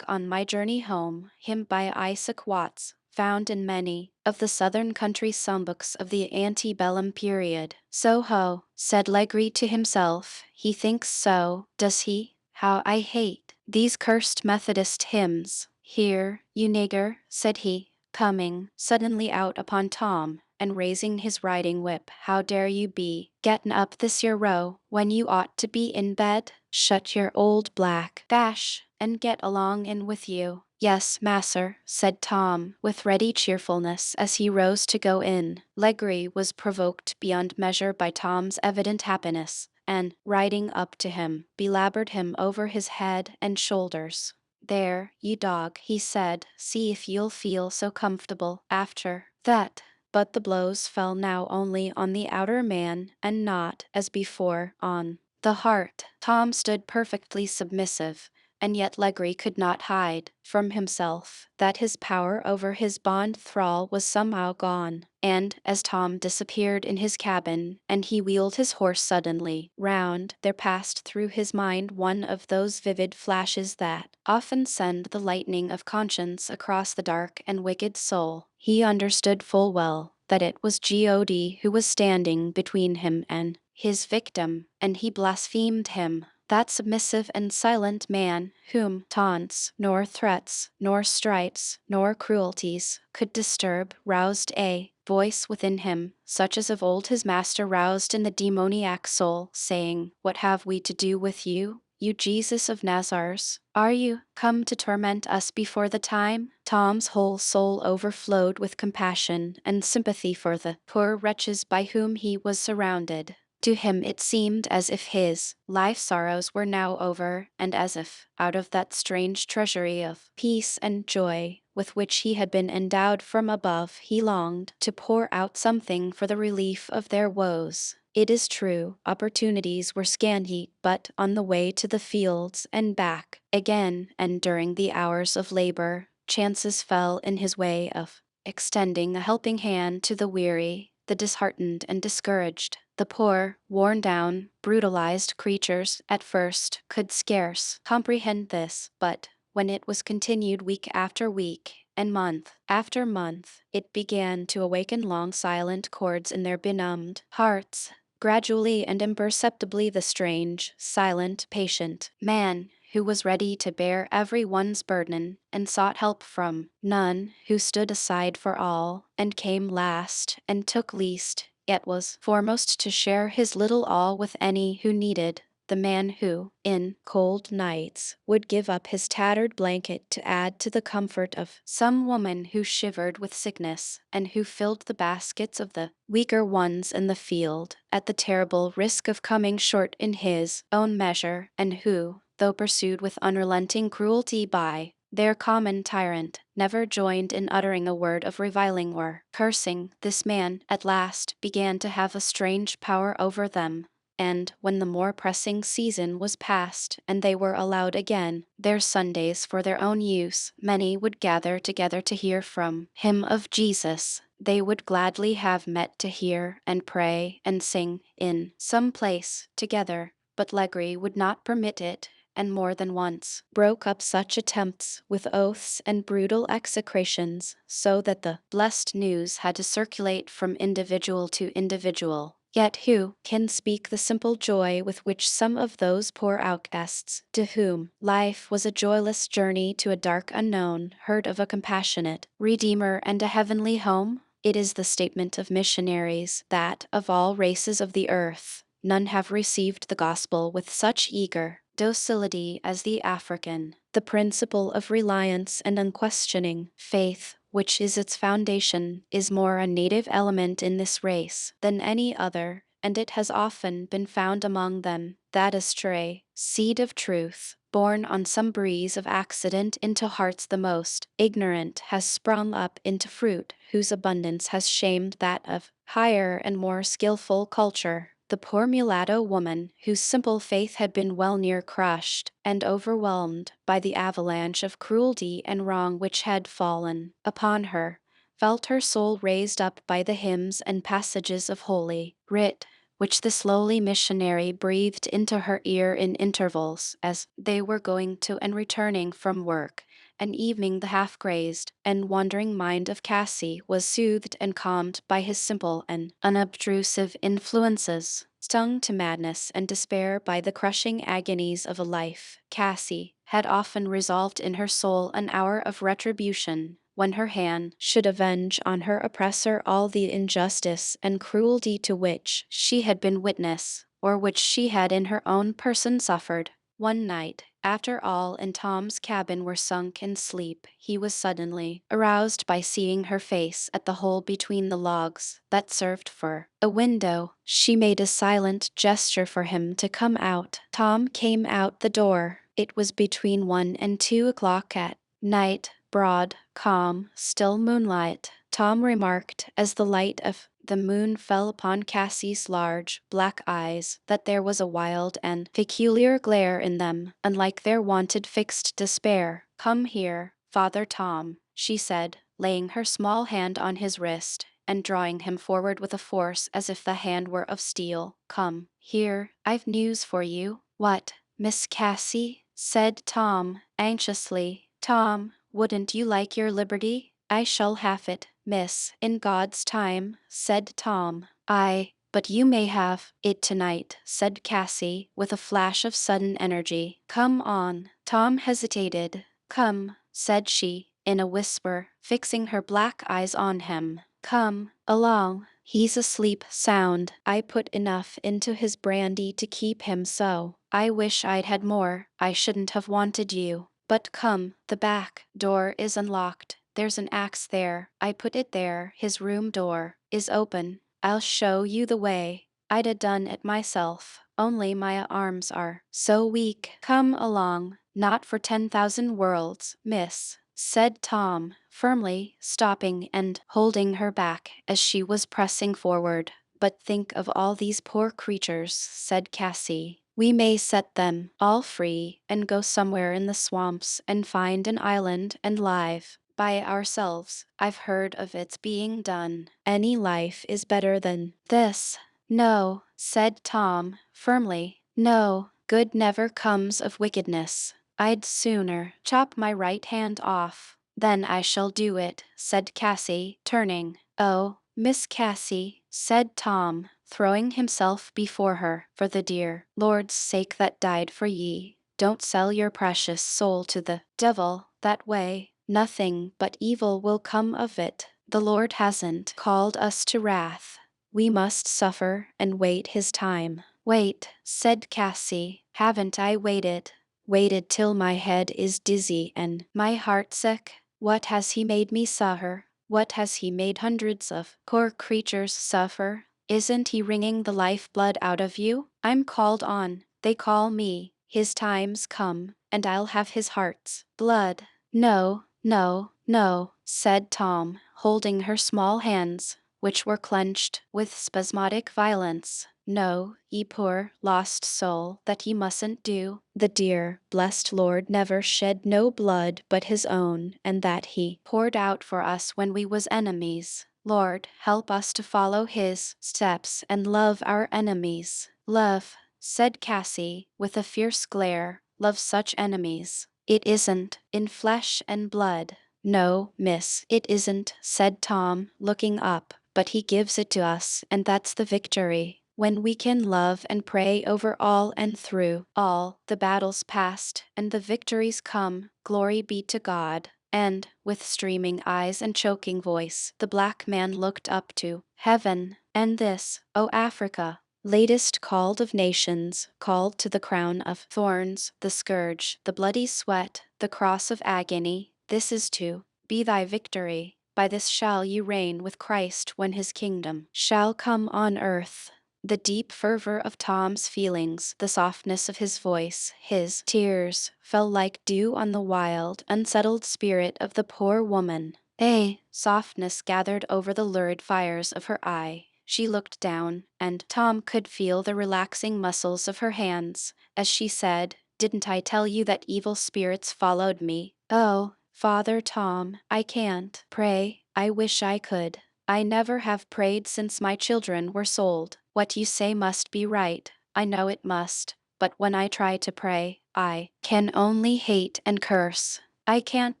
on my journey home, hymn by Isaac Watts, found in many of the Southern country songbooks of the antebellum period. "So ho," said Legree to himself, "he thinks so, does he? How I hate these cursed Methodist hymns. Here, you nigger," said he, coming suddenly out upon Tom, and raising his riding whip, "how dare you be gettin' up this your row when you ought to be in bed? Shut your old black dash, and get along in with you." "Yes, masser," said Tom, with ready cheerfulness, as he rose to go in. Legree was provoked beyond measure by Tom's evident happiness, and, riding up to him, belaboured him over his head and shoulders. "There, you dog," he said, "see if you'll feel so comfortable after that." But the blows fell now only on the outer man, and not, as before, on the heart. Tom stood perfectly submissive, and yet Legree could not hide from himself that his power over his bond thrall was somehow gone. And as Tom disappeared in his cabin, and he wheeled his horse suddenly round, there passed through his mind one of those vivid flashes that often send the lightning of conscience across the dark and wicked soul. He understood full well that it was God who was standing between him and his victim, and he blasphemed him. That submissive and silent man, whom taunts, nor threats, nor stripes, nor cruelties could disturb, roused a voice within him, such as of old his master roused in the demoniac soul, saying, "What have we to do with you, you Jesus of Nazareth? Are you come to torment us before the time?" Tom's whole soul overflowed with compassion and sympathy for the poor wretches by whom he was surrounded. To him it seemed as if his life sorrows were now over, and as if, out of that strange treasury of peace and joy with which he had been endowed from above, he longed to pour out something for the relief of their woes. It is true, opportunities were scanty, but on the way to the fields and back again, and during the hours of labor, chances fell in his way of extending a helping hand to the weary, the disheartened and discouraged. The poor, worn down, brutalized creatures at first could scarce comprehend this, but when it was continued week after week, and month after month, it began to awaken long silent chords in their benumbed hearts. Gradually and imperceptibly the strange, silent, patient man who was ready to bear every one's burden, and sought help from none, who stood aside for all, and came last, and took least, yet was foremost to share his little all with any who needed, the man who, in cold nights, would give up his tattered blanket to add to the comfort of some woman who shivered with sickness, and who filled the baskets of the weaker ones in the field, at the terrible risk of coming short in his own measure, and who, though pursued with unrelenting cruelty by their common tyrant, never joined in uttering a word of reviling or cursing. This man, at last, began to have a strange power over them, and when the more pressing season was past, and they were allowed again their Sundays for their own use, many would gather together to hear from him of Jesus. They would gladly have met to hear and pray and sing in some place together, but Legree would not permit it, and more than once broke up such attempts with oaths and brutal execrations, so that the blessed news had to circulate from individual to individual. Yet who can speak the simple joy with which some of those poor outcasts, to whom life was a joyless journey to a dark unknown, heard of a compassionate Redeemer and a heavenly home? It is the statement of missionaries that, of all races of the earth, none have received the gospel with such eager docility as the African. The principle of reliance and unquestioning faith, which is its foundation, is more a native element in this race than any other, and it has often been found among them, that a stray seed of truth, born on some breeze of accident into hearts the most ignorant, has sprung up into fruit whose abundance has shamed that of higher and more skillful culture. The poor mulatto woman, whose simple faith had been well near crushed and overwhelmed by the avalanche of cruelty and wrong which had fallen upon her, felt her soul raised up by the hymns and passages of Holy Writ, which the slowly missionary breathed into her ear in intervals as they were going to and returning from work. And evening the half-crazed and wandering mind of Cassie was soothed and calmed by his simple and unobtrusive influences. Stung to madness and despair by the crushing agonies of a life, Cassie had often resolved in her soul an hour of retribution, when her hand should avenge on her oppressor all the injustice and cruelty to which she had been witness, or which she had in her own person suffered. One night, after all in Tom's cabin were sunk in sleep, he was suddenly aroused by seeing her face at the hole between the logs that served for a window. She made a silent gesture for him to come out. Tom came out the door. It was between 1 and 2 o'clock at night, broad, calm, still moonlight. Tom remarked, as the light of the moon fell upon Cassie's large, black eyes, that there was a wild and peculiar glare in them, unlike their wonted fixed despair. "Come here, Father Tom," she said, laying her small hand on his wrist, and drawing him forward with a force as if the hand were of steel. "Come here, I've news for you." "What, Miss Cassie?" said Tom, anxiously. "Tom, wouldn't you like your liberty?" "I shall have it, miss, in God's time," said Tom. "Aye, but you may have it tonight," said Cassie, with a flash of sudden energy. "Come on." Tom hesitated. "Come," said she, in a whisper, fixing her black eyes on him. "Come along. He's asleep sound. I put enough into his brandy to keep him so. I wish I'd had more. I shouldn't have wanted you. But come, the back door is unlocked. There's an axe there. I put it there. His room door is open. I'll show you the way. I'd a done it myself, only my arms are so weak. Come along." "Not for 10,000 worlds, miss," said Tom, firmly, stopping and holding her back as she was pressing forward. "But think of all these poor creatures," said Cassie. "We may set them all free and go somewhere in the swamps and find an island and live by ourselves. I've heard of its being done. Any life is better than this." "No," said Tom, firmly. "No, good never comes of wickedness. I'd sooner chop my right hand off." "Then I shall do it," said Cassie, turning. "Oh, Miss Cassie," said Tom, throwing himself before her, "for the dear Lord's sake that died for ye, don't sell your precious soul to the devil that way. Nothing but evil will come of it. The Lord hasn't called us to wrath. We must suffer and wait his time." "Wait," said Cassie. "Haven't I waited till my head is dizzy and my heart sick? What has he made me suffer? What has he made hundreds of poor creatures suffer? Isn't he wringing the life-blood out of you? I'm called on. They call me. His time's come, and I'll have his heart's blood." "No, no, no," said Tom, holding her small hands, which were clenched with spasmodic violence. "No, ye poor, lost soul, that ye mustn't do. The dear, blessed Lord never shed no blood but his own, and that he poured out for us when we was enemies. Lord, help us to follow his steps and love our enemies." "Love," said Cassie, with a fierce glare, "love such enemies. It isn't in flesh and blood." "No, miss, it isn't," said Tom, looking up, "but he gives it to us, and that's the victory. When we can love and pray over all and through all the battles past and the victories come, glory be to God." And, with streaming eyes and choking voice, the black man looked up to heaven. "And this, O Africa, latest called of nations, called to the crown of thorns, the scourge, the bloody sweat, the cross of agony, this is to be thy victory. By this shall you reign with Christ when his kingdom shall come on earth." The deep fervor of Tom's feelings, the softness of his voice, his tears, fell like dew on the wild, unsettled spirit of the poor woman. A softness gathered over the lurid fires of her eye. She looked down, and Tom could feel the relaxing muscles of her hands, as she said, "Didn't I tell you that evil spirits followed me? Oh, Father Tom, I can't pray. I wish I could. I never have prayed since my children were sold. What you say must be right. I know it must. But when I try to pray, I can only hate and curse. I can't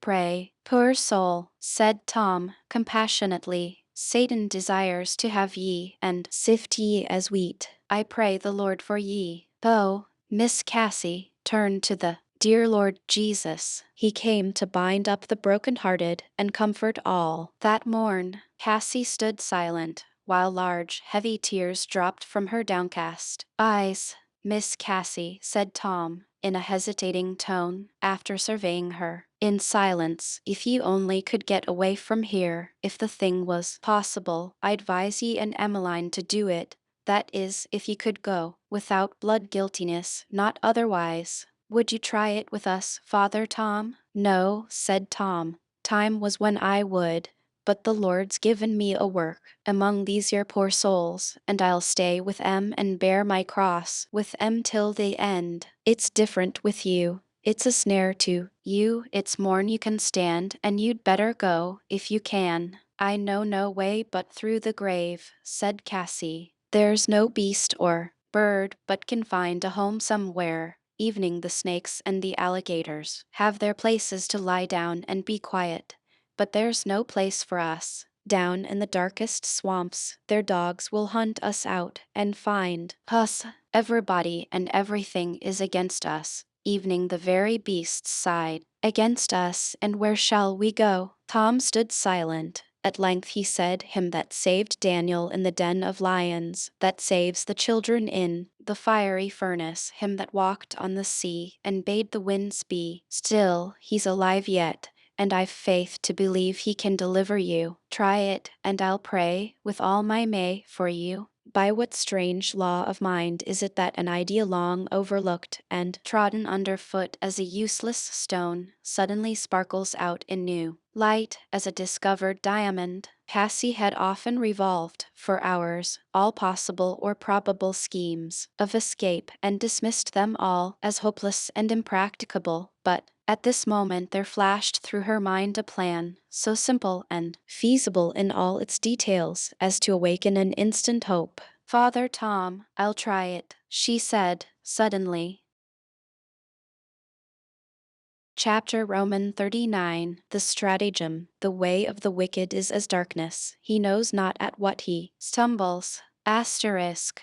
pray." "Poor soul," said Tom, compassionately. "Satan desires to have ye, and sift ye as wheat. I pray the Lord for ye." "Oh, Miss Cassie, turn to the dear Lord Jesus. He came to bind up the broken-hearted and comfort all." That morn, Cassie stood silent, while large, heavy tears dropped from her downcast eyes. "Miss Cassie," said Tom, in a hesitating tone, after surveying her in silence, "if you only could get away from here, if the thing was possible, I'd advise ye and Emmeline to do it. That is, if ye could go, without blood guiltiness, not otherwise. Would you try it with us, Father Tom?" "No," said Tom. "Time was when I would. But the Lord's given me a work among these your poor souls, and I'll stay with 'em and bear my cross with 'em till the end. It's different with you. It's a snare to you. It's more'n you can stand, and you'd better go, if you can." "I know no way but through the grave," said Cassie. "There's no beast or bird but can find a home somewhere. Evening the snakes and the alligators have their places to lie down and be quiet. But there's no place for us. Down in the darkest swamps, their dogs will hunt us out and find us. Everybody and everything is against us. Evening the very beasts side against us, and where shall we go?" Tom stood silent. At length he said, "Him that saved Daniel in the den of lions, that saves the children in the fiery furnace, him that walked on the sea and bade the winds be still, he's alive yet, and I've faith to believe he can deliver you. Try it, and I'll pray with all my may for you." By what strange law of mind is it that an idea long overlooked and trodden underfoot as a useless stone suddenly sparkles out in new light as a discovered diamond? Cassie had often revolved, for hours, all possible or probable schemes of escape and dismissed them all as hopeless and impracticable, but at this moment there flashed through her mind a plan, so simple and feasible in all its details as to awaken an instant hope. "Father Tom, I'll try it," she said, suddenly. Chapter Roman 39. The stratagem. The way of the wicked is as darkness. He knows not at what he stumbles. Asterisk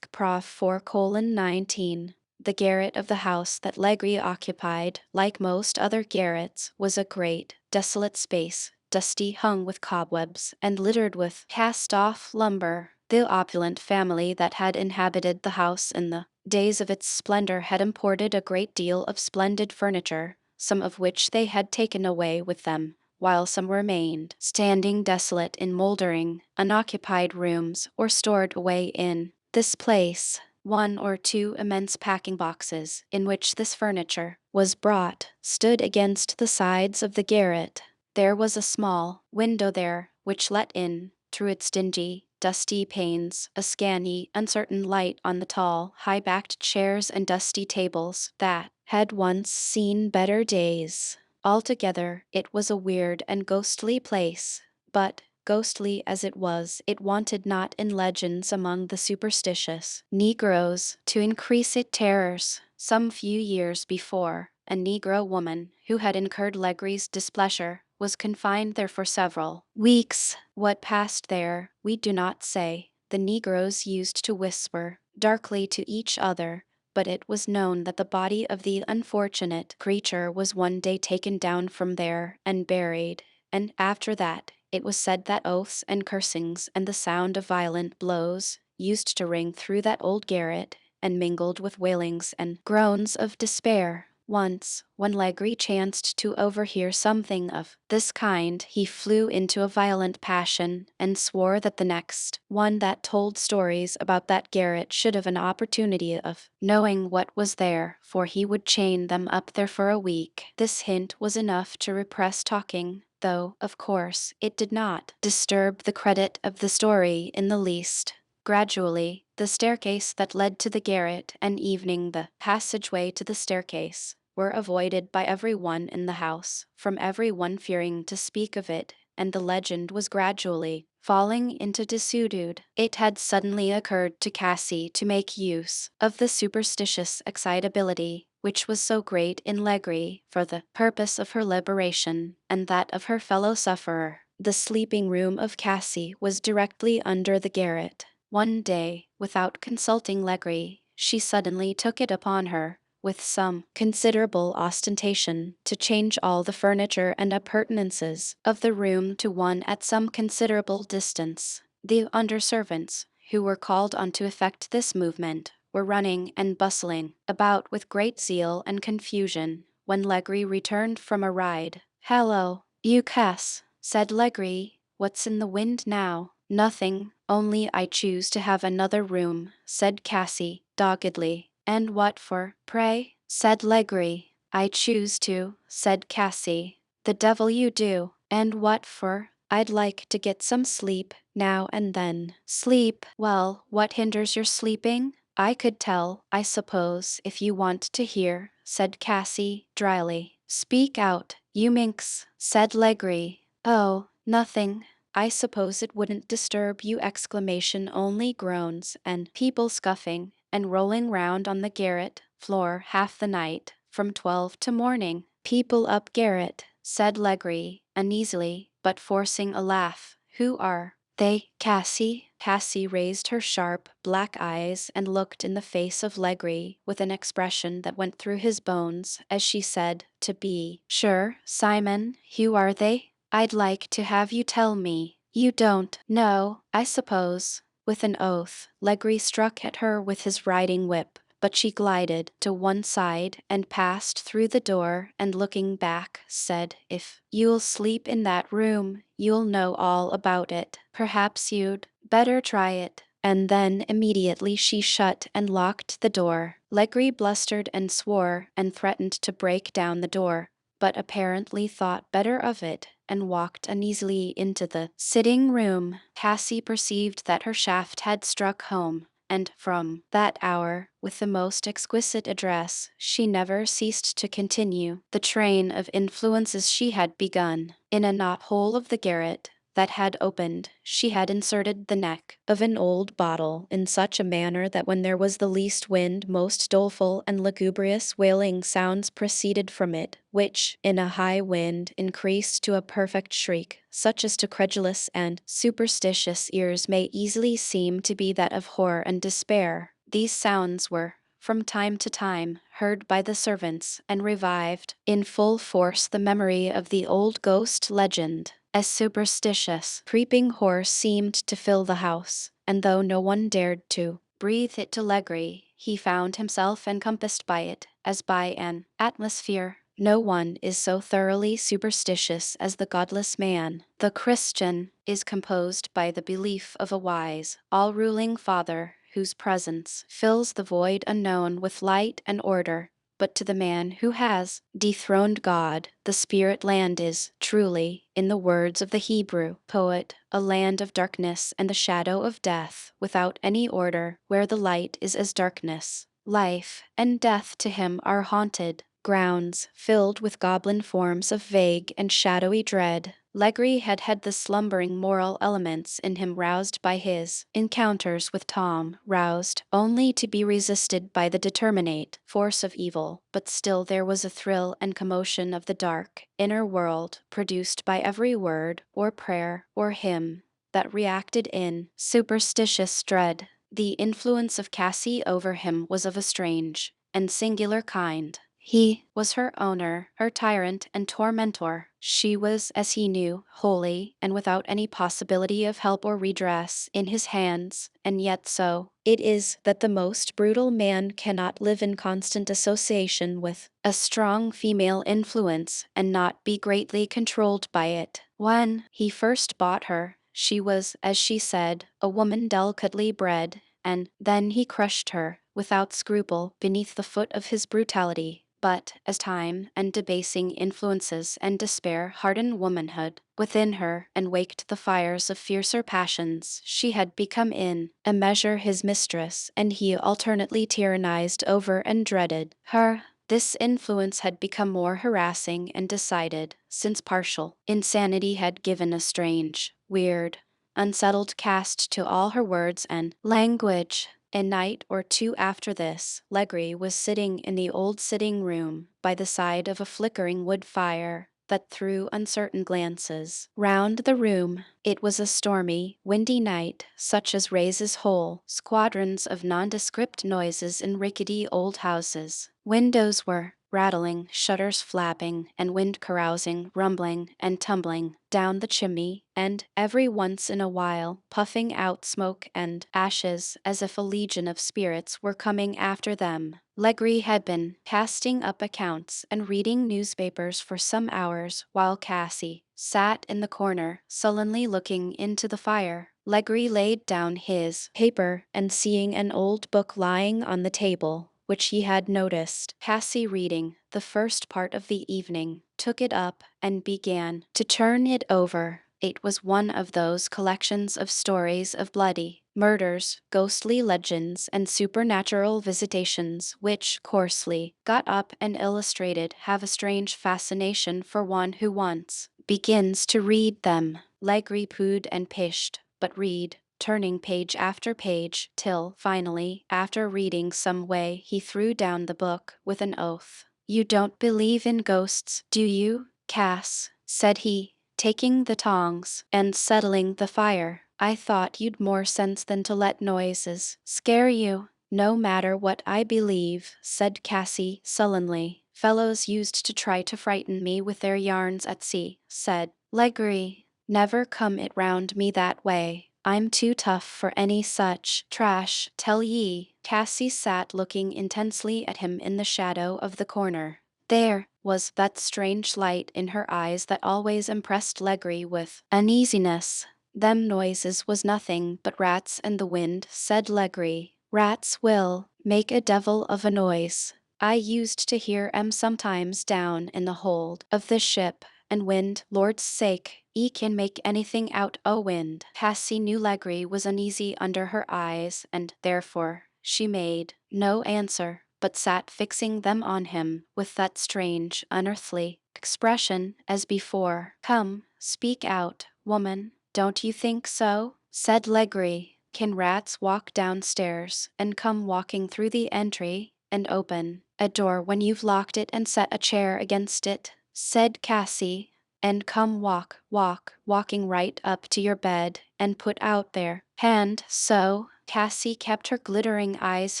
prof 4:19. The garret of the house that Legree occupied, like most other garrets, was a great, desolate space, dusty, hung with cobwebs, and littered with cast-off lumber. The opulent family that had inhabited the house in the days of its splendor had imported a great deal of splendid furniture, some of which they had taken away with them, while some remained, standing desolate in moldering, unoccupied rooms, or stored away in this place. One or two immense packing boxes, in which this furniture was brought, stood against the sides of the garret. There was a small window there, which let in, through its dingy, dusty panes, a scanty, uncertain light on the tall, high-backed chairs and dusty tables that had once seen better days. Altogether, it was a weird and ghostly place, but, ghostly as it was, it wanted not in legends among the superstitious Negroes to increase its terrors. Some few years before, a Negro woman, who had incurred Legree's displeasure, was confined there for several weeks. What passed there, we do not say. The Negroes used to whisper darkly to each other, but it was known that the body of the unfortunate creature was one day taken down from there and buried, and after that it was said that oaths and cursings and the sound of violent blows used to ring through that old garret, and mingled with wailings and groans of despair. Once, when Legri chanced to overhear something of this kind, he flew into a violent passion, and swore that the next one that told stories about that garret should have an opportunity of knowing what was there, for he would chain them up there for a week. This hint was enough to repress talking, though, of course, it did not disturb the credit of the story in the least. Gradually, the staircase that led to the garret and evening the passageway to the staircase were avoided by every one in the house, from every one fearing to speak of it, and the legend was gradually falling into desuetude. It had suddenly occurred to Cassie to make use of the superstitious excitability which was so great in Legri for the purpose of her liberation and that of her fellow sufferer. The sleeping room of Cassie was directly under the garret. One day, without consulting Legri, she suddenly took it upon her, with some considerable ostentation, to change all the furniture and appurtenances of the room to one at some considerable distance. The under-servants, who were called on to effect this movement, were running and bustling about with great zeal and confusion, when Legri returned from a ride. "Hallo, you Cass," said Legri, "what's in the wind now?" "Nothing, only I choose to have another room," said Cassie, doggedly. "And what for, pray?" said Legri. "I choose to," said Cassie. "The devil you do. And what for?" "I'd like to get some sleep, now and then." "Sleep? Well, what hinders your sleeping?" "I could tell, I suppose, if you want to hear," said Cassie, dryly. "Speak out, you minx," said Legri. "Oh, nothing. I suppose it wouldn't disturb you!" Exclamation only groans, and people scuffing and rolling round on the garret floor half the night, from 12 to morning. "People up garret," said Legri, uneasily, but forcing a laugh. "Who are they, Cassie?" Cassie raised her sharp, black eyes and looked in the face of Legri with an expression that went through his bones, as she said, "To be sure, Simon, who are they? I'd like to have you tell me." "You don't know, I suppose." With an oath, Legri struck at her with his riding whip, but she glided to one side and passed through the door, and looking back, said, "If you'll sleep in that room, you'll know all about it. Perhaps you'd better try it." And then immediately she shut and locked the door. Legri blustered and swore and threatened to break down the door, but apparently thought better of it, and walked uneasily into the sitting room. Cassie perceived that her shaft had struck home, and from that hour, with the most exquisite address, she never ceased to continue the train of influences she had begun. In a knot-hole of the garret that had opened, she had inserted the neck of an old bottle in such a manner that when there was the least wind, most doleful and lugubrious wailing sounds proceeded from it, which, in a high wind, increased to a perfect shriek, such as to credulous and superstitious ears may easily seem to be that of horror and despair. These sounds were, from time to time, heard by the servants, and revived, in full force, the memory of the old ghost legend. A superstitious, creeping horror seemed to fill the house, and though no one dared to breathe it to Legri, he found himself encompassed by it, as by an atmosphere. No one is so thoroughly superstitious as the godless man. The Christian is composed by the belief of a wise, all-ruling Father, whose presence fills the void unknown with light and order. But to the man who has dethroned God, the spirit land is, truly, in the words of the Hebrew poet, a land of darkness and the shadow of death, without any order, where the light is as darkness. Life and death to him are haunted grounds, filled with goblin forms of vague and shadowy dread. Legri had had the slumbering moral elements in him roused by his encounters with Tom, roused only to be resisted by the determinate force of evil, but still there was a thrill and commotion of the dark, inner world, produced by every word, or prayer, or hymn, that reacted in superstitious dread. The influence of Cassie over him was of a strange and singular kind. He was her owner, her tyrant and tormentor. She was, as he knew, wholly and without any possibility of help or redress in his hands, and yet so it is that the most brutal man cannot live in constant association with a strong female influence and not be greatly controlled by it. When he first bought her, she was, as she said, a woman delicately bred, and then he crushed her, without scruple, beneath the foot of his brutality. But as time and debasing influences and despair hardened womanhood within her and waked the fires of fiercer passions, she had become in a measure his mistress, and he alternately tyrannized over and dreaded her. This influence had become more harassing and decided, since partial insanity had given a strange, weird, unsettled cast to all her words and language. A night or two after this, Legree was sitting in the old sitting room by the side of a flickering wood fire that threw uncertain glances round the room. It was a stormy, windy night, such as raises whole squadrons of nondescript noises in rickety old houses. Windows were rattling, shutters flapping, and wind carousing, rumbling, and tumbling down the chimney, and every once in a while puffing out smoke and ashes as if a legion of spirits were coming after them. Legree had been casting up accounts and reading newspapers for some hours while Cassie sat in the corner, sullenly looking into the fire. Legree laid down his paper and, seeing an old book lying on the table, which he had noticed Cassie reading the first part of the evening, took it up and began to turn it over. It was one of those collections of stories of bloody murders, ghostly legends, and supernatural visitations which, coarsely got up and illustrated, have a strange fascination for one who once begins to read them. Legree pooed and pished, but read, turning page after page, till, finally, after reading some way, he threw down the book with an oath. "You don't believe in ghosts, do you, Cass?" said he, taking the tongs and settling the fire. "I thought you'd more sense than to let noises scare you." "No matter what I believe," said Cassie sullenly. "Fellows used to try to frighten me with their yarns at sea," said Legree. "Never come it round me that way. I'm too tough for any such trash, tell ye." Cassie sat looking intensely at him in the shadow of the corner. There was that strange light in her eyes that always impressed Legree with uneasiness. "Them noises was nothing but rats and the wind," said Legree. "Rats will make a devil of a noise. I used to hear 'em sometimes down in the hold of the ship, and wind, Lord's sake, 'e can make anything out o' wind." Cassie knew Legree was uneasy under her eyes, and therefore she made no answer, but sat fixing them on him with that strange, unearthly expression as before. "Come, speak out, woman. Don't you think so?" said Legree. "Can rats walk downstairs and come walking through the entry and open a door when you've locked it and set a chair against it?" said Cassie. "And come walking right up to your bed and put out their hand so?" Cassie kept her glittering eyes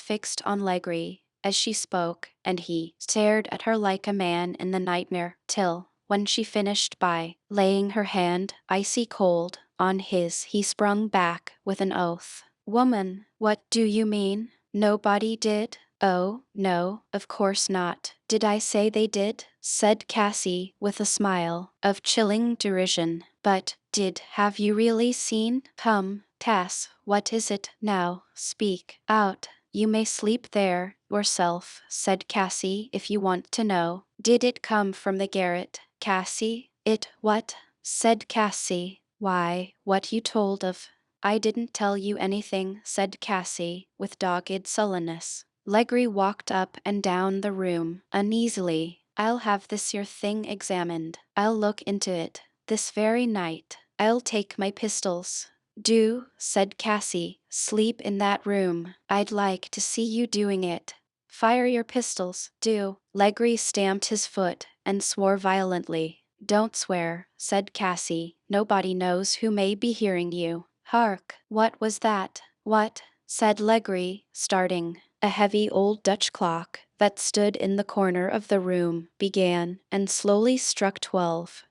fixed on Legree as she spoke, and he stared at her like a man in the nightmare, till, when she finished by laying her hand, icy cold, on his, he sprung back with an oath. "Woman, what do you mean? Nobody did?" "Oh, no, of course not. Did I say they did?" said Cassie with a smile of chilling derision. "But have you really seen? Come, Cass, what is it now? Speak out. You may sleep there yourself," said Cassie, "if you want to know. Did it come from the garret, Cassie?" "It what?" said Cassie. "Why, what you told of." "I didn't tell you anything," said Cassie, with dogged sullenness. Legree walked up and down the room, uneasily. "I'll have this your thing examined. I'll look into it this very night. I'll take my pistols." "Do," said Cassie. "Sleep in that room. I'd like to see you doing it. Fire your pistols, do." Legree stamped his foot and swore violently. "Don't swear," said Cassie. "Nobody knows who may be hearing you." "Hark! What was that?" "What?" said Legree, starting. A heavy old Dutch clock that stood in the corner of the room began and slowly struck 12.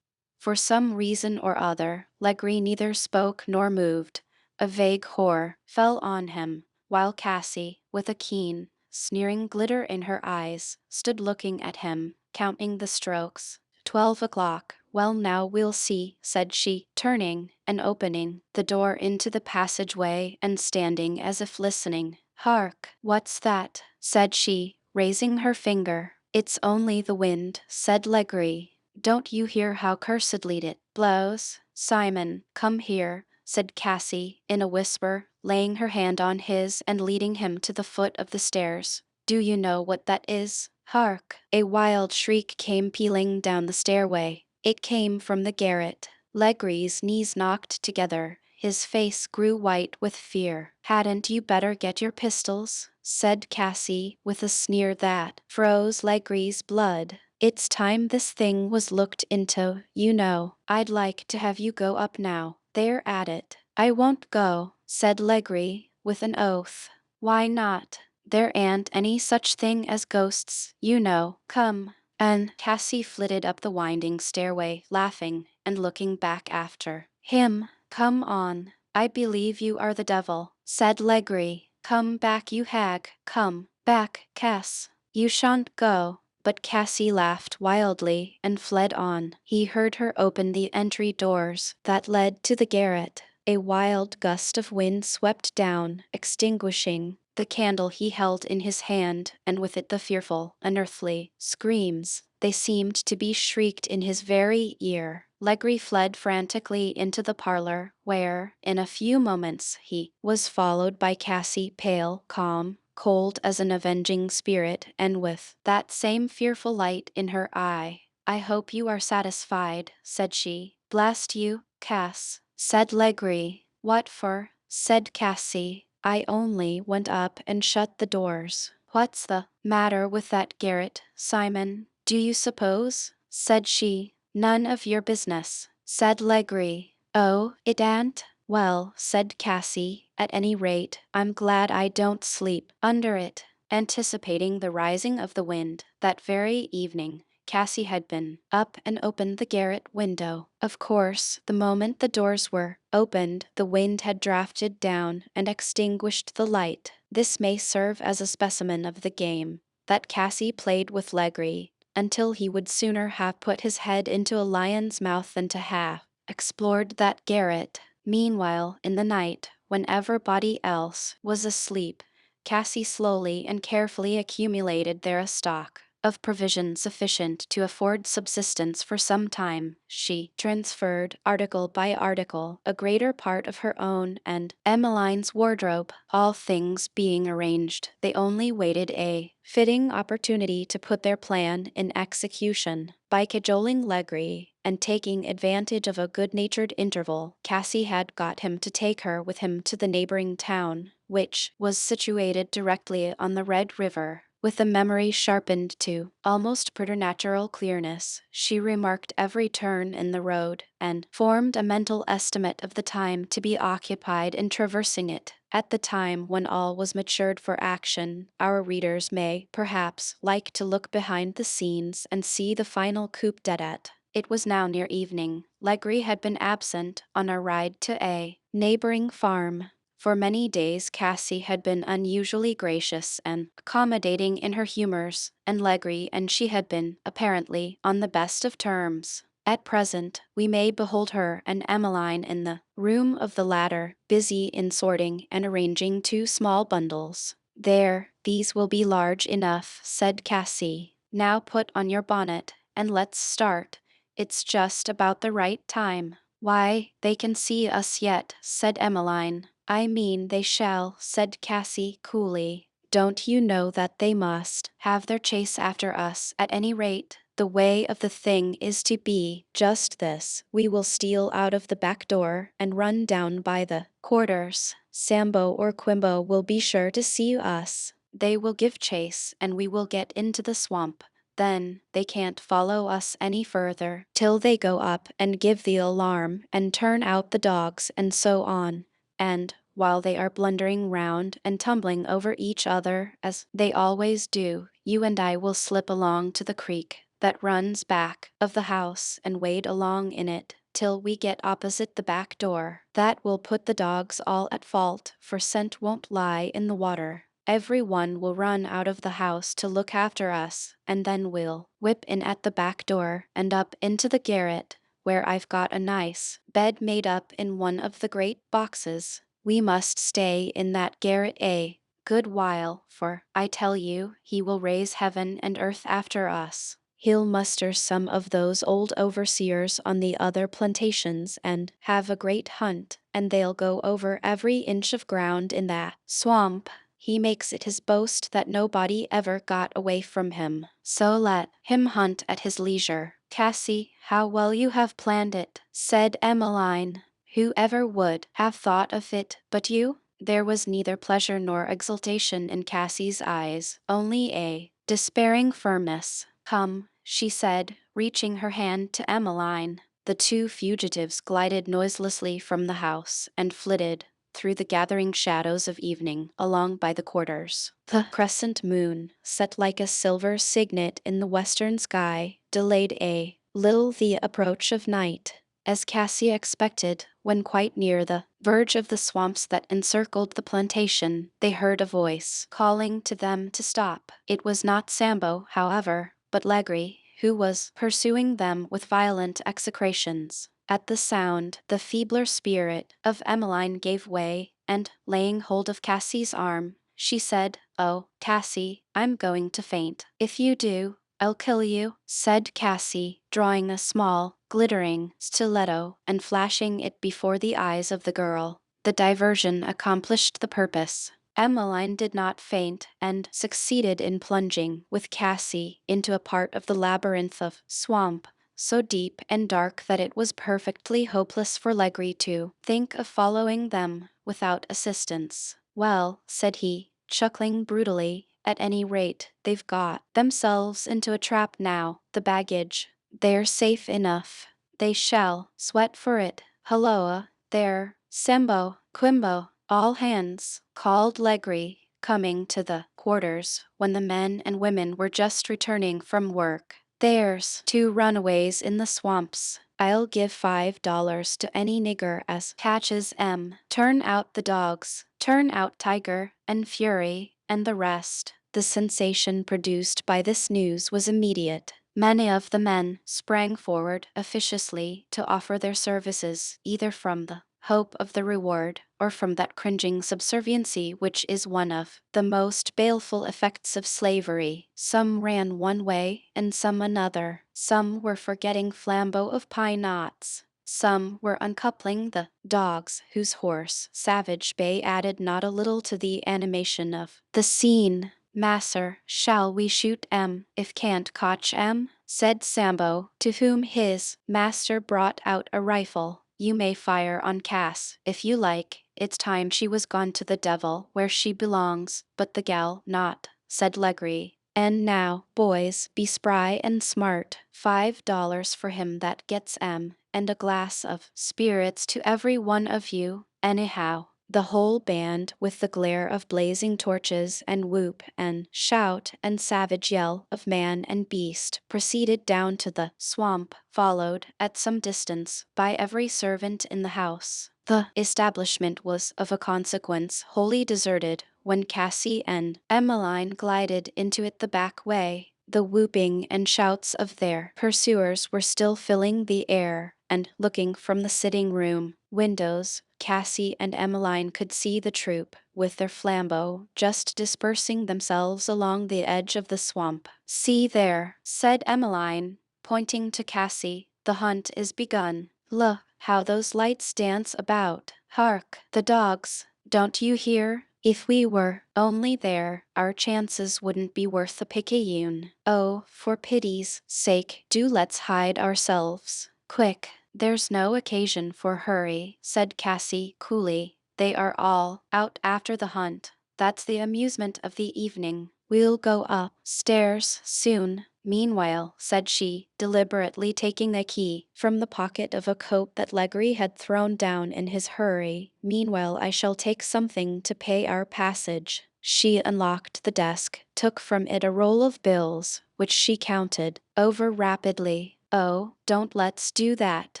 For some reason or other, Legree neither spoke nor moved. A vague horror fell on him, while Cassie, with a keen, sneering glitter in her eyes, stood looking at him, counting the strokes. 12 o'clock. Well, now we'll see, said she, turning and opening the door into the passageway and standing as if listening. Hark! What's that? Said she, raising her finger. It's only the wind, said Legree. Don't you hear how cursedly it blows? Simon, come here, said Cassie in a whisper, laying her hand on his and leading him to the foot of the stairs. Do you know what that is? Hark! A wild shriek came pealing down the stairway. It came from the garret. Legree's knees knocked together. His face grew white with fear. Hadn't you better get your pistols? Said Cassie with a sneer that froze Legree's blood. It's time this thing was looked into, you know. I'd like to have you go up now. They're at it. I won't go, said Legree with an oath. Why not? There ain't any such thing as ghosts, you know. Come. And Cassie flitted up the winding stairway, laughing and looking back after him. Come on. I believe you are the devil, said Legree. Come back, you hag. Come back, Cass. You shan't go. But Cassie laughed wildly and fled on. He heard her open the entry doors that led to the garret. A wild gust of wind swept down, extinguishing the candle he held in his hand, and with it the fearful, unearthly screams. They seemed to be shrieked in his very ear. Legree fled frantically into the parlor, where, in a few moments, he was followed by Cassie, pale, calm, cold as an avenging spirit, and with that same fearful light in her eye. I hope you are satisfied, said she. Blast you, Cass, said Legree. What for? Said Cassie. I only went up and shut the doors. What's the matter with that garret, Simon? Do you suppose? Said she. None of your business, said Legree. Oh, it ain't? Well, said Cassie, at any rate, I'm glad I don't sleep under it. Anticipating the rising of the wind, that very evening, Cassie had been up and opened the garret window. Of course, the moment the doors were opened, the wind had drafted down and extinguished the light. This may serve as a specimen of the game that Cassie played with Legree, until he would sooner have put his head into a lion's mouth than to have explored that garret. Meanwhile, in the night, when everybody else was asleep, Cassie slowly and carefully accumulated there a stock of provision sufficient to afford subsistence for some time. She transferred, article by article, a greater part of her own and Emmeline's wardrobe. All things being arranged, they only waited a fitting opportunity to put their plan in execution. By cajoling Legree and taking advantage of a good-natured interval, Cassie had got him to take her with him to the neighboring town, which was situated directly on the Red River. With the memory sharpened to almost preternatural clearness, she remarked every turn in the road, and formed a mental estimate of the time to be occupied in traversing it. At the time when all was matured for action, our readers may, perhaps, like to look behind the scenes and see the final coup d'etat. It was now near evening. Legree had been absent on a ride to a neighboring farm. For many days Cassie had been unusually gracious and accommodating in her humors, and Legree and she had been, apparently, on the best of terms. At present, we may behold her and Emmeline in the room of the latter, busy in sorting and arranging two small bundles. There, these will be large enough, said Cassie. Now put on your bonnet, and let's start. It's just about the right time. Why, they can see us yet, said Emmeline. I mean they shall, said Cassie coolly. Don't you know that they must have their chase after us at any rate? The way of the thing is to be just this. We will steal out of the back door and run down by the quarters. Sambo or Quimbo will be sure to see us. They will give chase, and we will get into the swamp. Then they can't follow us any further till they go up and give the alarm and turn out the dogs and so on. And while they are blundering round and tumbling over each other as they always do, you and I will slip along to the creek that runs back of the house and wade along in it till we get opposite the back door. That will put the dogs all at fault, for scent won't lie in the water. Every one will run out of the house to look after us, and then we'll whip in at the back door and up into the garret, where I've got a nice bed made up in one of the great boxes. We must stay in that garret a good while, for, I tell you, he will raise heaven and earth after us. He'll muster some of those old overseers on the other plantations and have a great hunt, and they'll go over every inch of ground in that swamp. He makes it his boast that nobody ever got away from him. So let him hunt at his leisure. Cassie, how well you have planned it, said Emmeline. Who ever would have thought of it but you? There was neither pleasure nor exultation in Cassie's eyes, only a despairing firmness. Come, she said, reaching her hand to Emmeline. The two fugitives glided noiselessly from the house and flitted through the gathering shadows of evening along by the quarters. The crescent moon, set like a silver signet in the western sky, delayed a little the approach of night, as Cassie expected. When quite near the verge of the swamps that encircled the plantation, they heard a voice calling to them to stop. It was not Sambo, however, but Legree, who was pursuing them with violent execrations. At the sound, the feebler spirit of Emmeline gave way, and, laying hold of Cassie's arm, she said, "Oh, Cassie, I'm going to faint. If you do, I'll kill you," said Cassie, drawing a small, glittering stiletto and flashing it before the eyes of the girl. The diversion accomplished the purpose. Emmeline did not faint and succeeded in plunging with Cassie into a part of the labyrinth of swamp so deep and dark that it was perfectly hopeless for Legree to think of following them without assistance. "Well," said he, chuckling brutally, "at any rate, they've got themselves into a trap now. The baggage, they're safe enough. They shall sweat for it. Halloa, there, Sambo, Quimbo, all hands," called Legree, coming to the quarters when the men and women were just returning from work. "There's two runaways in the swamps. I'll give $5 to any nigger as catches 'em. Turn out the dogs, turn out Tiger and Fury and the rest." The sensation produced by this news was immediate. Many of the men sprang forward officiously to offer their services, either from the hope of the reward, or from that cringing subserviency which is one of the most baleful effects of slavery. Some ran one way and some another. Some were for getting flambeau of pine knots. Some were uncoupling the dogs, whose hoarse, savage bay added not a little to the animation of the scene. "Masser, shall we shoot 'em, if can't cotch 'em?" said Sambo, to whom his master brought out a rifle. "You may fire on Cass, if you like. It's time she was gone to the devil, where she belongs, but the gal not," said Legree. "And now, boys, be spry and smart. $5 for him that gets 'em, and a glass of spirits to every one of you, anyhow." The whole band, with the glare of blazing torches and whoop and shout and savage yell of man and beast, proceeded down to the swamp, followed, at some distance, by every servant in the house. The establishment was of a consequence wholly deserted when Cassie and Emmeline glided into it the back way. The whooping and shouts of their pursuers were still filling the air, and looking from the sitting-room windows, Cassie and Emmeline could see the troop, with their flambeaux, just dispersing themselves along the edge of the swamp. "See there," said Emmeline, pointing to Cassie, "the hunt is begun. Look how those lights dance about. Hark, the dogs, don't you hear? If we were only there, our chances wouldn't be worth a picayune. Oh, for pity's sake, do let's hide ourselves. Quick, there's no occasion for hurry," said Cassie coolly. "They are all out after the hunt. That's the amusement of the evening. We'll go up stairs soon. Meanwhile, said she, deliberately taking the key from the pocket of a coat that Legree had thrown down in his hurry, meanwhile I shall take something to pay our passage. She unlocked the desk, took from it a roll of bills, which she counted over rapidly. Oh, don't let's do that,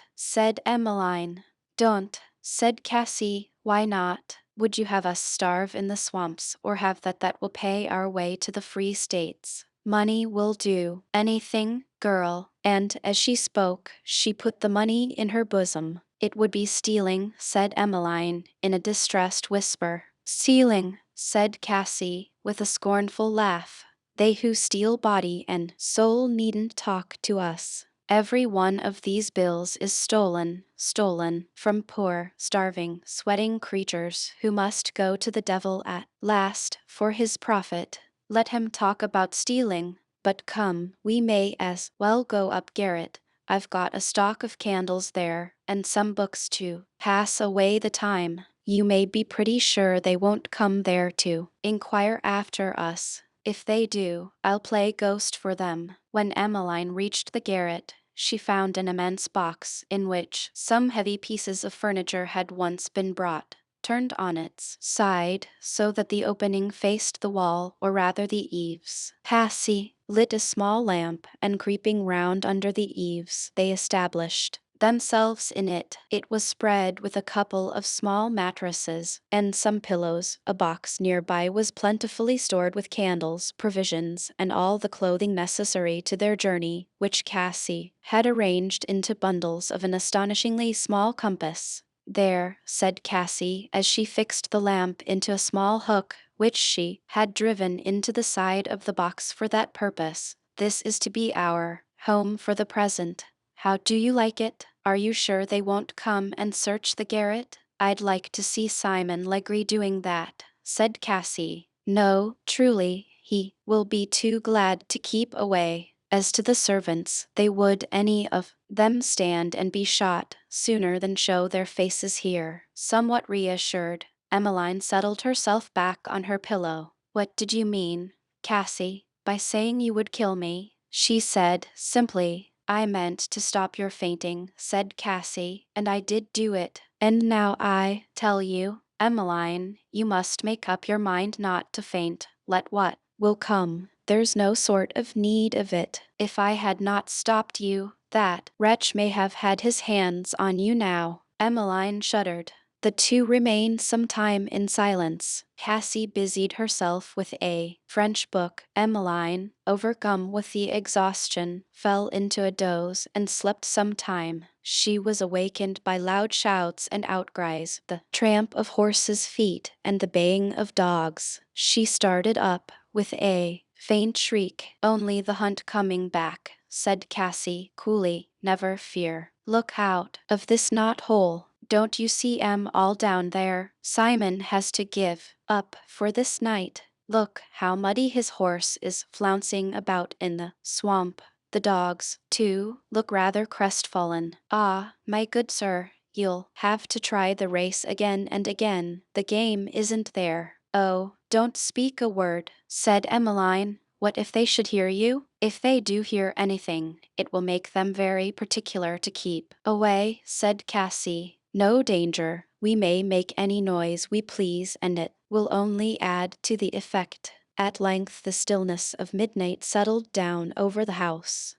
said Emmeline. Don't, said Cassie. Why not? Would you have us starve in the swamps or have that will pay our way to the free states? Money will do anything, girl. And as she spoke, she put the money in her bosom. It would be stealing, said Emmeline, in a distressed whisper. Stealing, said Cassie, with a scornful laugh. They who steal body and soul needn't talk to us. Every one of these bills is stolen, stolen from poor, starving, sweating creatures who must go to the devil at last for his profit. Let him talk about stealing, but come, we may as well go up garret. I've got a stock of candles there, and some books to pass away the time. You may be pretty sure they won't come there to inquire after us. If they do, I'll play ghost for them. When Emmeline reached the garret, she found an immense box in which some heavy pieces of furniture had once been brought, turned on its side so that the opening faced the wall, or rather the eaves. Cassie lit a small lamp, and creeping round under the eaves, they established themselves in it. It was spread with a couple of small mattresses and some pillows. A box nearby was plentifully stored with candles, provisions, and all the clothing necessary to their journey, which Cassie had arranged into bundles of an astonishingly small compass. There, said Cassie, as she fixed the lamp into a small hook which she had driven into the side of the box for that purpose. This is to be our home for the present. How do you like it? Are you sure they won't come and search the garret? I'd like to see Simon Legree doing that, said Cassie. No, truly, he will be too glad to keep away. As to the servants, they would any of them stand and be shot sooner than show their faces here. Somewhat reassured, Emmeline settled herself back on her pillow. What did you mean, Cassie, by saying you would kill me? She said, simply. I meant to stop your fainting, said Cassie, and I did do it. And now I tell you, Emmeline, you must make up your mind not to faint, let what will come. There's no sort of need of it. If I had not stopped you, that wretch may have had his hands on you now. Emmeline shuddered. The two remained some time in silence. Cassie busied herself with a French book. Emmeline, overcome with the exhaustion, fell into a doze and slept some time. She was awakened by loud shouts and outcries, the tramp of horses' feet, and the baying of dogs. She started up with a faint shriek. Only the hunt coming back, said Cassie coolly. Never fear. Look out of this knot hole. Don't you see 'em all down there? Simon has to give up for this night. Look how muddy his horse is flouncing about in the swamp. The dogs, too, look rather crestfallen. Ah, my good sir, you'll have to try the race again and again. The game isn't there. Oh, don't speak a word, said Emmeline. What if they should hear you? If they do hear anything, it will make them very particular to keep away, said Cassie. No danger. We may make any noise we please, and it will only add to the effect. At length the stillness of midnight settled down over the house.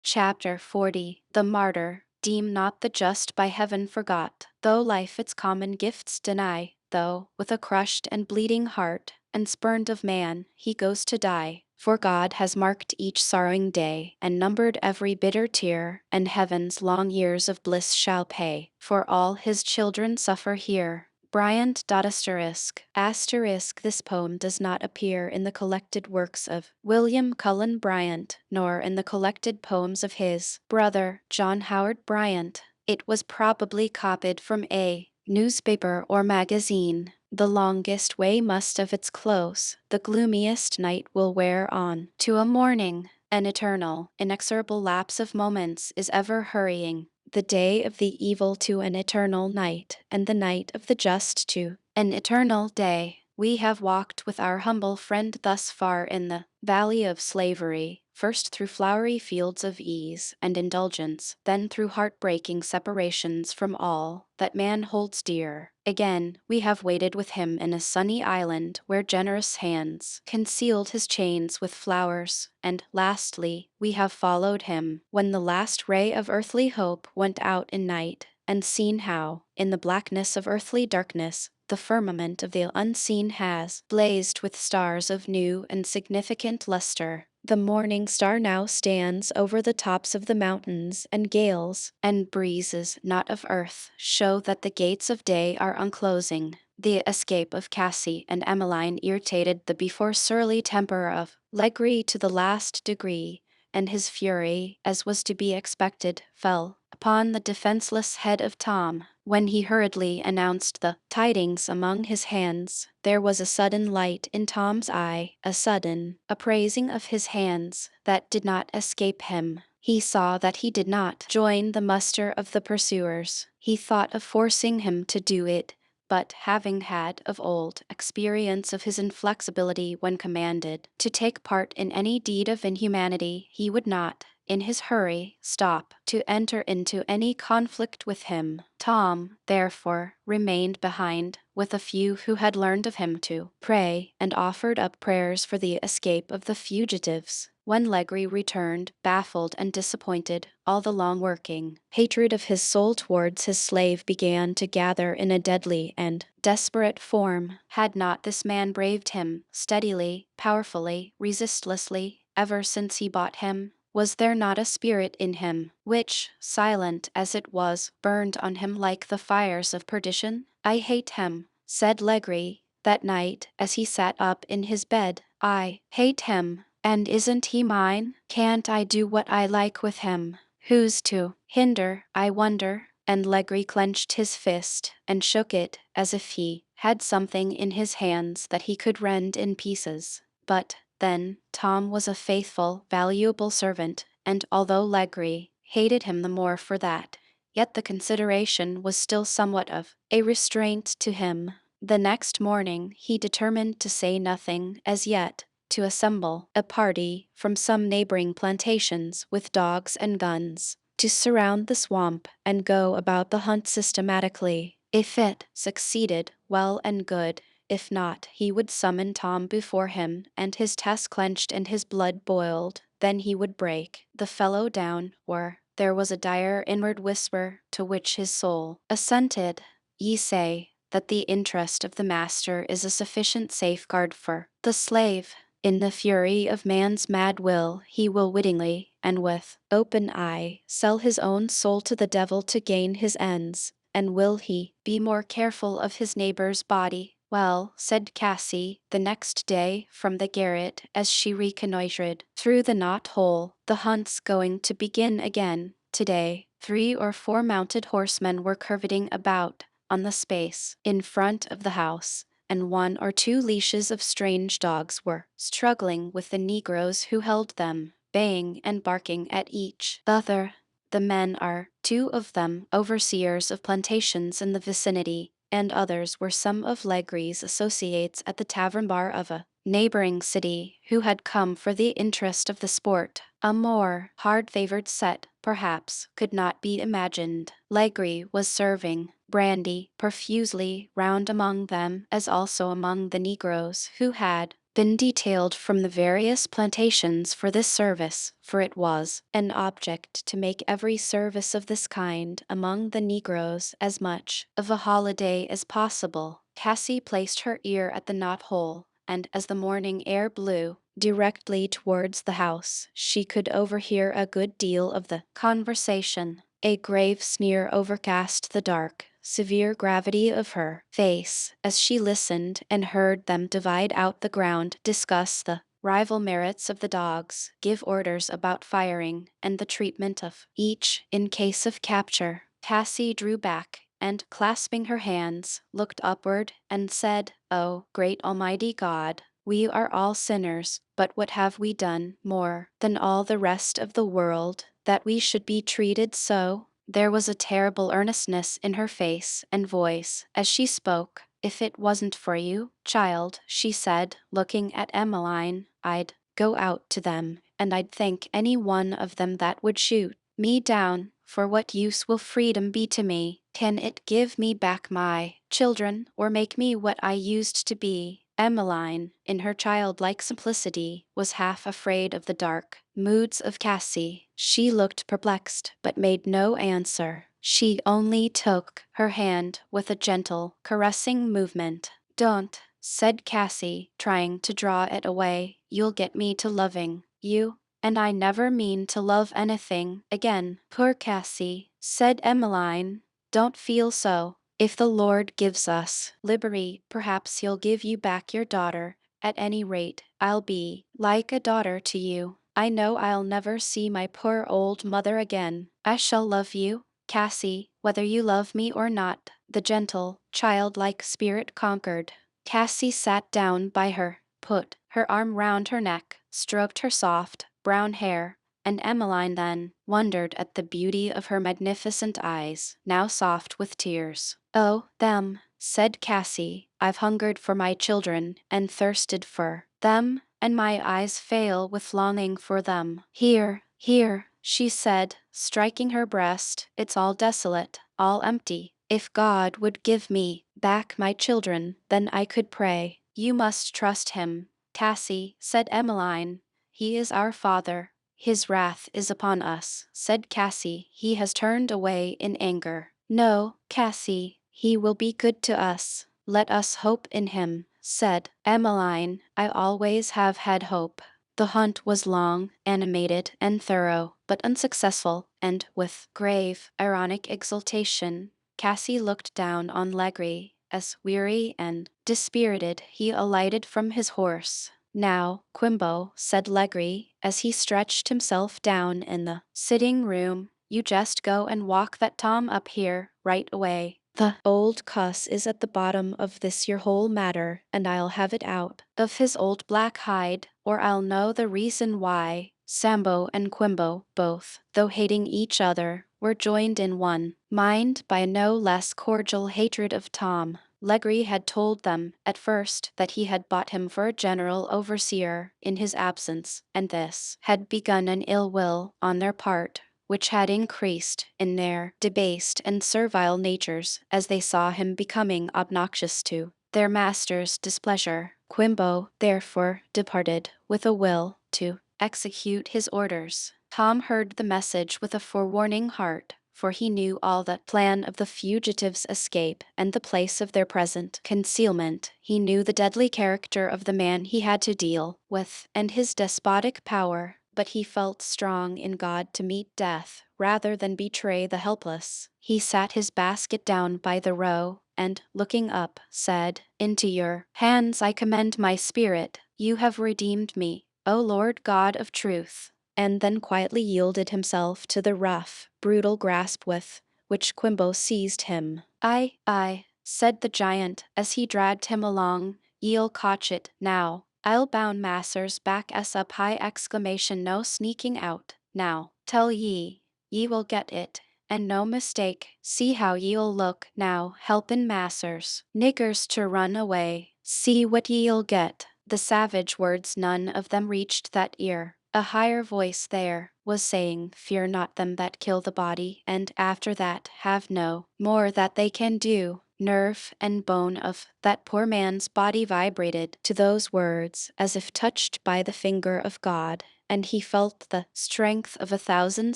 Chapter 40. The Martyr. Deem not the just by heaven forgot, though life its common gifts deny, though, with a crushed and bleeding heart, and spurned of man, he goes to die. For God has marked each sorrowing day, and numbered every bitter tear, and heaven's long years of bliss shall pay, for all his children suffer here. Bryant. Asterisk. This poem does not appear in the collected works of William Cullen Bryant, nor in the collected poems of his brother, John Howard Bryant. It was probably copied from a newspaper or magazine. The longest way must of its close, the gloomiest night will wear on to a morning. An eternal, inexorable lapse of moments is ever hurrying the day of the evil to an eternal night, and the night of the just to an eternal day. We have walked with our humble friend thus far in the valley of slavery, first through flowery fields of ease and indulgence, then through heartbreaking separations from all that man holds dear. Again, we have waited with him in a sunny island where generous hands concealed his chains with flowers, and lastly, we have followed him when the last ray of earthly hope went out in night, and seen how, in the blackness of earthly darkness, the firmament of the unseen has blazed with stars of new and significant luster. The morning star now stands over the tops of the mountains, and gales and breezes not of earth show that the gates of day are unclosing. The escape of Cassie and Emmeline irritated the before surly temper of Legree to the last degree, and his fury, as was to be expected, fell upon the defenseless head of Tom. When he hurriedly announced the tidings among his hands, there was a sudden light in Tom's eye, a sudden appraising of his hands that did not escape him. He saw that he did not join the muster of the pursuers. He thought of forcing him to do it, but having had of old experience of his inflexibility when commanded to take part in any deed of inhumanity, he would not, in his hurry, stop to enter into any conflict with him. Tom, therefore, remained behind with a few who had learned of him to pray, and offered up prayers for the escape of the fugitives. When Legree returned, baffled and disappointed, all the long-working hatred of his soul towards his slave began to gather in a deadly and desperate form. Had not this man braved him steadily, powerfully, resistlessly, ever since he bought him? Was there not a spirit in him, which, silent as it was, burned on him like the fires of perdition? "I hate him," said Legree, that night, as he sat up in his bed. "I hate him, and isn't he mine? Can't I do what I like with him? Who's to hinder, I wonder?" And Legree clenched his fist, and shook it as if he had something in his hands that he could rend in pieces. But then, Tom was a faithful, valuable servant, and although Legree hated him the more for that, yet the consideration was still somewhat of a restraint to him. The next morning he determined to say nothing as yet, to assemble a party from some neighboring plantations with dogs and guns, to surround the swamp and go about the hunt systematically. If it succeeded, well and good. If not, he would summon Tom before him, and his chest clenched and his blood boiled. Then he would break the fellow down, or there was a dire inward whisper to which his soul assented. Ye say that the interest of the master is a sufficient safeguard for the slave. In the fury of man's mad will, he will wittingly, and with open eye, sell his own soul to the devil to gain his ends. And will he be more careful of his neighbor's body? "Well," said Cassie, the next day, from the garret, as she reconnoitred through the knot-hole, "the hunt's going to begin again. Today, 3 or 4 mounted horsemen were curveting about on the space in front of the house, and 1 or 2 leashes of strange dogs were struggling with the negroes who held them, baying and barking at each other. The men are 2 of them overseers of plantations in the vicinity, and others were some of Legree's associates at the tavern bar of a neighboring city, who had come for the interest of the sport. A more hard-favored set, perhaps, could not be imagined. Legree was serving brandy profusely round among them, as also among the negroes, who had been detailed from the various plantations for this service, for it was an object to make every service of this kind among the negroes as much of a holiday as possible. Cassie placed her ear at the knot-hole, and as the morning air blew directly towards the house, she could overhear a good deal of the conversation. A grave sneer overcast the dark, severe gravity of her face as she listened and heard them divide out the ground, discuss the rival merits of the dogs, give orders about firing, and the treatment of each in case of capture. Cassie drew back, and clasping her hands, looked upward, and said, "O great Almighty God, we are all sinners, but what have we done more than all the rest of the world, that we should be treated so?" There was a terrible earnestness in her face and voice as she spoke, If it wasn't for you, child, she said, looking at Emmeline, I'd go out to them, and I'd thank any one of them that would shoot me down. For what use will freedom be to me? Can it give me back my children, or make me what I used to be? Emmeline, in her childlike simplicity, was half afraid of the dark moods of Cassie. She looked perplexed, but made no answer. She only took her hand with a gentle, caressing movement. Don't, said Cassie, trying to draw it away. You'll get me to loving you, and I never mean to love anything again. Poor Cassie, said Emmeline. Don't feel so. If the Lord gives us liberty, perhaps he'll give you back your daughter. At any rate, I'll be like a daughter to you. I know I'll never see my poor old mother again. I shall love you, Cassie, whether you love me or not. The gentle, childlike spirit conquered. Cassie sat down by her, put her arm round her neck, stroked her soft, brown hair, and Emmeline then wondered at the beauty of her magnificent eyes, now soft with tears. Oh, them, said Cassie, I've hungered for my children, and thirsted for them, and my eyes fail with longing for them. Here, here, she said, striking her breast, it's all desolate, all empty. If God would give me back my children, then I could pray. You must trust him, Cassie, said Emmeline. He is our Father. His wrath is upon us, said Cassie. He has turned away in anger. No, Cassie, he will be good to us. Let us hope in him, said Emmeline. I always have had hope. The hunt was long, animated, and thorough, but unsuccessful, and with grave, ironic exultation, Cassie looked down on Legree. As weary and dispirited, he alighted from his horse. Now, Quimbo, said Legree, as he stretched himself down in the sitting room, you just go and walk that Tom up here, right away. The old cuss is at the bottom of this your whole matter, and I'll have it out of his old black hide, or I'll know the reason why. Sambo and Quimbo, both, though hating each other, were joined in one mind by a no less cordial hatred of Tom. Legree had told them, at first, that he had bought him for a general overseer in his absence, and this had begun an ill will on their part, which had increased in their debased and servile natures as they saw him becoming obnoxious to their master's displeasure. Quimbo, therefore, departed with a will to execute his orders. Tom heard the message with a forewarning heart, for he knew all the plan of the fugitives' escape and the place of their present concealment. He knew the deadly character of the man he had to deal with, and his despotic power, but he felt strong in God to meet death rather than betray the helpless. He sat his basket down by the roe, and, looking up, said, Into your hands I commend my spirit. You have redeemed me, O Lord God of truth. And then quietly yielded himself to the rough, brutal grasp with which Quimbo seized him. I, said the giant as he dragged him along, ye'll cotch it now. I'll bound masters back us up high exclamation no sneaking out. Now, tell ye will get it, and no mistake. See how ye'll look now, helpin' masters, niggers to run away. See what ye'll get. The savage words none of them reached that ear. A higher voice there was saying, Fear not them that kill the body, and after that have no more that they can do. Nerve and bone of that poor man's body vibrated to those words as if touched by the finger of God, and he felt the strength of 1,000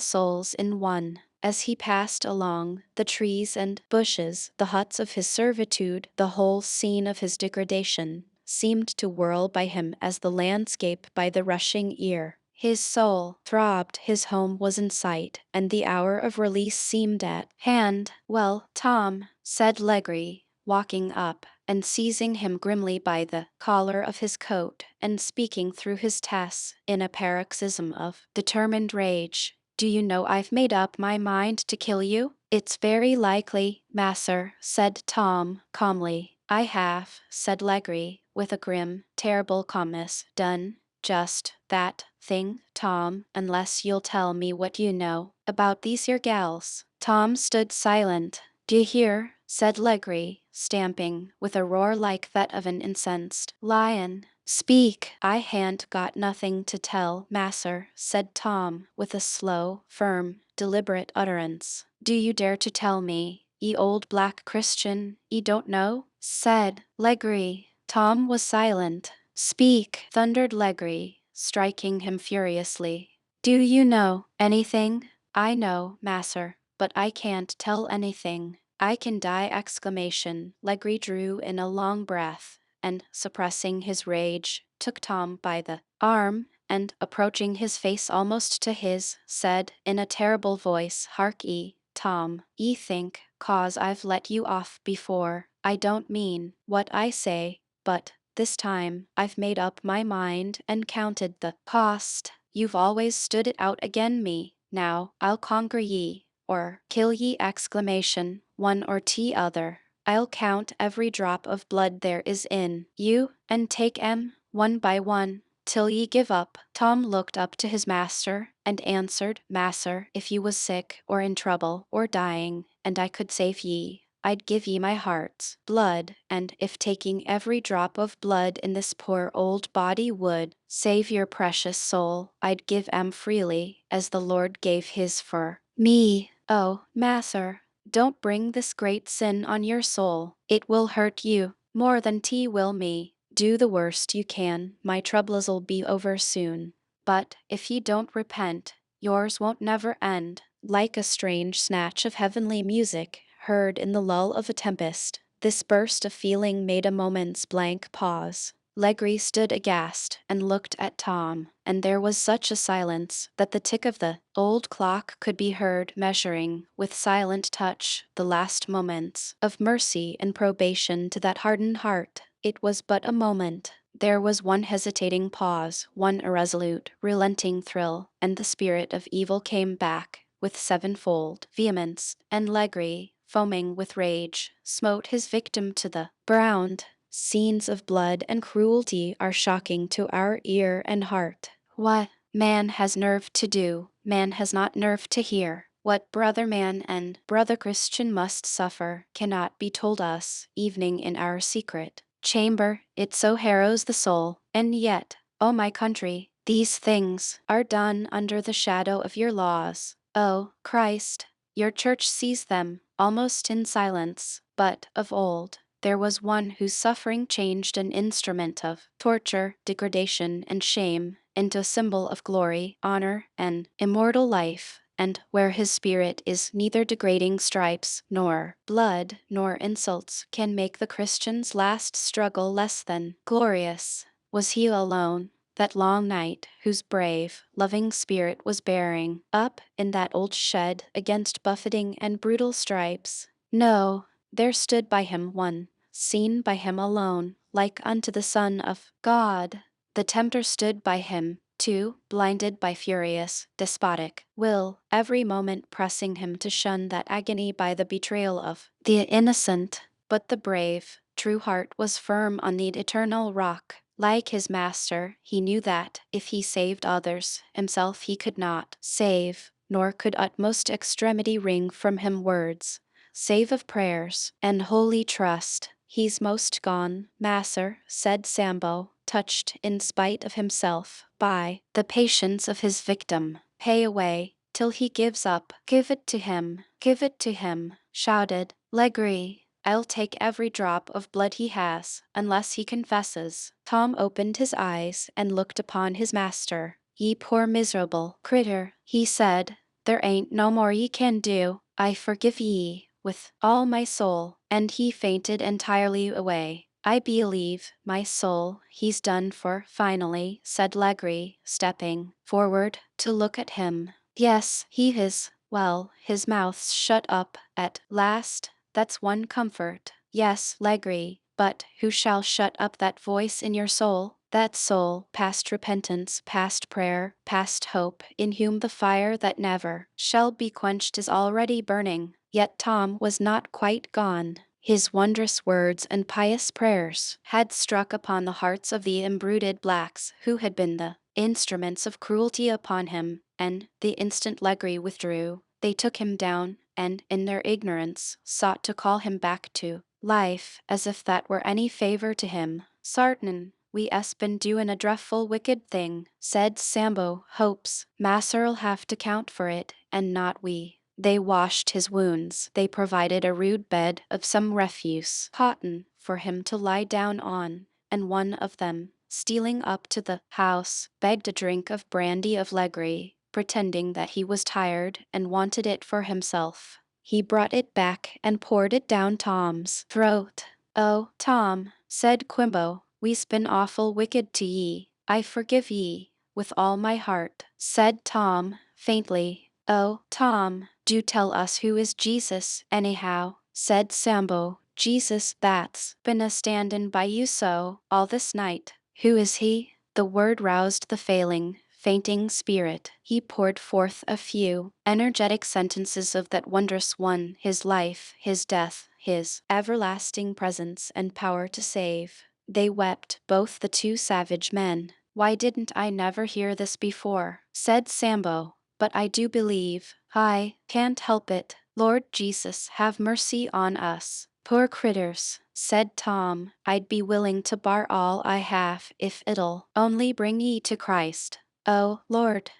souls in one. As he passed along the trees and bushes, the huts of his servitude, the whole scene of his degradation, seemed to whirl by him as the landscape by the rushing ear. His soul throbbed, his home was in sight, and the hour of release seemed at hand. Well, Tom, said Legree, walking up and seizing him grimly by the collar of his coat and speaking through his tests in a paroxysm of determined rage, do you know I've made up my mind to kill you? It's very likely, masser, said Tom, calmly. I have, said Legree, with a grim, terrible calmness, done just that thing, Tom, unless you'll tell me what you know about these here gals. Tom stood silent. D'ye hear? Said Legree, stamping, with a roar like that of an incensed lion. "Speak, I han't got nothing to tell, masser," said Tom, with a slow, firm, deliberate utterance. "Do you dare to tell me, ye old black Christian, ye don't know?" said Legree. Tom was silent. "Speak," thundered Legree, striking him furiously. "Do you know anything?" "I know, masser, but I can't tell anything. I can die!" Legree drew in a long breath, and, suppressing his rage, took Tom by the arm, and, approaching his face almost to his, said, in a terrible voice, "Hark ye, Tom, ye think, 'cause I've let you off before, I don't mean what I say, but this time I've made up my mind and counted the cost. You've always stood it out again me. Now I'll conquer ye, or kill ye!" One or t'other. "I'll count every drop of blood there is in you, and take 'em, one by one, till ye give up." Tom looked up to his master, and answered, "Masser, if you was sick, or in trouble, or dying, and I could save ye, I'd give ye my heart's blood, and if taking every drop of blood in this poor old body would save your precious soul, I'd give 'em freely, as the Lord gave his for me. Oh, masser, don't bring this great sin on your soul. It will hurt you more than 't will me. Do the worst you can, my troubles'll be over soon. But if ye don't repent, yours won't never end." Like a strange snatch of heavenly music, heard in the lull of a tempest, this burst of feeling made a moment's blank pause. Legree stood aghast and looked at Tom, and there was such a silence that the tick of the old clock could be heard measuring, with silent touch, the last moments of mercy and probation to that hardened heart. It was but a moment. There was one hesitating pause, one irresolute, relenting thrill, and the spirit of evil came back with sevenfold vehemence, and Legree, foaming with rage, smote his victim to the ground. Scenes of blood and cruelty are shocking to our ear and heart. What man has nerve to do, man has not nerve to hear. What brother man and brother Christian must suffer cannot be told us, evening in our secret chamber, it so harrows the soul. And yet, O my country, these things are done under the shadow of your laws. O Christ, your church sees them, almost in silence, but of old there was one whose suffering changed an instrument of torture, degradation, and shame into a symbol of glory, honor, and immortal life, and where his spirit is neither degrading stripes, nor blood, nor insults can make the Christian's last struggle less than glorious. Was he alone, that long night, whose brave, loving spirit was bearing up in that old shed against buffeting and brutal stripes? No, there stood by him one, seen by him alone, like unto the Son of God. The tempter stood by him, too, blinded by furious, despotic will, every moment pressing him to shun that agony by the betrayal of the innocent. But the brave, true heart was firm on the eternal rock. Like his master, he knew that, if he saved others, himself he could not save, nor could utmost extremity wring from him words save of prayers and holy trust. "He's most gone, masser," said Sambo, touched in spite of himself by the patience of his victim. "Pay away till he gives up." "Give it to him, give it to him," shouted Legree. "I'll take every drop of blood he has, unless he confesses." Tom opened his eyes and looked upon his master. "Ye poor miserable critter," he said, "there ain't no more ye can do. I forgive ye with all my soul." And he fainted entirely away. "I believe, my soul, he's done for finally," said Legree, stepping forward to look at him. "Yes, he is. Well, his mouth's shut up at last. That's one comfort." "Yes, Legree, but who shall shut up that voice in your soul? That soul, past repentance, past prayer, past hope, in whom the fire that never shall be quenched is already burning." Yet Tom was not quite gone. His wondrous words and pious prayers had struck upon the hearts of the imbruted blacks who had been the instruments of cruelty upon him, and the instant Legree withdrew, they took him down, and, in their ignorance, sought to call him back to life, as if that were any favor to him. Sartin, we es been doin' a drefful wicked thing, said Sambo. Hopes, Masser'll have to count for it, and not we. They washed his wounds. They provided a rude bed of some refuse, cotton, for him to lie down on, and one of them, stealing up to the house, begged a drink of brandy of Legree, pretending that he was tired and wanted it for himself. He brought it back and poured it down Tom's throat. Oh, Tom, said Quimbo, we's been awful wicked to ye. I forgive ye, with all my heart, said Tom, faintly. Oh, Tom, do tell us who is Jesus, anyhow, said Sambo. Jesus that's been a standin' by you so, all this night. Who is he? The word roused the fainting spirit. He poured forth a few energetic sentences of that wondrous one, his life, his death, his everlasting presence and power to save. They wept, both the two savage men. Why didn't I never hear this before? Said Sambo. But I do believe. I can't help it. Lord Jesus, have mercy on us. Poor critters, said Tom. I'd be willing to bar all I have if it'll only bring ye to Christ. Oh, Lord,